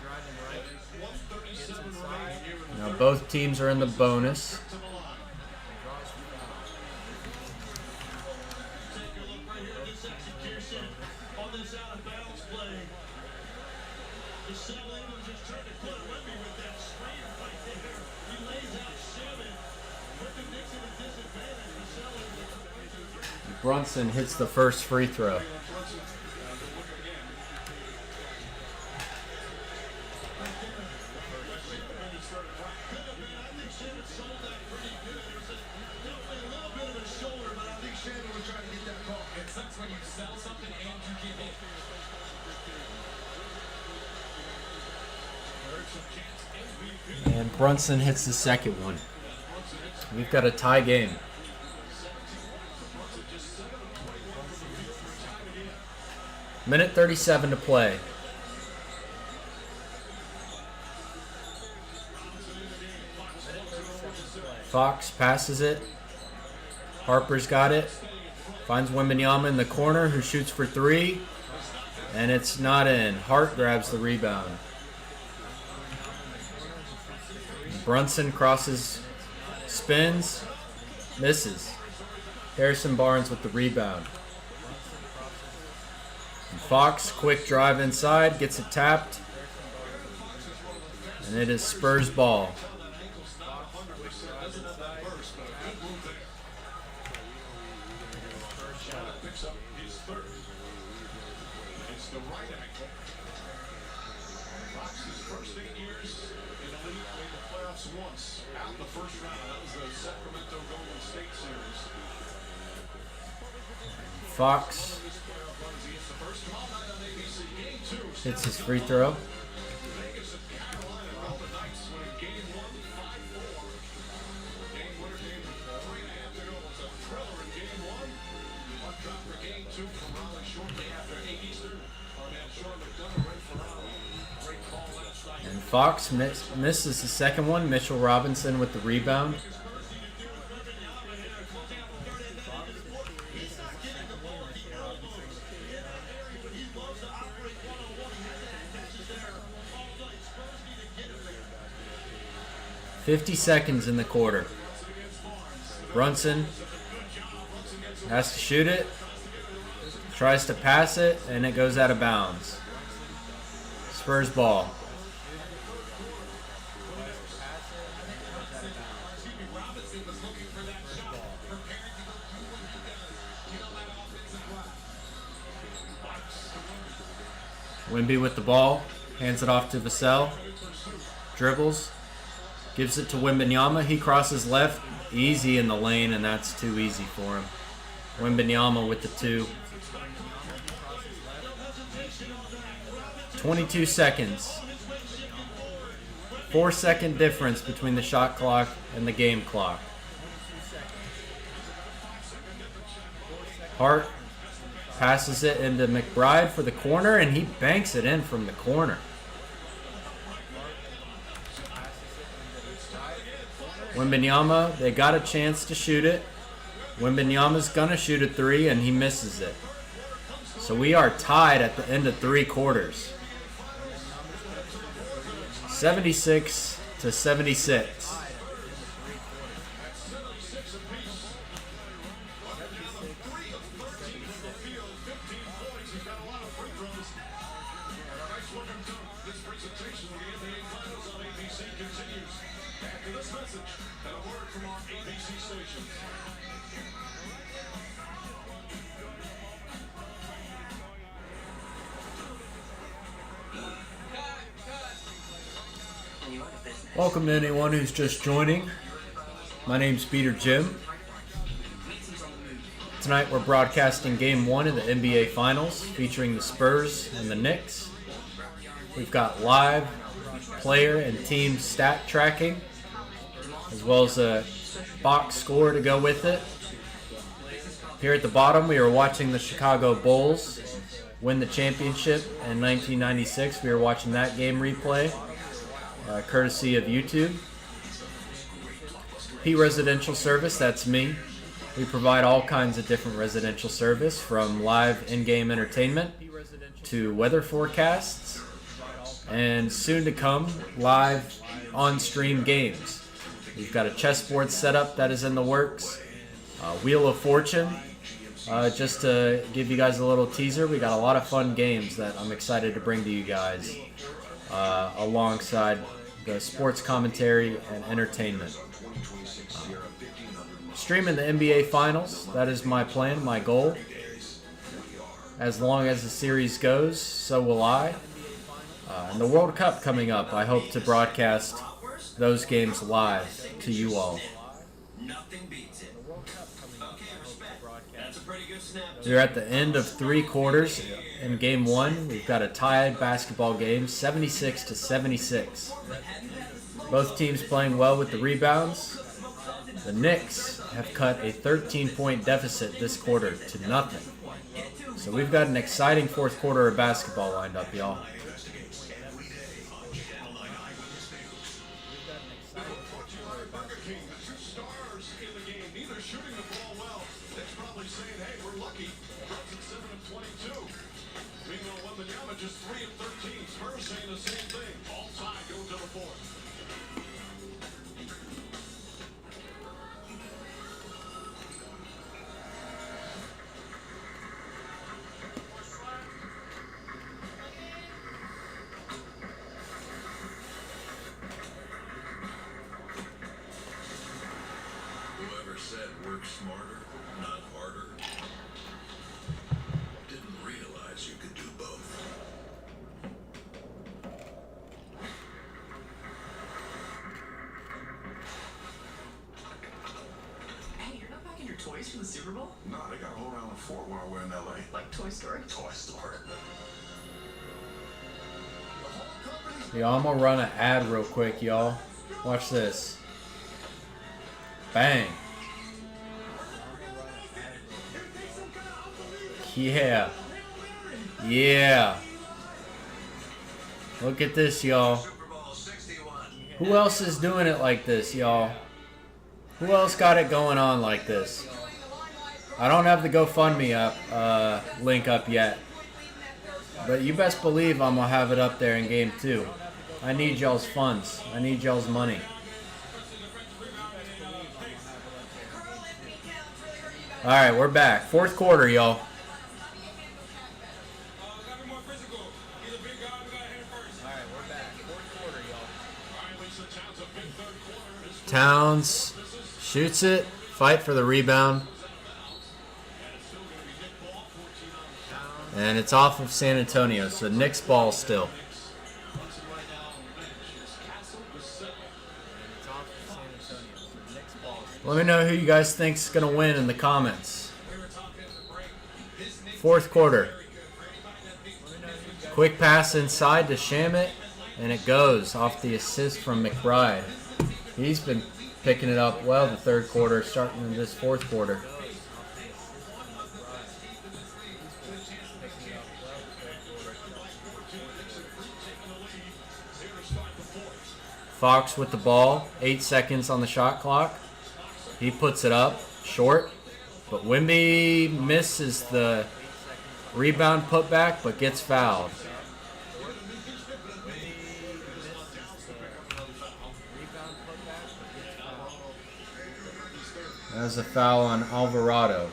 Now both teams are in the bonus. Brunson hits the first free throw. And Brunson hits the second one. We've got a tie game. Minute 37 to play. Fox passes it. Harper's got it. Finds Wembanyama in the corner, who shoots for three. And it's not in. Hart grabs the rebound. Brunson crosses, spins, misses. Harrison Barnes with the rebound. Fox, quick drive inside, gets it tapped. And it is Spurs ball. Fox hits his free throw. And Fox misses the second one. Mitchell Robinson with the rebound. .50 in the quarter. Brunson has to shoot it, tries to pass it, and it goes out of bounds. Spurs ball. Wemby with the ball, hands it off to Vassell, dribbles. Gives it to Wembanyama. He crosses left, easy in the lane, and that's too easy for him. Wembanyama with the two. 22 seconds. 4-second difference between the shot clock and the game clock. Hart passes it into McBride for the corner, and he banks it in from the corner. Wembanyama, they got a chance to shoot it. Wembanyama's gonna shoot a three, and he misses it. So we are tied at the end of three quarters. 76-76. Welcome to anyone who's just joining. My name's Peter Jim. Tonight we're broadcasting Game 1 of the NBA Finals featuring the Spurs and the Knicks. We've got live player and team stat tracking, as well as a box score to go with it. Here at the bottom, we are watching the Chicago Bulls win the championship in 1996. We are watching that game replay, courtesy of YouTube. P Residential Service, that's me. We provide all kinds of different residential service, from live in-game entertainment to weather forecasts, and soon to come, live on-stream games. We've got a chessboard setup that is in the works. Wheel of Fortune. Just to give you guys a little teaser, we got a lot of fun games that I'm excited to bring to you guys alongside the sports commentary and entertainment. Streaming the NBA Finals, that is my plan, my goal. As long as the series goes, so will I. And the World Cup coming up, I hope to broadcast those games live to you all. We're at the end of 3 quarters in game 1. We've got a tied basketball game, 76-76. Both teams playing well with the rebounds. The Knicks have cut a 13-point deficit this quarter to nothing. So we've got an exciting fourth quarter of basketball lined up, y'all. Just 3 of 13. Spurs saying the same thing. All tied going to the fourth. Whoever said work smarter, not harder, didn't realize you could do both. Toys for the Super Bowl? No, they got a whole round of 4 while we're in LA. Like Toy Story? Toy Story. Y'all, I'm gonna run an ad real quick, y'all. Watch this. Bang. Yeah. Yeah. Look at this, y'all. Who else is doing it like this, y'all? Who else got it going on like this? I don't have the GoFundMe link up yet, but you best believe I'm gonna have it up there in game 2. I need y'all's funds. I need y'all's money. All right, we're back. Fourth quarter, y'all. Towns shoots it, fight for the rebound, and it's off of San Antonio, so Knicks ball still. Let me know who you guys think's gonna win in the comments. Fourth quarter. Quick pass inside to Shamet, and it goes off the assist from McBride. He's been picking it up well the third quarter, starting in this fourth quarter. Fox with the ball, 8 seconds on the shot clock. He puts it up, short, but Wemby misses the rebound putback, but gets fouled. That was a foul on Alvarado.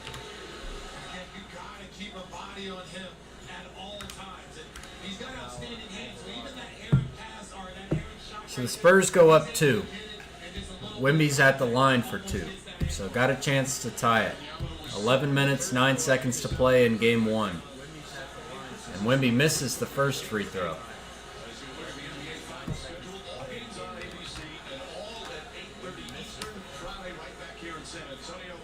So the Spurs go up 2. Wemby's at the line for 2. So got a chance to tie it. 11 minutes, 9 seconds to play in game 1. And Wemby misses the first free throw. San Antonio.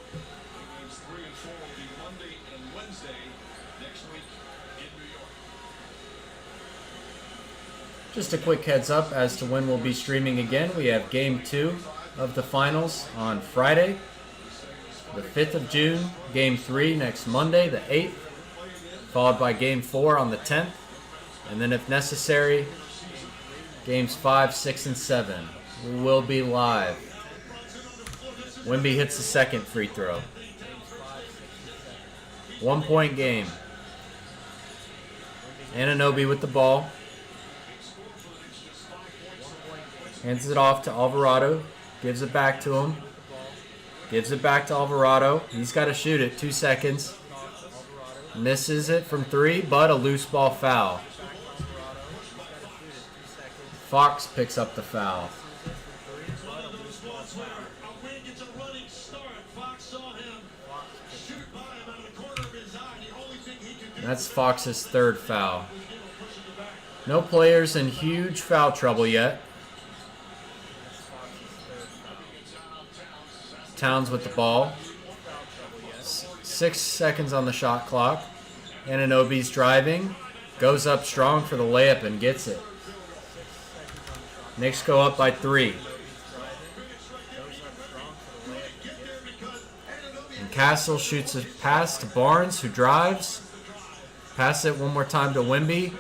Games 3 and 4 will be Monday and Wednesday next week in New York. Just a quick heads up as to when we'll be streaming again. We have Game 2 of the finals on Friday, the 5th of June. Game 3 next Monday, the 8th. Followed by Game 4 on the 10th. And then if necessary, Games 5, 6, and 7. We will be live. Wemby hits the second free throw. 1 point game. Anunoby with the ball. Hands it off to Alvarado. Gives it back to him. Gives it back to Alvarado. He's got to shoot it. 2 seconds. Misses it from 3, but a loose ball foul. Fox picks up the foul. That's Fox's 3rd foul. No players in huge foul trouble yet. Towns with the ball. 6 seconds on the shot clock. Anunoby's driving. Goes up strong for the layup and gets it. Knicks go up by 3. And Castle shoots a pass to Barnes, who drives. Pass it one more time to Wemby,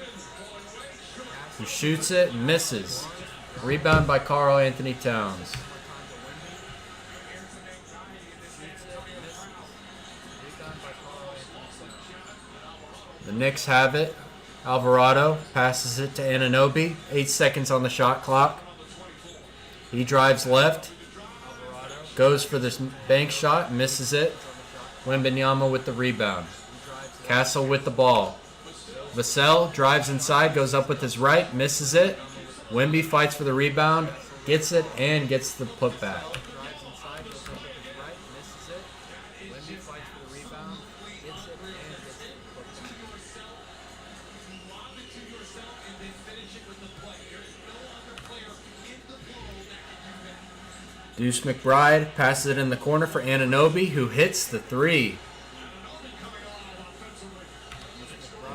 who shoots it and misses. Rebound by Karl Anthony Towns. The Knicks have it. Alvarado passes it to Anunoby. 8 seconds on the shot clock. He drives left. Goes for this bank shot. Misses it. Wembanyama with the rebound. Castle with the ball. Vassell drives inside. Goes up with his right. Misses it. Wemby fights for the rebound. Gets it and gets the putback. Deuce McBride passes it in the corner for Anunoby, who hits the 3.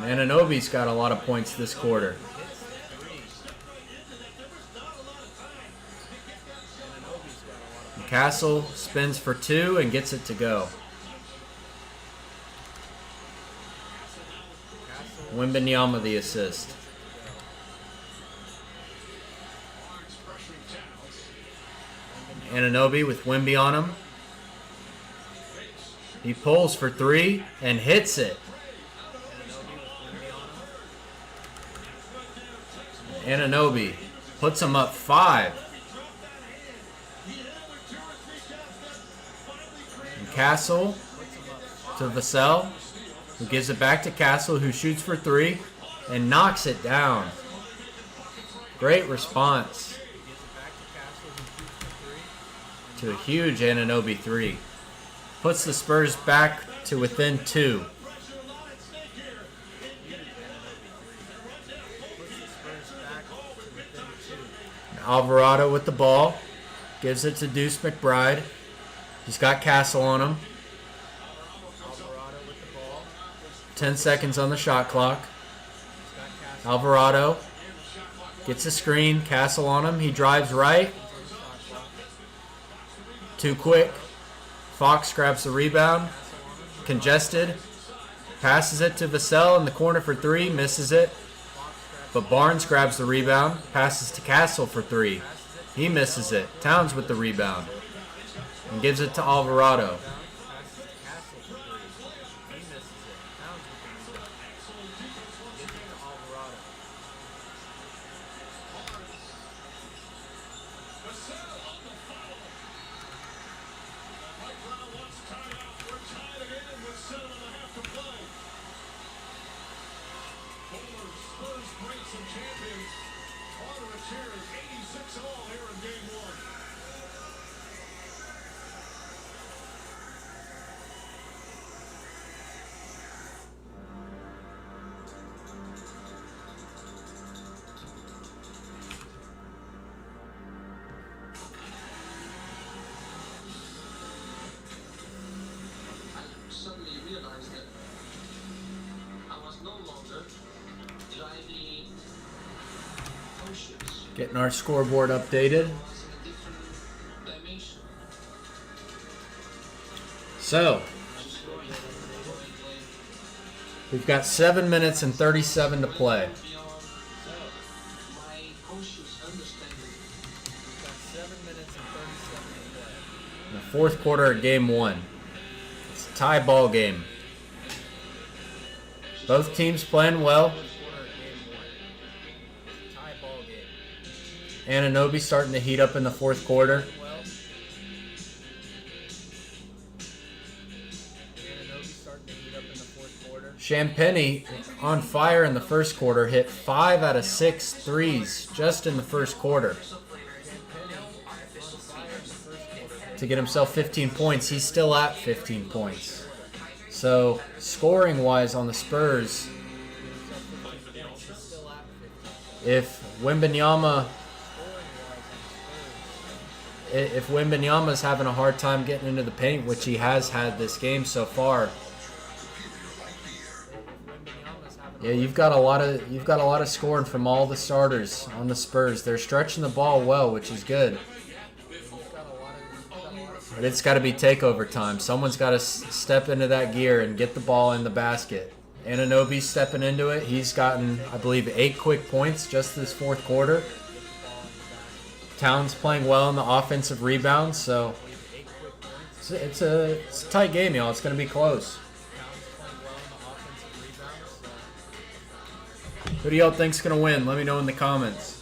And Anunoby's got a lot of points this quarter. And Castle spins for 2 and gets it to go. Wembanyama the assist. Anunoby with Wemby on him. He pulls for 3 and hits it. Anunoby puts him up 5. And Castle to Vassell, who gives it back to Castle, who shoots for 3 and knocks it down. Great response to a huge Anunoby 3. Puts the Spurs back to within 2. Alvarado with the ball. Gives it to Deuce McBride. He's got Castle on him. 10 seconds on the shot clock. Alvarado gets a screen. Castle on him. He drives right. Too quick. Fox grabs the rebound. Congested. Passes it to Vassell in the corner for 3. Misses it. But Barnes grabs the rebound. Passes to Castle for 3. He misses it. Towns with the rebound. And gives it to Alvarado. Getting our scoreboard updated. So, we've got 7 minutes and 37 to play. In the fourth quarter of game 1. It's a tie ball game. Both teams playing well. Anunoby starting to heat up in the fourth quarter. Champagny on fire in the first quarter, hit 5 out of 6 threes just in the first quarter to get himself 15 points. He's still at 15 points. So scoring wise on the Spurs, if Wembanyama's having a hard time getting into the paint, which he has had this game so far, yeah, you've got a lot of scoring from all the starters on the Spurs. They're stretching the ball well, which is good. But it's got to be takeover time. Someone's got to step into that gear and get the ball in the basket. Anunoby's stepping into it. He's gotten, I believe, 8 quick points just this fourth quarter. Towns playing well in the offensive rebounds, so it's a tight game, y'all. It's going to be close. Who do y'all think's going to win? Let me know in the comments.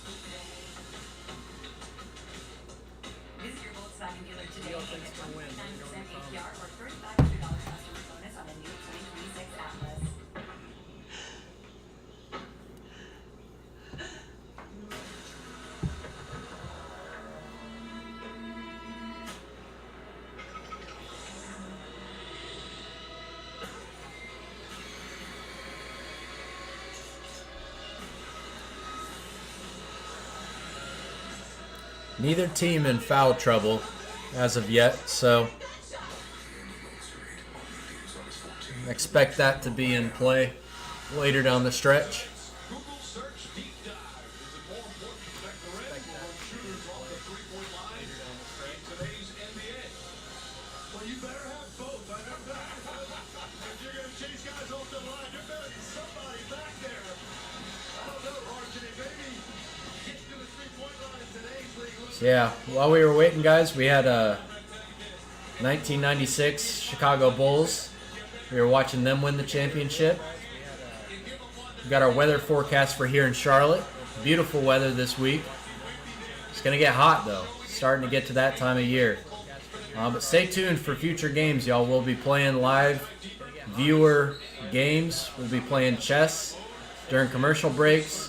Neither team in foul trouble as of yet, so expect that to be in play later down the stretch. Yeah, while we were waiting, guys, we had 1996 Chicago Bulls. We were watching them win the championship. We got our weather forecast for here in Charlotte. Beautiful weather this week. It's going to get hot, though. Starting to get to that time of year. But stay tuned for future games, y'all. We'll be playing live viewer games. We'll be playing chess during commercial breaks.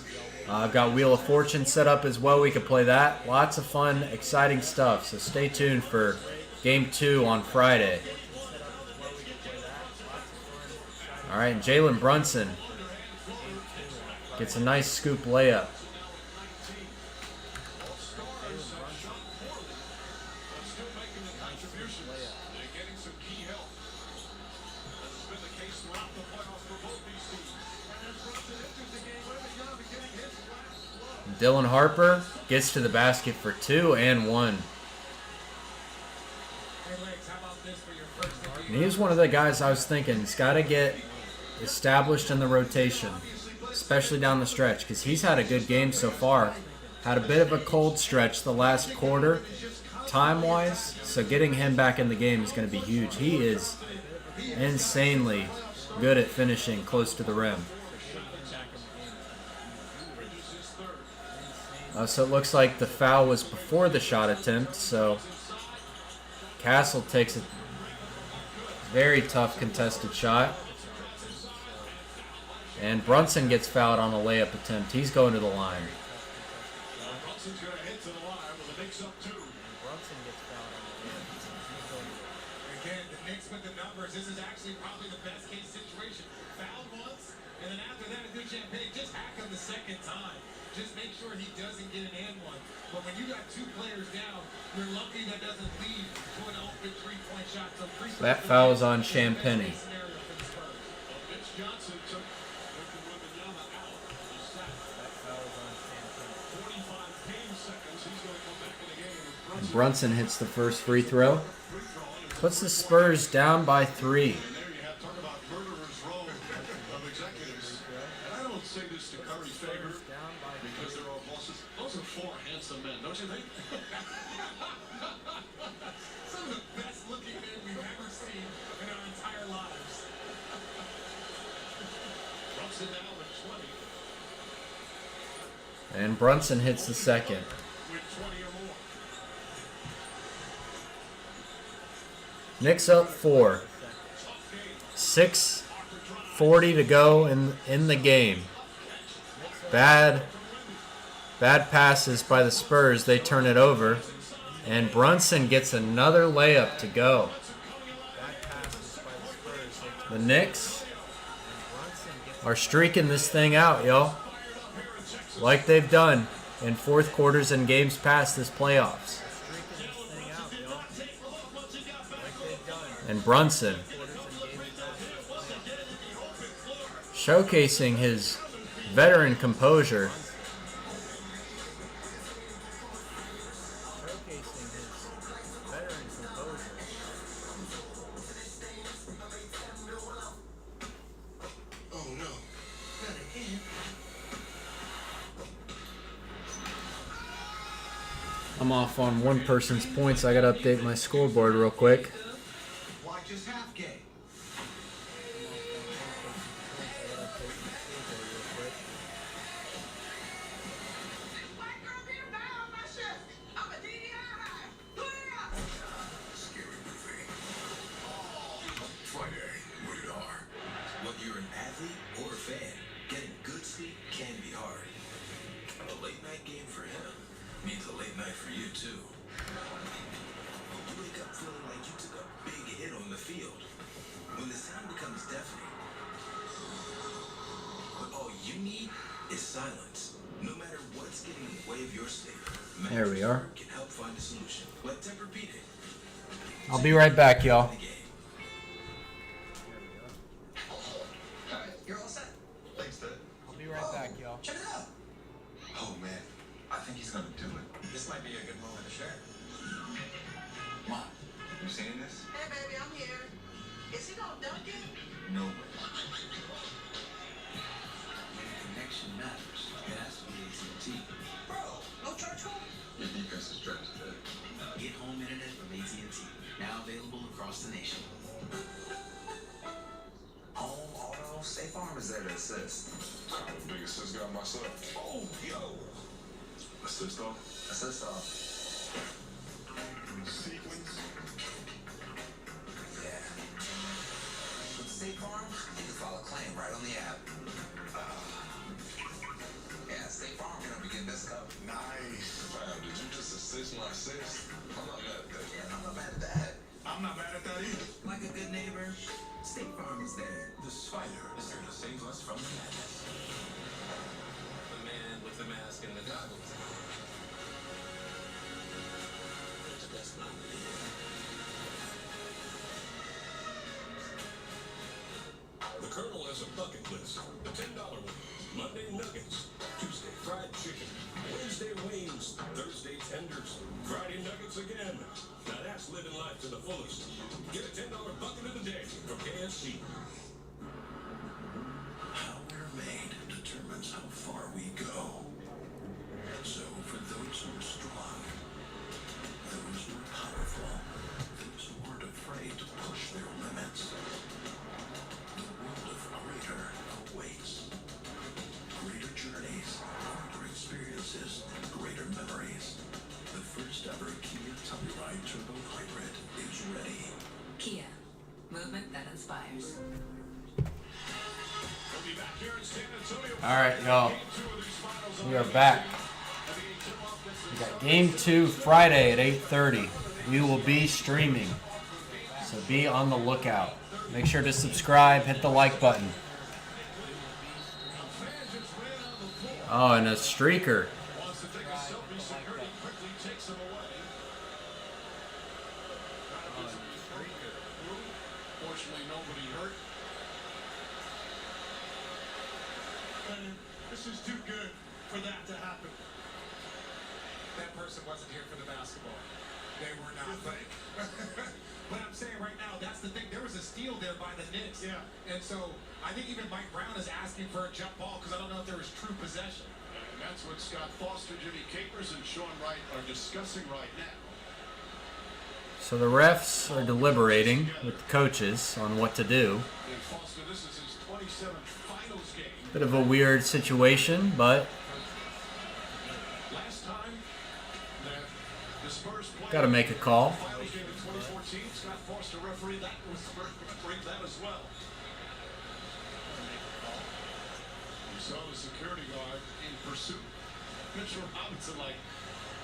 I've got Wheel of Fortune set up as well. We could play that. Lots of fun, exciting stuff. So stay tuned for Game 2 on Friday. All right, Jalen Brunson gets a nice scoop layup. Dylan Harper gets to the basket for 2 and 1. And he's one of the guys I was thinking he's got to get established in the rotation, especially down the stretch, because he's had a good game so far. Had a bit of a cold stretch the last quarter, time-wise, so getting him back in the game is going to be huge. He is insanely good at finishing close to the rim. So it looks like the foul was before the shot attempt, so Castle takes a very tough contested shot. And Brunson gets fouled on a layup attempt. He's going to the line. Brunson's going to head to the line with the Knicks up 2. Brunson gets fouled on the layup attempt. Again, the Knicks with the numbers. This is actually probably the best case situation. Fouled once, and then after that, a good champagne. Just hack him the second time. Just make sure he doesn't get an and one. But when you got 2 players down, you're lucky that doesn't lead to an open 3-point shot. So that foul is on Champagny. Johnson took Wembanyama out. 45 games. Brunson hits the first free throw. Puts the Spurs down by 3. I don't say this to curry favor because they're all bosses. Those are 4 handsome men, don't you think? Some of the best looking men we've ever seen in our entire lives. Brunson now with 20. And Brunson hits the second. With 20 or more. Knicks up 4. 6:40 to go in the game. Bad passes by the Spurs. They turn it over. And Brunson gets another layup to go. The Knicks are streaking this thing out, y'all. Like they've done in fourth quarters and games past this playoffs. And Brunson showcasing his veteran composure. I'm off on one person's points. I gotta update my scoreboard real quick. Watch his half game. Friday, rated R. Whether you're an athlete or a fan, getting good sleep can be hard. A late night game for him means a late night for you too. You wake up feeling like you took a big hit on the field. When the sound becomes deafening, but all you need is silence. No matter what's getting in the way of your sleep, There we are. can help find a solution. Let Tempur-Pedic. I'll be right back, y'all. You're all set. Thanks, Dad. I'll be right back, y'all. Check it out. Oh man, I think he's gonna do it. This might be a good moment to share. Mom, you seeing this? Hey, baby, I'm here. Is he gonna dunk it? No way. When a connection matters, it has to be AT&T. Bro, no church home? Your defense is trash today. Get home internet from AT&T. Now available across the nation. Home, auto, State Farm is there to assist. I'm the biggest assist guy myself. Oh, yo. Assist off? Assist off. Sequence. Yeah. With State Farm, you can file a claim right on the app. Yeah, State Farm can help you get this covered. Nice. Wow, did you just assist my assist? I'm not mad at that. Yeah, I'm not mad at that. I'm not mad at that either. Like a good neighbor, State Farm is there. The spider is there to save us from the madness. The man with the mask and the goggles. It's best not to leave. The Colonel has a bucket list. The $10 one. Monday nuggets. Tuesday fried chicken. Wednesday wings. Thursday tenders. Friday nuggets again. Now that's living life to the fullest. Get a $10 bucket of the day from KFC. How we're made determines how far we go. So for those who are strong, those who are powerful, those who aren't afraid to push their limits, the world of greater awaits. Greater journeys, greater experiences, greater memories. The first ever Kia Telluride Turbo Hybrid is ready. Kia, movement that inspires. We'll be back here in San Antonio. All right, y'all. We are back. We got Game 2 Friday at 8:30. We will be streaming, so be on the lookout. Make sure to subscribe, hit the like button. Oh, and a streaker. Fortunately, nobody hurt. Man, this is too good for that to happen. that person wasn't here for the basketball. They were not. But I'm saying right now, that's the thing. There was a steal there by the Knicks. Yeah. And so I think even Mike Brown is asking for a jump ball because I don't know if there was true possession. And that's what Scott Foster, Jimmy Capers, and Sean Wright are discussing right now. So the refs are deliberating with the coaches on what to do. And Foster, this is his 27th finals game. Bit of a weird situation, but Last time that the Spurs played got to make a call. finals game in 2014, Scott Foster refereed that as well. We saw the security guard in pursuit. Mitchell Robinson like,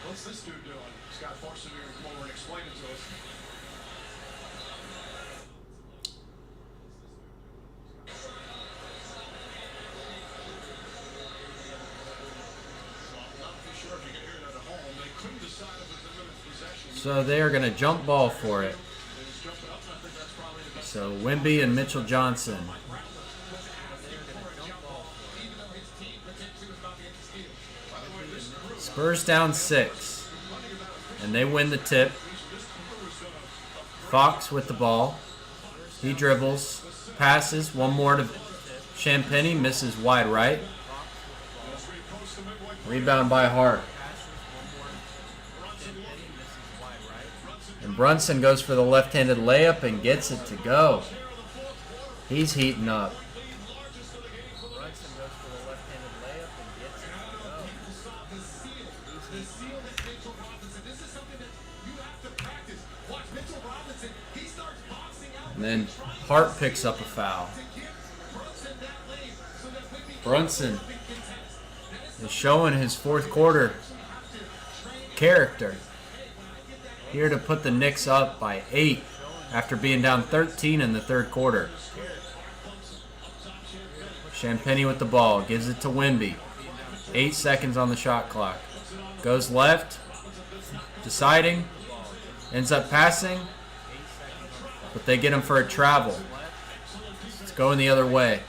what's this dude doing? Scott Foster going to come over and explain it to us. So they are going to jump ball for it. So Wemby and Mitchell Johnson. Spurs down 6. And they win the tip. Fox with the ball. He dribbles. Passes. One more to Champagnie. Misses wide right. Rebound by Hart. And Brunson goes for the left-handed layup and gets it to go. He's heating up. And then Hart picks up a foul. Brunson is showing his fourth quarter character. Here to put the Knicks up by 8 after being down 13 in the third quarter. Champagnie with the ball. Gives it to Wemby. 8 seconds on the shot clock. Goes left. Deciding. Ends up passing. But they get him for a travel. It's going the other way.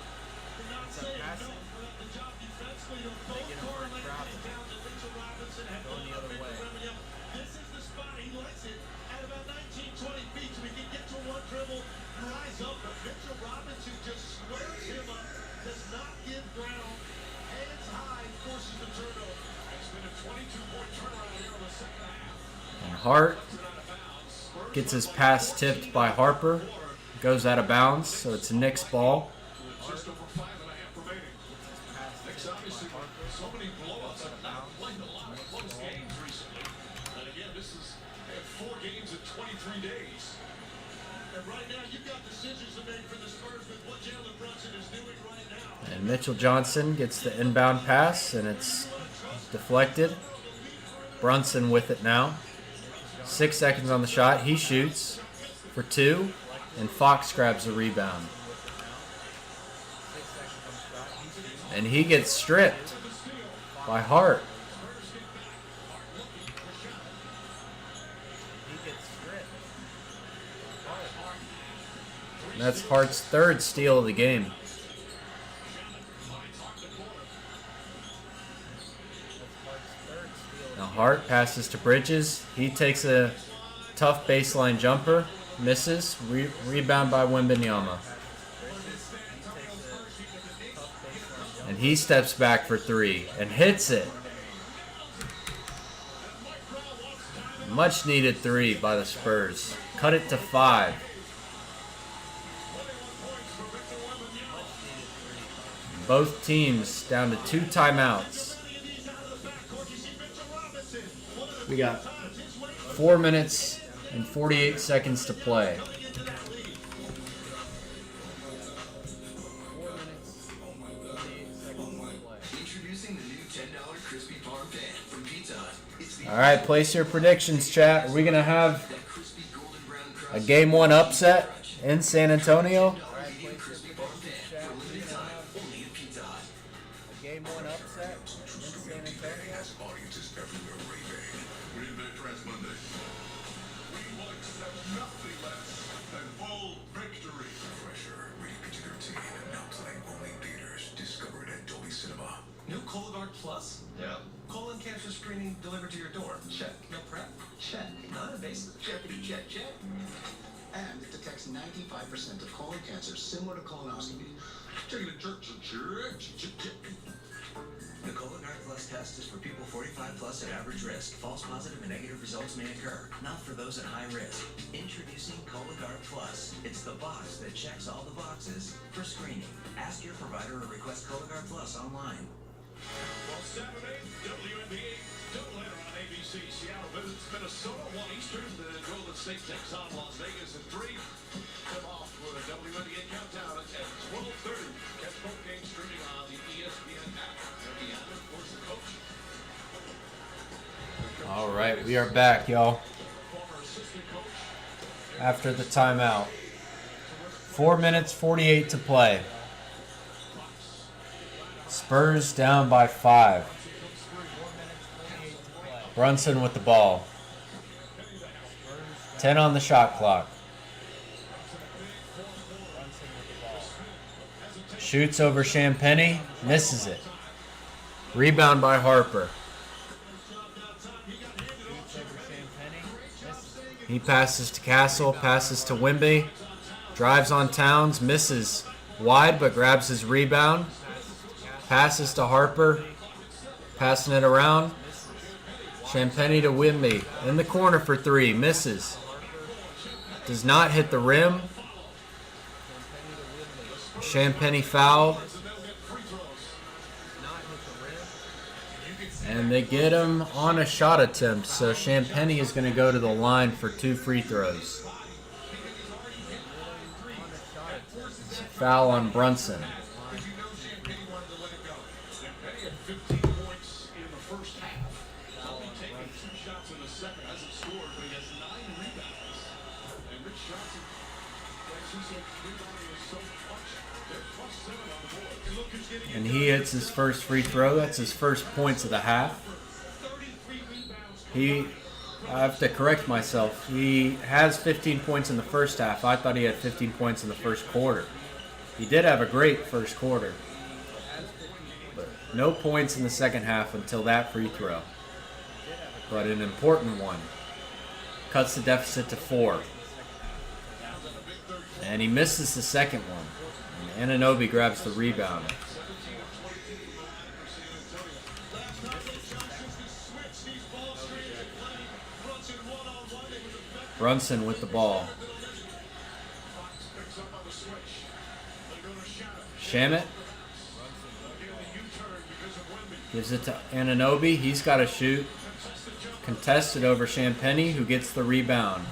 Hart gets his pass tipped by Harper. Goes out of bounds, so it's Knicks ball. And Mitchell Johnson gets the inbound pass, and it's deflected. Brunson with it now. 6 seconds on the shot. He shoots for 2, and Fox grabs the rebound. And he gets stripped by Hart. And that's Hart's third steal of the game. Now Hart passes to Bridges. He takes a tough baseline jumper. Misses. Rebound by Wembanyama. And he steps back for 3 and hits it. Much needed 3 by the Spurs. Cut it to 5. Both teams down to 2 timeouts. We got 4 minutes and 48 seconds to play. All right, place your predictions, chat. Are we going to have a Game 1 upset in San Antonio? New Cologuard Plus? Yeah. Colon cancer screening delivered to your door. Check. No prep? Check. Non-invasive? Checkity check, check. And it detects 95% of colon cancer, similar to colonoscopy. Checkity check, check, check. The Cologuard Plus test is for people 45 plus at average risk. False positive and negative results may occur, not for those at high risk. Introducing Cologuard Plus. It's the box that checks all the boxes for screening. Ask your provider or request Cologuard Plus online. Well, Saturday, WNBA doubleheader on ABC. Seattle visits Minnesota, 1 Eastern. The Golden State takes on Las Vegas at 3. Tip off with a WNBA countdown at 12:30. Catch both games streaming on the ESPN app. Indiana, of course, the coach. All right, we are back, y'all. After the timeout. 4 minutes, 48 to play. Spurs down by 5. Brunson with the ball. 10 on the shot clock. Shoots over Champagny, misses it. Rebound by Harper. He passes to Castle, passes to Wimby, drives on Towns, misses wide but grabs his rebound. Passes to Harper, passing it around. Champagny to Wimby, in the corner for 3, misses. Does not hit the rim. Champagny fouled. And they get him on a shot attempt, so Champagny is going to go to the line for 2 free throws. Foul on Brunson. 15 points in the first half. Only taking 2 shots in the second. Hasn't scored, but he has 9 rebounds. And Rich Johnson, he said rebounding is so much. They're +7 on the board. And he hits his first free throw. That's his first points of the half. I have to correct myself. He has 15 points in the first half. I thought he had 15 points in the first quarter. He did have a great first quarter. But no points in the second half until that free throw. But an important one. Cuts the deficit to 4. And he misses the second one. And Anunoby grabs the rebound. Brunson with the ball. Shamet gives it to Anunoby. He's got to shoot. Contested over Champagny, who gets the rebound.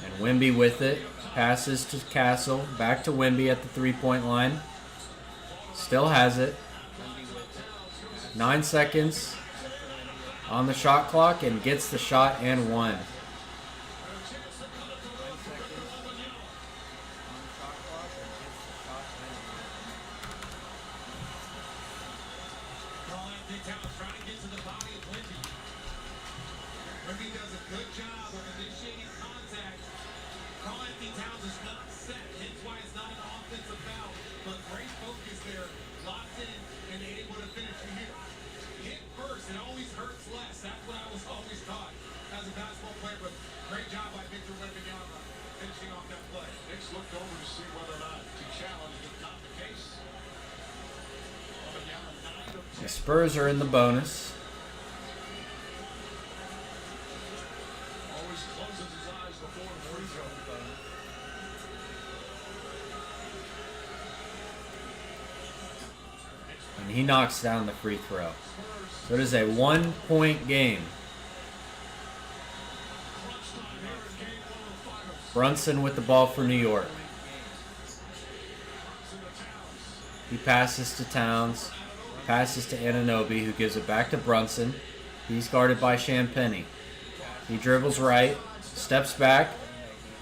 And Wimby with it. Passes to Castle. Back to Wimby at the 3-point line. Still has it. 9 seconds on the shot clock and gets the shot and one. The Spurs are in the bonus. And he knocks down the free throw. So it is a 1-point game. Brunson with the ball for New York. He passes to Towns. Passes to Anunoby, who gives it back to Brunson. He's guarded by Champagny. He dribbles right, steps back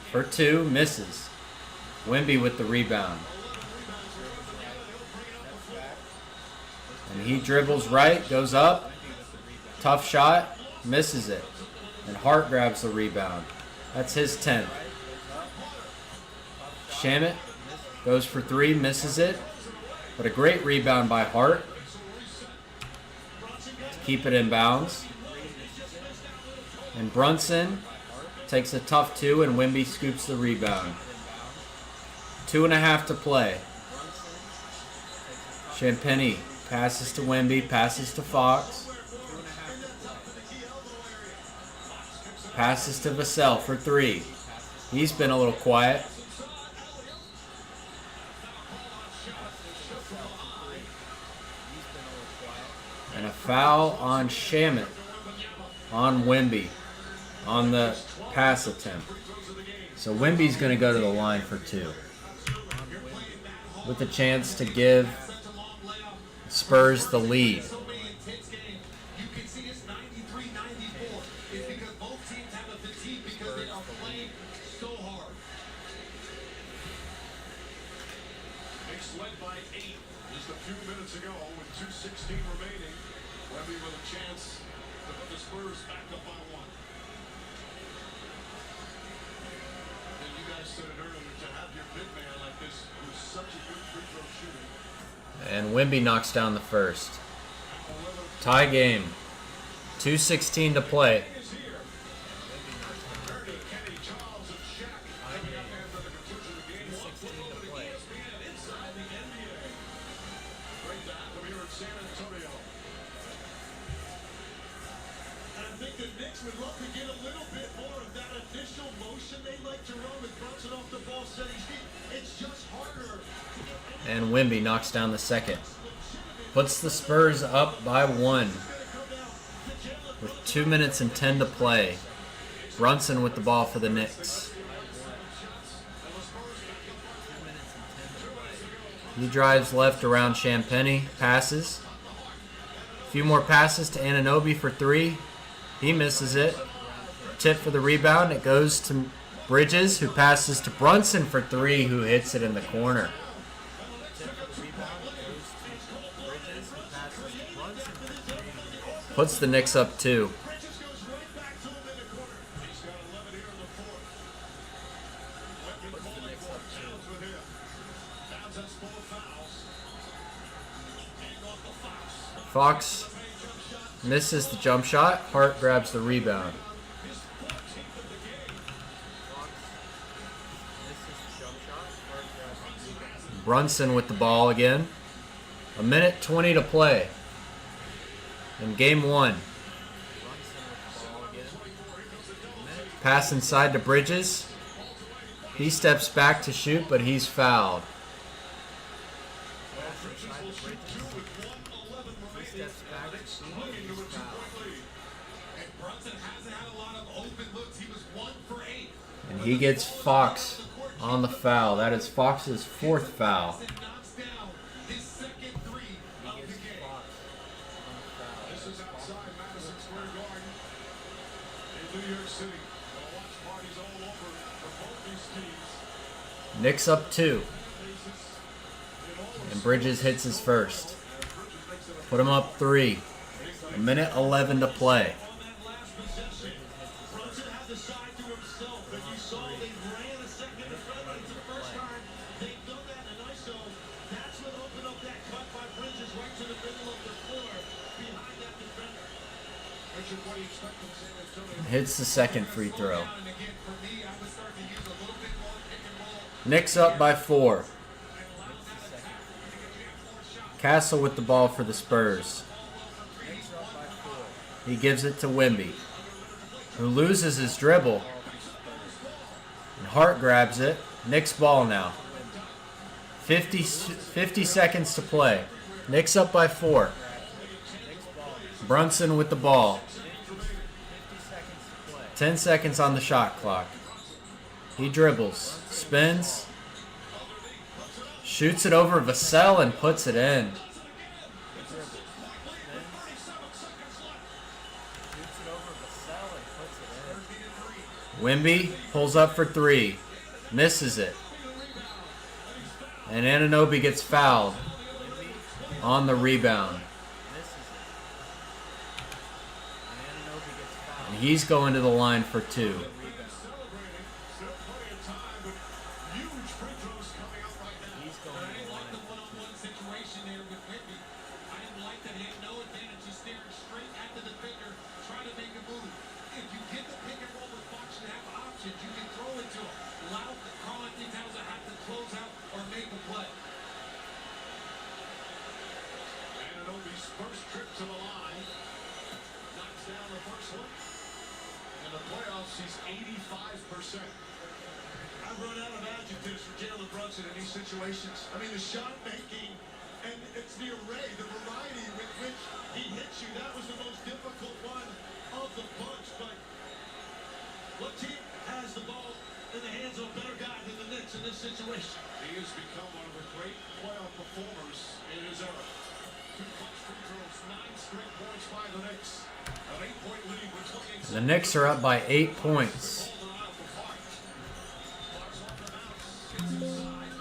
for 2, misses. Wimby with the rebound. And he dribbles right, goes up. Tough shot, misses it. And Hart grabs the rebound. That's his 10th. Shamet Goes for three, misses it. But a great rebound by Hart to keep it in bounds. And Brunson takes a tough two, and Wemby scoops the rebound. 2.5 to play. Champagnie passes to Wemby, passes to Fox. Passes to Vassell for three. He's been a little quiet. And a foul on Shamet on Wemby on the pass attempt. So Wemby's going to go to the line for two, with a chance to give Spurs the lead. And Wemby knocks down the first. Tie game. 2:16 to play. I think the Knicks would love to get a little bit more of that initial motion they like to run with Brunson off the ball setting speed. It's just harder. And Wemby knocks down the second. Puts the Spurs up by 1 with 2 minutes and 10 to play. Brunson with the ball for the Knicks. He drives left around Champagnie, passes. A few more passes to Anunoby for three. He misses it. Tip for the rebound. It goes to Bridges, who passes to Brunson for three, who hits it in the corner. Puts the Knicks up 2. Fox misses the jump shot. Hart grabs the rebound. Brunson with the ball again. 1:20 to play in game 1. Pass inside to Bridges. He steps back to shoot, but he's fouled. And he gets Fox on the foul. That is Fox's 4th foul. Knicks up 2. And Bridges hits his first. Put him up 3. 1:11 to play. Hits the second free throw. Knicks up by 4. Castle with the ball for the Spurs. He gives it to Wemby, who loses his dribble. And Hart grabs it. Knicks ball now. 50 seconds to play. Knicks up by 4. Brunson with the ball. 10 seconds on the shot clock. He dribbles, spins, shoots it over Vassell and puts it in. Wemby pulls up for 3, misses it. And Anunoby gets fouled on the rebound. And he's going to the line for 2. I didn't like that he had no advantage. He's staring straight at the defender, trying to make a move. If you get the pick and roll with Fox, you have options. You can throw it to him. Allow Carl-Anthony Towns to have to close out or make a play. Anunoby's first trip to the line. Knocks down the first one. In the playoffs, he's 85%. I've run out of adjectives for Jalen Brunson in these situations. I mean, the shot making, and it's the array, the variety with which he hits you. That was the most difficult one of the bunch. But what team has the ball in the hands of a better guy than the Knicks in this situation? He has become one of the great playoff performers in his era. 2 clutch free throws, 9 straight points by the Knicks. An 8-point lead with 28 seconds. The Knicks are up by 8 points. Inside,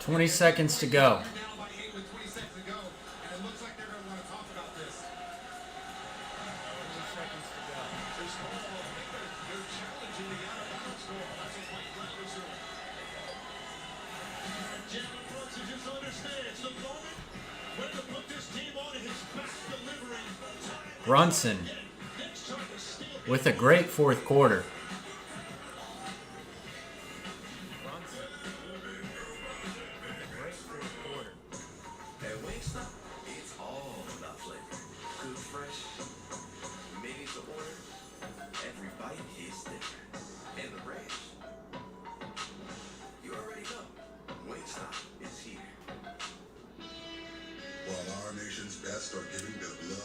20 seconds to go. Brunson with a great fourth quarter.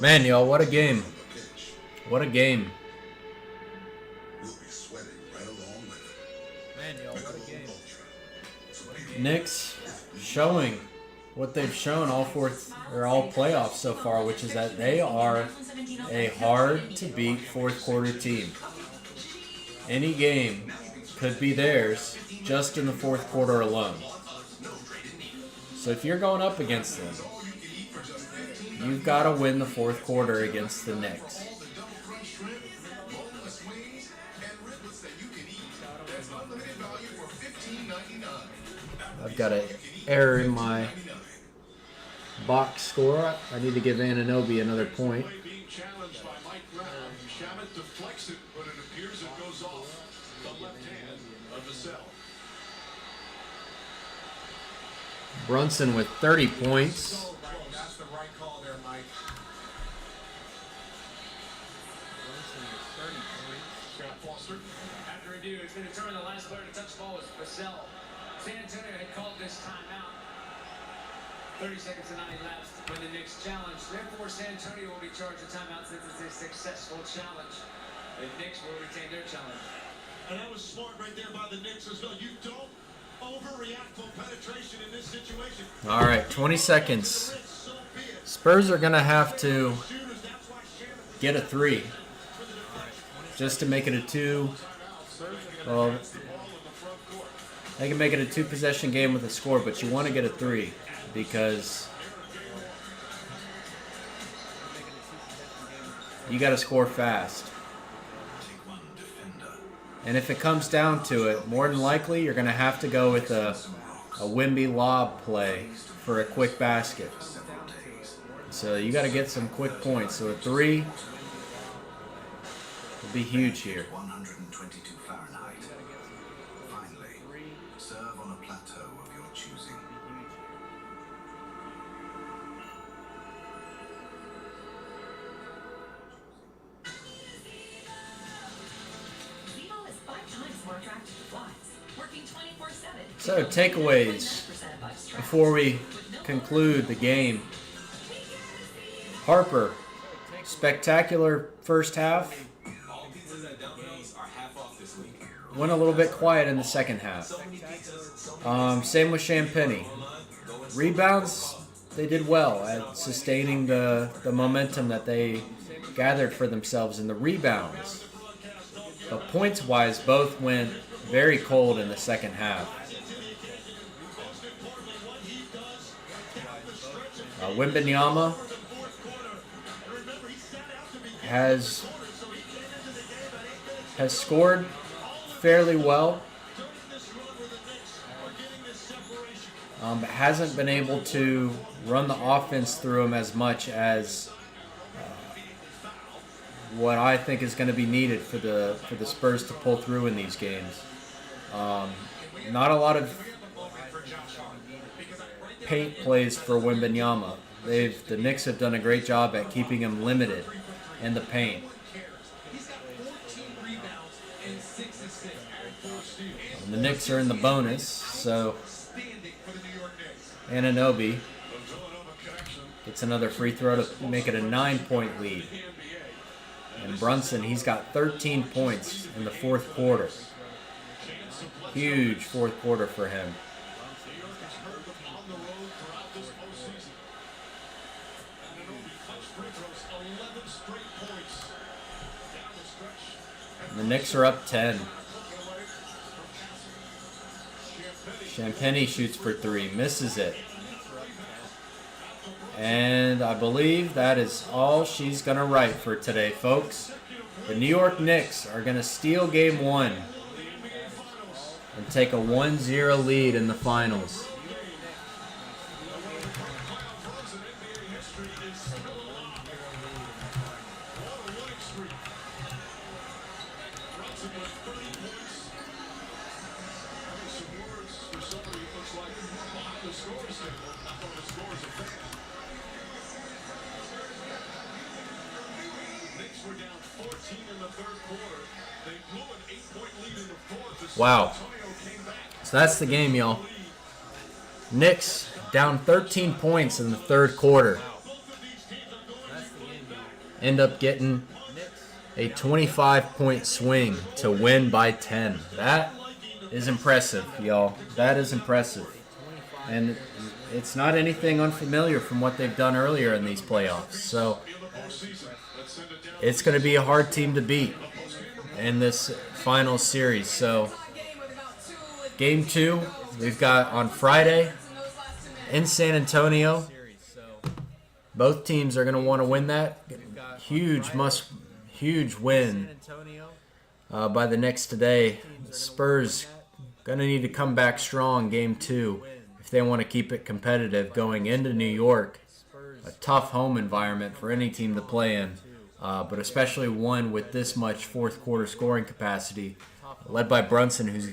Man, y'all, what a game. What a game. Man, y'all, what a game. Knicks showing what they've shown all playoffs so far, which is that they are a hard-to-beat fourth-quarter team. Any game could be theirs just in the fourth quarter alone. So if you're going up against them, you've got to win the fourth quarter against the Knicks. I've got an error in my box score. I need to give Anunoby another point. being challenged by Mike Brown. Shamet deflects it, but it appears it goes off the left hand of Vassell. Brunson with 30 points. That's the right call there, Mike. Scott Foster. After review, it's been determined the last player to touch the ball was Vassell. San Antonio had called this timeout. 30 seconds and 90 left when the Knicks challenge. Therefore, San Antonio will be charged a timeout since it's a successful challenge. The Knicks will retain their challenge. And that was smart right there by the Knicks as well. You don't overreact on penetration in this situation. All right, 20 seconds. Spurs are going to have to get a 3 just to make it a 2. Well, they can make it a 2-possession game with a score, but you want to get a 3 because you got to score fast. And if it comes down to it, more than likely you're going to have to go with a Wimby lob play for a quick basket. So you got to get some quick points. So a 3 will be huge here. 122 Fahrenheit. Finally, serve on a plateau of your choosing. Vivo is 5 times more attractive to flies, working 24/7. So takeaways before we conclude the game. Harper, spectacular first half. Went a little bit quiet in the second half. Same with Champagnie. Rebounds, they did well at sustaining the momentum that they gathered for themselves in the rebounds. But points-wise, both went very cold in the second half. Wembanyama has scored fairly well, Hasn't been able to run the offense through him as much as what I think is going to be needed for the Spurs to pull through in these games. Not a lot of paint plays for Wembanyama. The Knicks have done a great job at keeping him limited in the paint. And the Knicks are in the bonus, so Anunoby gets another free throw to make it a 9-point lead. And Brunson, he's got 13 points in the fourth quarter. Huge fourth quarter for him. And the Knicks are up 10. Champagnie shoots for 3, misses it. And I believe that is all she's going to write for today, folks. The New York Knicks are going to steal Game 1 and take a 1-0 lead in the finals. Wow. So that's the game, y'all. Knicks down 13 points in the third quarter. End up getting a 25-point swing to win by 10. That is impressive, y'all. That is impressive. And it's not anything unfamiliar from what they've done earlier in these playoffs. So it's going to be a hard team to beat in this final series. So Game 2 we've got on Friday in San Antonio. Both teams are going to want to win that. Huge win by the Knicks today. The Spurs going to need to come back strong Game 2 if they want to keep it competitive going into New York. A tough home environment for any team to play in, but especially one with this much fourth quarter scoring capacity, led by Brunson, who's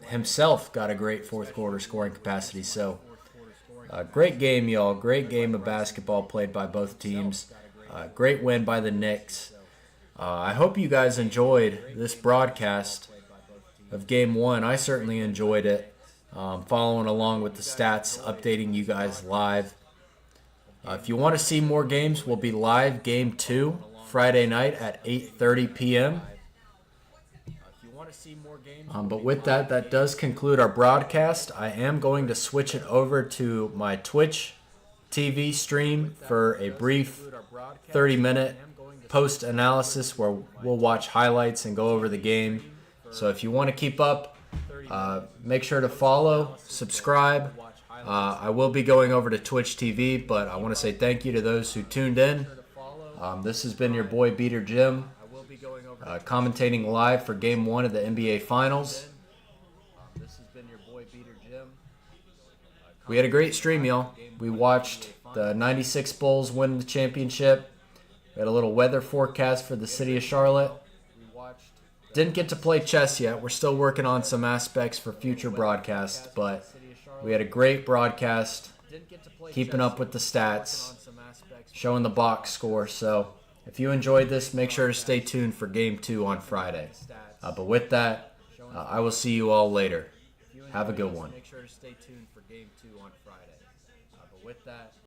himself got a great fourth quarter scoring capacity. So great game, y'all. Great game of basketball played by both teams. Great win by the Knicks. I hope you guys enjoyed this broadcast of Game 1. I certainly enjoyed it. Following along with the stats, updating you guys live. If you want to see more games, we'll be live Game 2 Friday night at 8:30 p.m. But with that, that does conclude our broadcast. I am going to switch it over to my Twitch TV stream for a brief 30-minute post-analysis where we'll watch highlights and go over the game. So if you want to keep up, make sure to follow, subscribe. I will be going over to Twitch TV, but I want to say thank you to those who tuned in. This has been your boy Beater Jim, commentating live for Game 1 of the NBA Finals. We had a great stream, y'all. We watched the 96 Bulls win the championship. We had a little weather forecast for the city of Charlotte. Didn't get to play chess yet. We're still working on some aspects for future broadcasts, but we had a great broadcast, keeping up with the stats, showing the box score. So if you enjoyed this, make sure to stay tuned for Game 2 on Friday. But with that, I will see you all later. Have a good one.